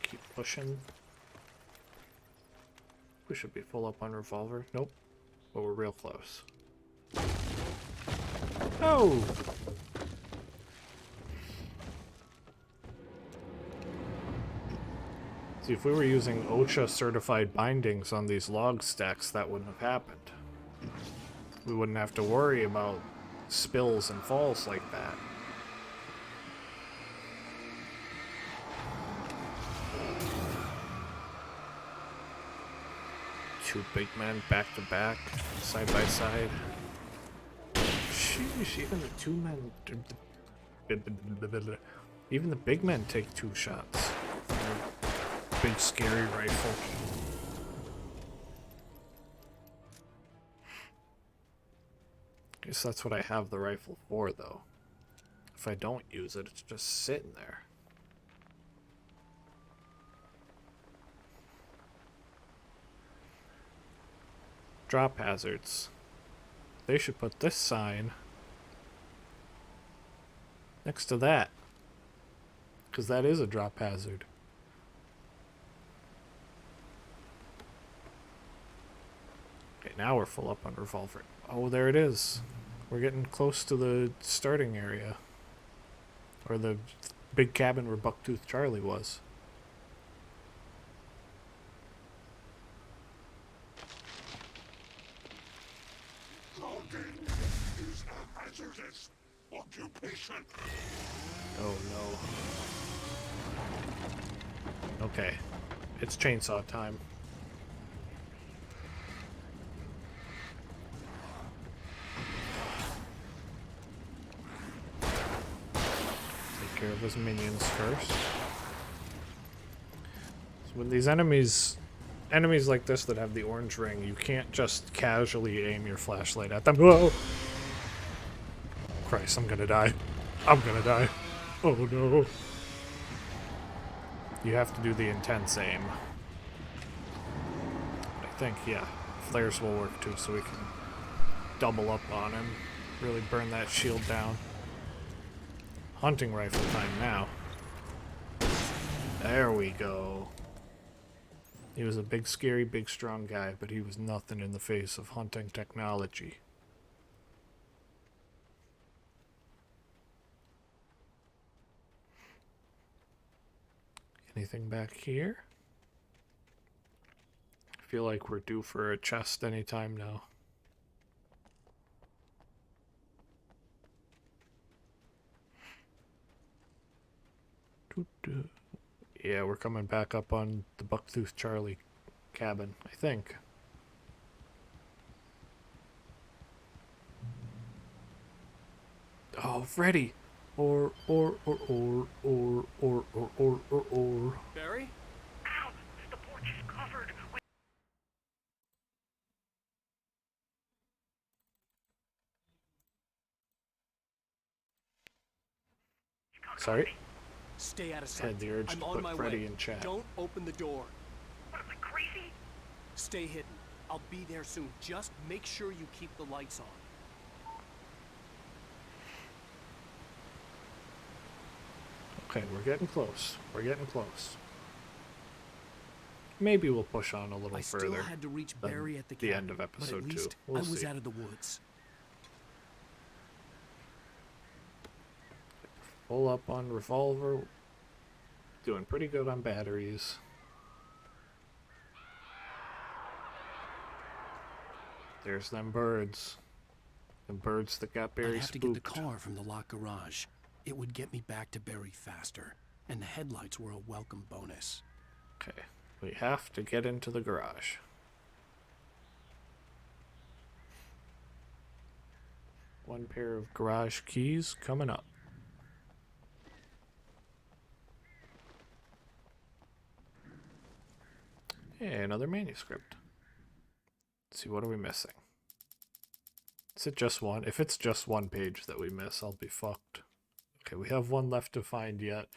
Keep pushing. We should be full up on revolver. Nope. But we're real close. Oh! See, if we were using OSHA certified bindings on these log stacks, that wouldn't have happened. We wouldn't have to worry about spills and falls like that. Two big men back to back, side by side. Sheesh, even the two men... Even the big men take 2 shots. Big scary rifle. Guess that's what I have the rifle for, though. If I don't use it, it's just sitting there. Drop hazards. They should put this sign next to that, because that is a drop hazard. Okay, now we're full up on revolver. Oh, there it is. We're getting close to the starting area. Or the big cabin where Bucktooth Charlie was. Loading is a hazardous occupation. Oh no. Okay. It's chainsaw time. Care of his minions first. So when these enemies like this that have the orange ring, you can't just casually aim your flashlight at them. Whoa! Christ, I'm gonna die. I'm gonna die. Oh no. You have to do the intense aim. But I think, yeah, flares will work too, so we can double up on him. Really burn that shield down. Hunting rifle time now. There we go. He was a big, scary, big, strong guy, but he was nothing in the face of hunting technology. Anything back here? I feel like we're due for a chest anytime now. Yeah, we're coming back up on the Bucktooth Charlie cabin, I think. Oh, Freddy! Or. Barry? Ow! The porch is covered with... Sorry? Stay out of I had sight. the urge I'm to on put my Freddy way. in chat. Don't open the door. What, am I crazy? Stay hidden. I'll be there soon. Just make sure you keep the lights on. Okay, we're getting close. We're getting close. Maybe we'll push on a little I further. still had to reach than Barry at the the cabin, end of but at episode 2. least We'll I was see. out of the woods. Full up on revolver. Doing pretty good on batteries. There's them birds. The birds that got Barry I'd have to get the spooked. car from the locked garage. It would get me back to Barry faster, and the headlights were a welcome bonus. Okay, we have to get into the garage. One pair of garage keys coming up. Hey, another manuscript. Let's see, what are we missing? Is it just one? If it's just one page that we miss, I'll be fucked. Okay, we have one left to find yet,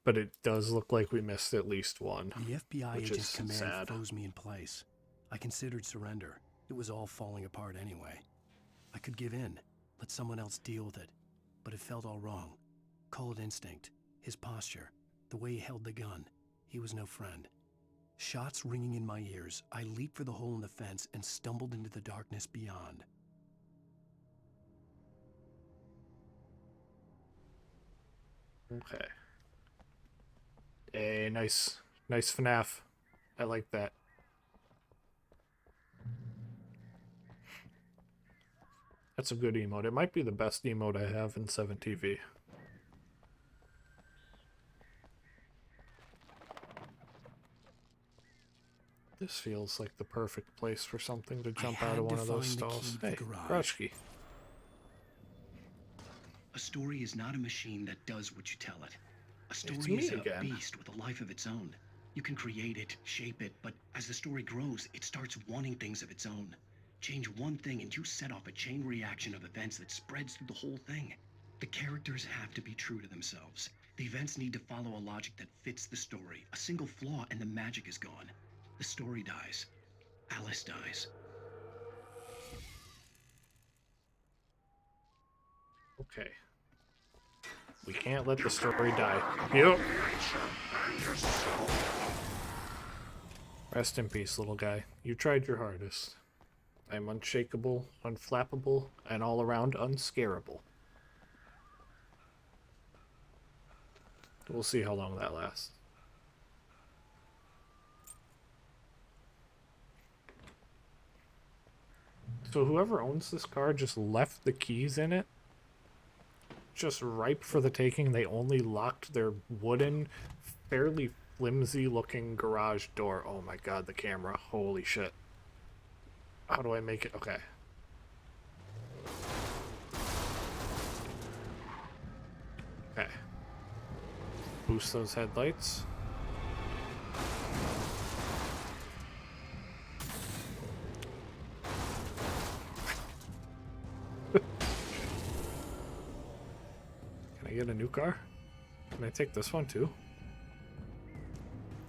but it does look like we missed at least one. The FBI which agent's is command sad. froze me in place. I considered surrender. It was all falling apart anyway. I could give in, let someone else deal with it, but it felt all wrong. Call it instinct, his posture, the way he held the gun. He was no friend. Shots ringing in my ears, I leaped for the hole in the fence and stumbled into the darkness beyond. Okay. Hey, nice FNAF. I like that. That's a good emote. It might be the best emote I have in 7TV. This feels like the perfect place for something to jump out of one of those stalls. Hey, garage key. A story is not a machine that does what you tell it. A It's story me is a again. beast with a life of its own. You can create it, shape it, but as the story grows, it starts wanting things of its own. Change one thing and you set off a chain reaction of events that spreads through the whole thing. The characters have to be true to themselves. The events need to follow a logic that fits the story. A single flaw and the magic is gone. The story dies. Alice dies. Okay. We can't let the story die. Yep. Rest in peace, little guy. You tried your hardest. I'm unshakable, unflappable, and all around unscarable. We'll see how long that lasts. So whoever owns this car just left the keys in it? Just ripe for the taking. They only locked their wooden, fairly flimsy looking garage door. Oh my god, the camera. Holy shit. How do I make it? Okay. Okay. Boost those headlights. Can I get a new car? Can I take this one too?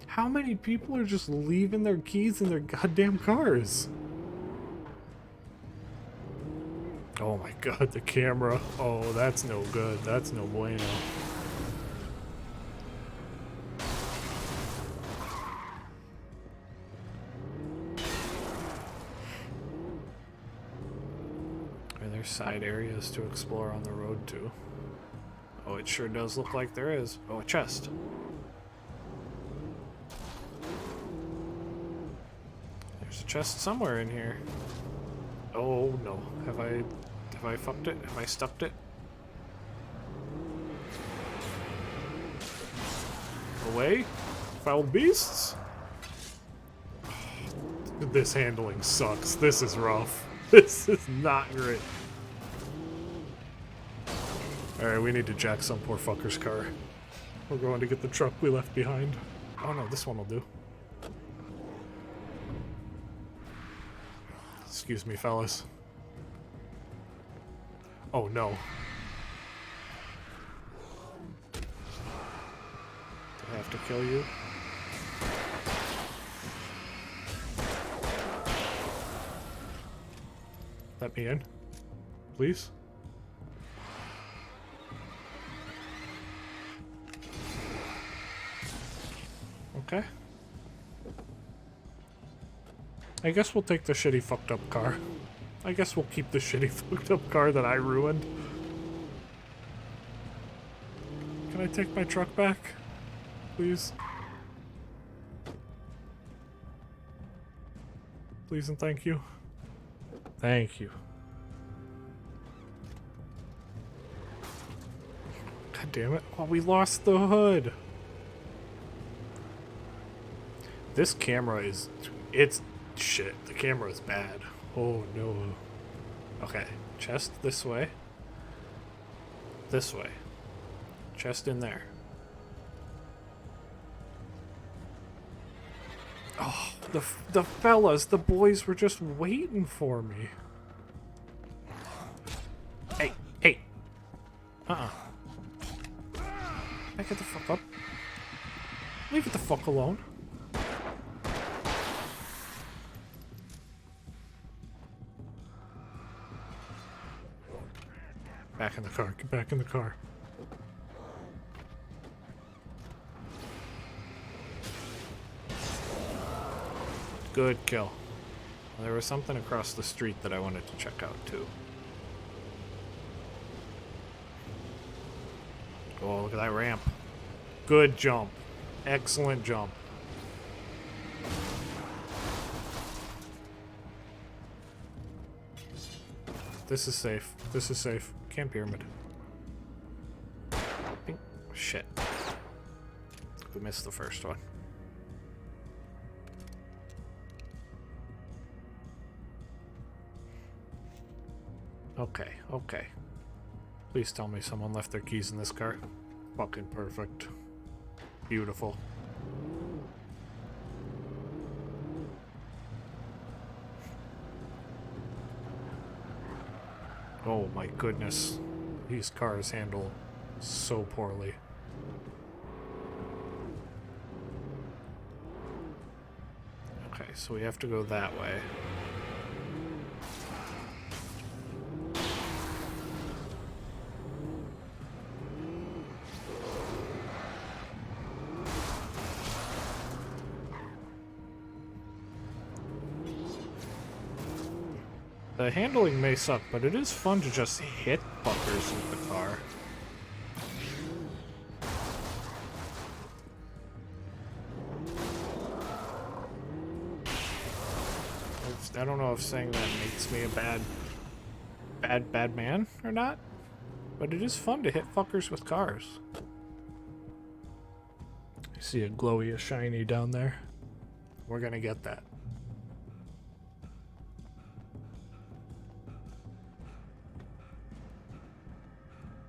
How many people are just leaving their keys in their goddamn cars? Oh my god, the camera. Oh, that's no good. That's no bueno. Are there side areas to explore on the road too? Oh, it sure does look like there is. Oh, a chest. There's a chest somewhere in here. Oh no. Have I fucked it? Have I stuffed it? Away? Foul beasts? This handling sucks. This is rough. This is not great. Alright, we need to jack some poor fucker's car. We're going to get the truck we left behind. Oh no, this one will do. Excuse me, fellas. Oh no. Do I have to kill you? Let me in, please. Okay. I guess we'll take the shitty fucked up car. I guess we'll keep the shitty fucked up car that I ruined. Can I take my truck back? Please? Please and thank you. Thank you. God damn it. Oh, we lost the hood. This camera is... It's shit. The camera is bad. Oh no. Okay. Chest this way. This way. Chest in there. Oh, the fellas, the boys were just waiting for me. Hey, hey. Back it the fuck up. Leave it the fuck alone. Back in the car. Get back in the car. Good kill. There was something across the street that I wanted to check out too. Oh, look at that ramp. Good jump. Excellent jump. This is safe. This is safe. Camp pyramid. Shit. We missed the first one. Okay, okay. Please tell me someone left their keys in this car. Fucking perfect. Beautiful. Oh my goodness. These cars handle so poorly. Okay, so we have to go that way. The handling may suck, but it is fun to just hit fuckers with the car. I don't know if saying that makes me a bad man or not, but it is fun to hit fuckers with cars. I see a glowy, a shiny down there. We're gonna get that.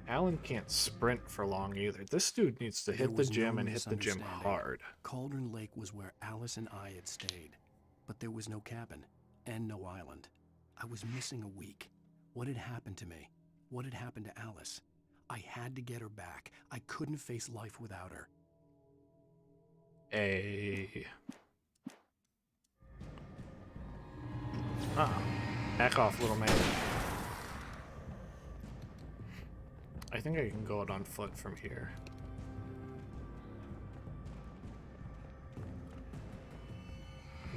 Alan can't sprint for long either. This dude needs to hit the gym and hit the gym hard. Cauldron Lake was where Alice and I had stayed, but there was no cabin and no island. I was missing a week. What had happened to me? What had happened to Alice? I had to get her back. I couldn't face life without her. Back off, little man. I think I can go out on foot from here.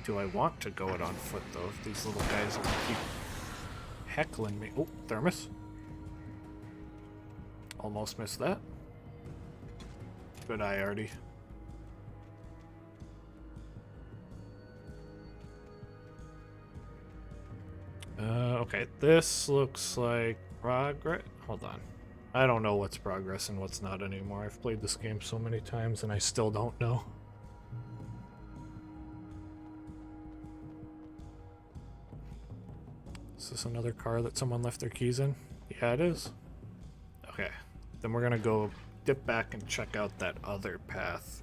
Do I want to go out on foot, though, if these little guys will keep heckling me? Oh, thermos. Almost missed that. Good eye, Artie. Okay, this looks like progress. Hold on. I don't know what's progress and what's not anymore. I've played this game so many times and I still don't know. Is this another car that someone left their keys in? Yeah, it is. Okay, then we're gonna go dip back and check out that other path.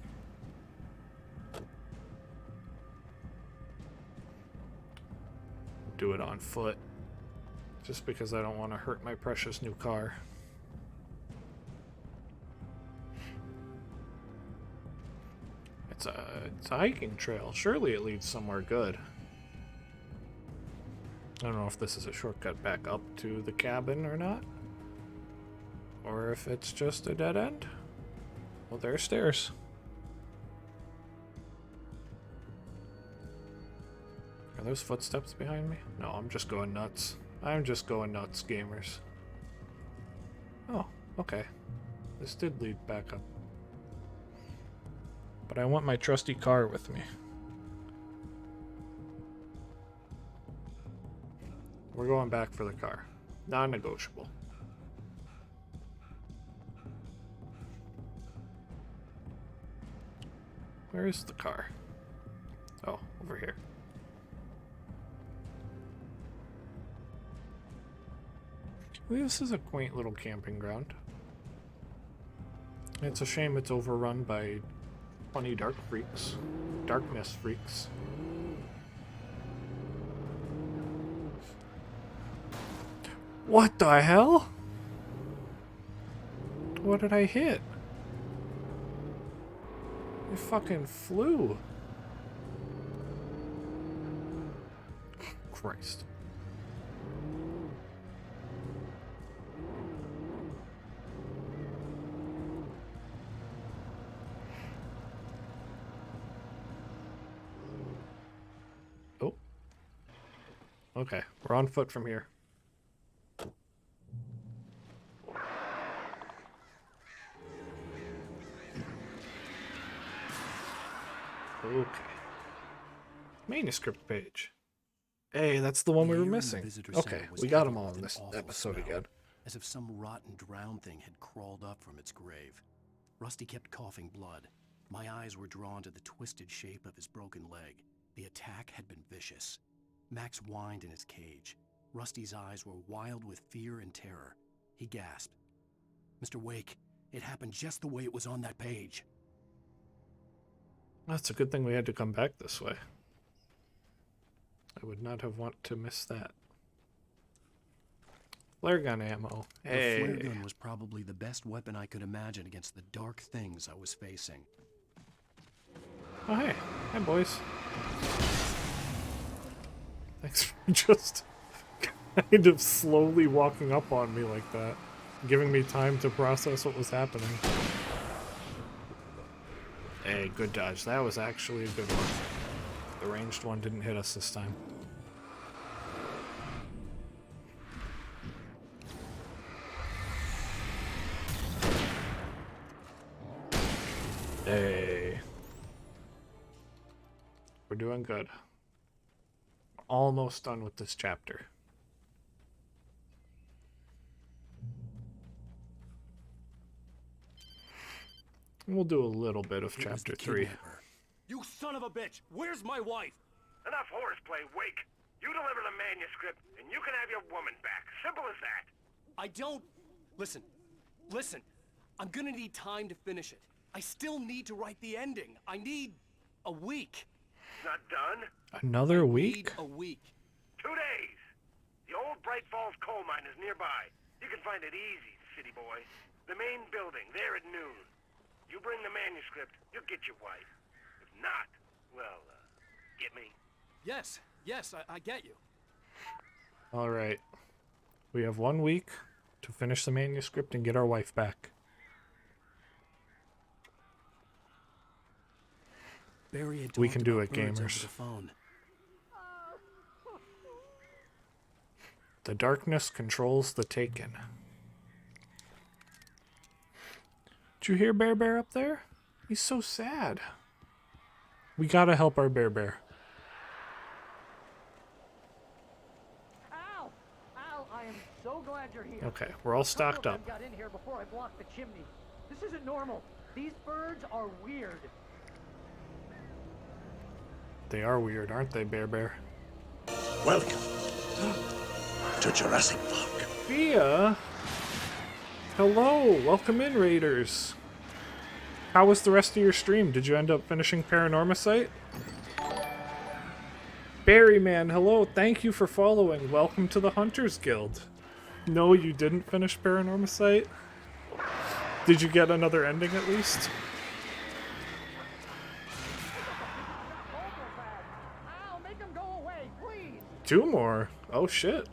Do it on foot, just because I don't want to hurt my precious new car. It's a hiking trail. Surely it leads somewhere good. I don't know if this is a shortcut back up to the cabin or not. Or if it's just a dead end. Well, there are stairs. Are those footsteps behind me? No, I'm just going nuts. I'm just going nuts, gamers. Oh, okay. This did lead back up. But I want my trusty car with me. We're going back for the car. Non-negotiable. Where is the car? Oh, over here. This is a quaint little camping ground. It's a shame it's overrun by funny darkness freaks. What the hell? What did I hit? It fucking flew. Christ. Oh. Okay, we're on foot from here. Okay. Manuscript page. Hey, that's the one we were missing. Okay, we got them all in this episode again. As if some rotten drowned thing had crawled up from its grave. Rusty kept coughing blood. My eyes were drawn to the twisted shape of his broken leg. The attack had been vicious. Max whined in his cage. Rusty's eyes were wild with fear and terror. He gasped. Mr. Wake, it happened just the way it was on that page. That's a good thing we had to come back this way. I would not have wanted to miss that. Flare gun ammo. Hey. The flare gun was probably the best weapon I could imagine against the dark things I was facing. Oh, hey. Hi, boys. Thanks for just kind of slowly walking up on me like that. Giving me time to process what was happening. Hey, good dodge. That was actually a good one. The ranged one didn't hit us this time. Hey. We're doing good. Almost done with this chapter. We'll do a little bit of chapter 3. You son of a bitch! Where's my wife? Enough horseplay, Wake. You deliver the manuscript, and you can have your woman back. Simple as that. I don't... Listen. I'm gonna need time to finish it. I still need to write the ending. I need a week. Not done? Another week? A week. 2 days. The old Bright Falls coal mine is nearby. You can find it easy, city boy. The main building, there at noon. You bring the manuscript, you'll get your wife. If not, well, get me? Yes, I get you. Alright. We have 1 week to finish the manuscript and get our wife back. Barry had We can do talked it, about birds over gamers. the phone. The darkness controls the Taken. Did you hear Bear Bear up there? He's so sad. We gotta help our Bear Bear. Ow! I am so glad you're here. Okay, we're all stocked up. Got in here before I blocked the chimney. This isn't normal. These birds are weird. They are weird, aren't they, Bear Bear? Welcome to Jurassic Park. Fia! Hello! Welcome in, Raiders! How was the rest of your stream? Did you end up finishing Paranormicite? Barryman, hello! Thank you for following. Welcome to the Hunters Guild. No, you didn't finish Paranormicite? Did you get another ending at least? Ow, make them go away, please! 2 more? Oh shit.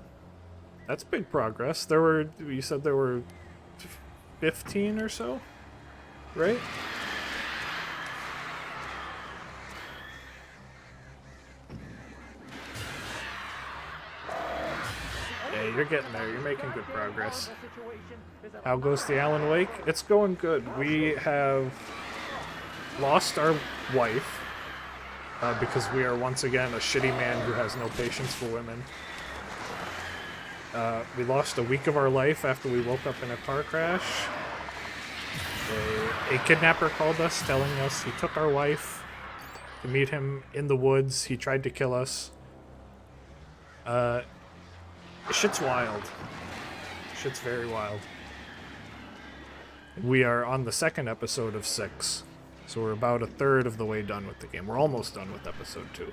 That's big progress. You said there were 15 or so? Right? Yeah, you're getting there. You're making good progress. How goes the Alan Wake? It's going good. We have lost our wife because we are once again a shitty man who has no patience for women. We lost a week of our life after we woke up in a car crash. A kidnapper called us telling us he took our wife to meet him in the woods. He tried to kill us. Shit's wild. Shit's very wild. We are on the second episode of 6, so we're about a third of the way done with the game. We're almost done with episode 2.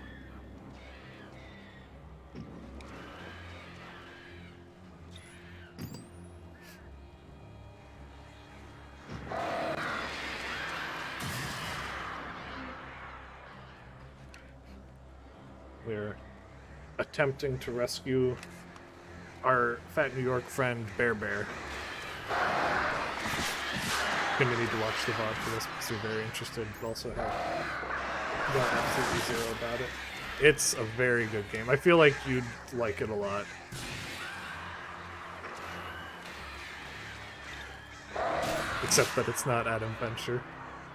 We're attempting to rescue our fat New York friend, Bear. Gonna need to watch the VOD for this because you're very interested, but also have got absolutely zero about it. It's a very good game. I feel like you'd like it a lot. Except that it's not Adam Venture.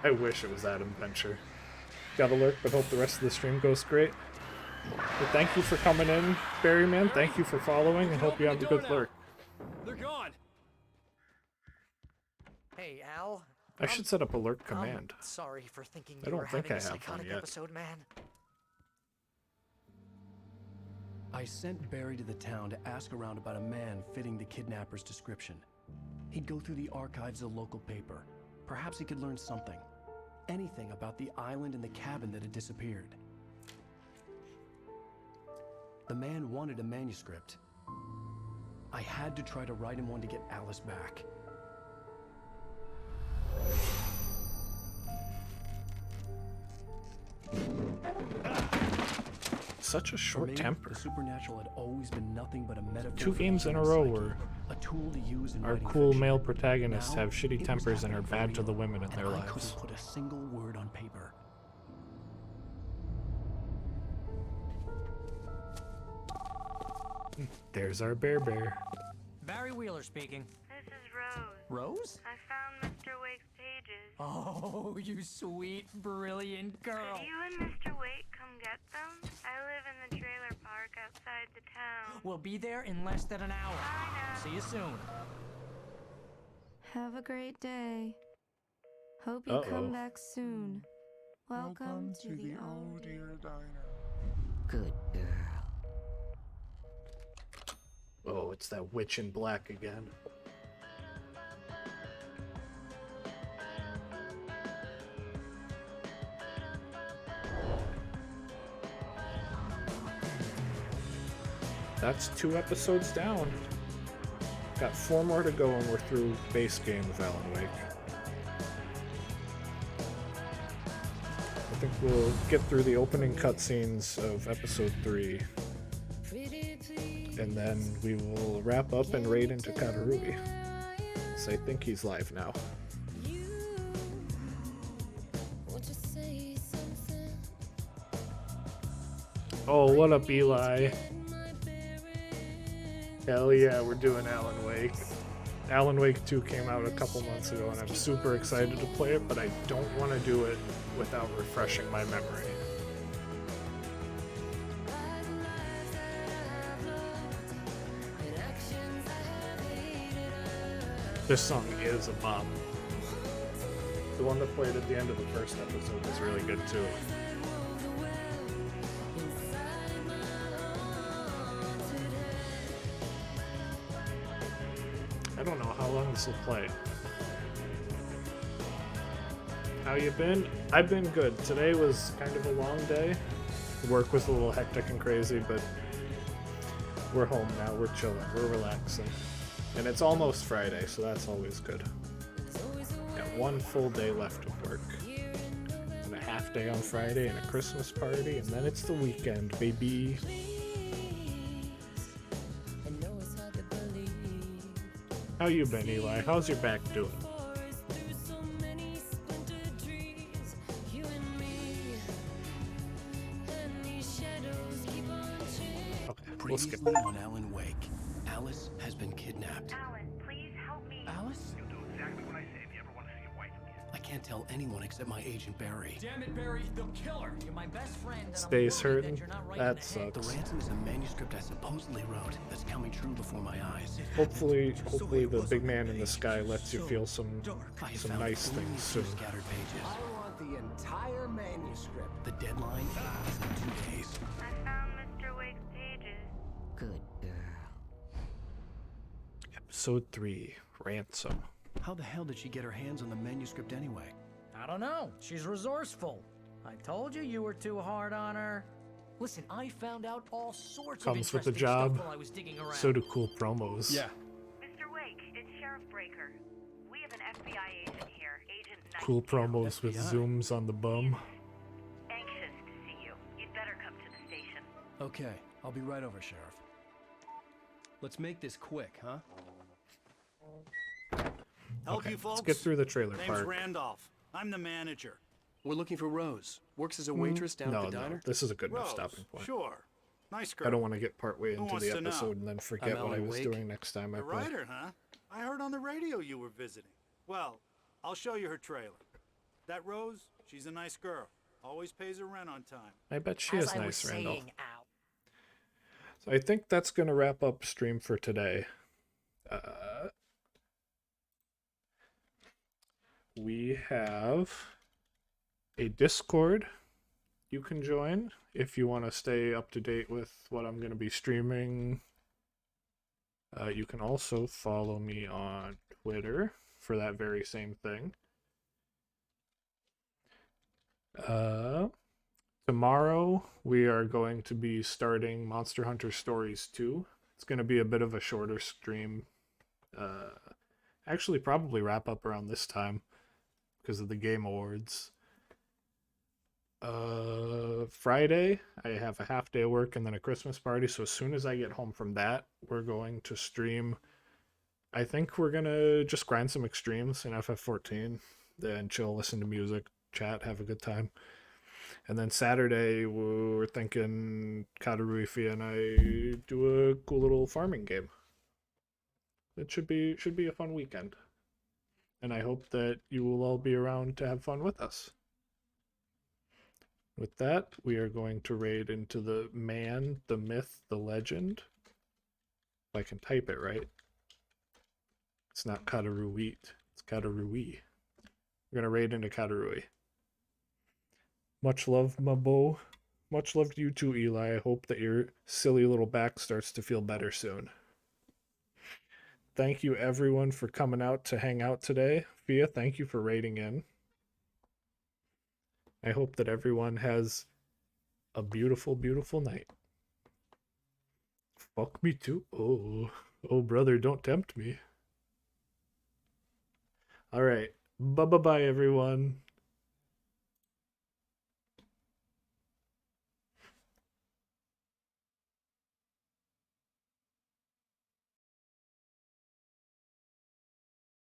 I wish it was Adam Venture. Got a lurk, but hope the rest of the stream goes great. But thank you for coming in, Barryman. Thank you for following, and hope you have a good lurk. They're gone. Hey, Al. I should set up a lurk command. Sorry for thinking I you were don't think having I a have one psychotic yet. episode, man. I sent Barry to the town to ask around about a man fitting the kidnapper's description. He'd go through the archives of the local paper. Perhaps he could learn something. Anything about the island and the cabin that had disappeared. The man wanted a manuscript. I had to try to write him one to get Alice back. Such a short temper. The supernatural had always been nothing but a metaphor. 2 for games the in a human row psyche, where a tool to use in our writing cool fiction. male protagonists Now, have shitty it was tempers and are happening for bad to the real, women in and their I lives. couldn't put a single word on paper. There's our Bear. Barry Wheeler speaking. This is Rose. Rose? I found Mr. Wake's pages. Oh, you sweet, brilliant girl. Could you and Mr. Wake come get them? I live in the trailer park outside the town. We'll be there in less than an hour. I know. See you soon. Have a great day. Hope you come back soon. Welcome to the Oh Dear Diner. Good girl. Oh, it's that witch in black again. That's 2 episodes down. Got 4 more to go and we're through base game of Alan Wake. I think we'll get through the opening cutscenes of episode 3. And then we will wrap up and raid into Katarui. So I think he's live now. Oh, what up, Eli? Hell yeah, we're doing Alan Wake. Alan Wake 2 came out a couple months ago, and I'm super excited to play it, but I don't want to do it without refreshing my memory. This song is a bop. The one that played at the end of the first episode was really good too. I don't know how long this will play. How you been? I've been good. Today was kind of a long day. Work was a little hectic and crazy, but we're home now. We're chilling. We're relaxing. And it's almost Friday, so that's always good. Got 1 full day left of work. And a half day on Friday and a Christmas party, and then it's the weekend, baby. How you been, Eli? How's your back doing? Okay, we'll skip Previously that. on Alan Wake, Alice has been kidnapped. Alan, please help me. Alice? You'll do exactly what I say if you ever want to see your wife again. I can't tell anyone except my agent Barry. Damn it, Barry, they'll kill her. You're my best friend. And Stays I'm worried hurting. that you're not right That in the head. The sucks. ransom is a manuscript I supposedly wrote that's coming true before my eyes. Hopefully the big man in the sky lets you feel some I have found nice only things 2 soon. scattered pages. I want the entire manuscript. The deadline is in 2 days. I found Mr. Wake's pages. Good girl. Episode 3, Ransom. How the hell did she get her hands on the manuscript anyway? I don't know. She's resourceful. I told you you were too hard on her. Listen, I found out all sorts of Comes with the interesting job. stuff while I was digging around. So do cool promos. Yeah. Mr. Wake, it's Sheriff Breaker. We have an FBI agent here, Agent Knight. Cool promos with zooms on the bum. Anxious to see you. You'd better come to the station. Okay, I'll be right over, Sheriff. Let's make this quick, huh? Help Okay, you folks? let's get through the trailer Name's park. Randolph. I'm the manager. We're looking for Rose. Works as a waitress down no, at the diner. No, this is a good enough Rose, stopping point. Sure. Nice girl. I don't want to get partway Who into wants the to know? episode and then forget I'm what I Alan was Wake. doing next time I The play. writer, huh? I heard on the radio you were visiting. Well, I'll show you her trailer. That Rose, she's a nice girl. Always pays her rent on time. I bet she is nice, Randall. Al. So I think that's going to wrap up stream for today. We have a Discord you can join if you want to stay up to date with what I'm going to be streaming. You can also follow me on Twitter for that very same thing. Tomorrow we are going to be starting Monster Hunter Stories 2. It's going to be a bit of a shorter stream. Actually probably wrap up around this time because of the Game Awards. Friday I have a half day of work and then a Christmas party, so as soon as I get home from that we're going to stream. I think we're gonna just grind some extremes in FF14, then chill, listen to music, chat, have a good time. And then Saturday we're thinking Kataruifi and I do a cool little farming game. It should be a fun weekend. And I hope that you will all be around to have fun with us. With that, we are going to raid into the man, the myth, the legend. If I can type it right. It's not Kataruit, it's Katarui. We're going to raid into Katarui. Much love, my beau. Much love to you too, Eli. I hope that your silly little back starts to feel better soon. Thank you everyone for coming out to hang out today. Fia, thank you for raiding in. I hope that everyone has a beautiful, beautiful night. Fuck me too. Oh brother, don't tempt me. Alright. Bye-bye, everyone.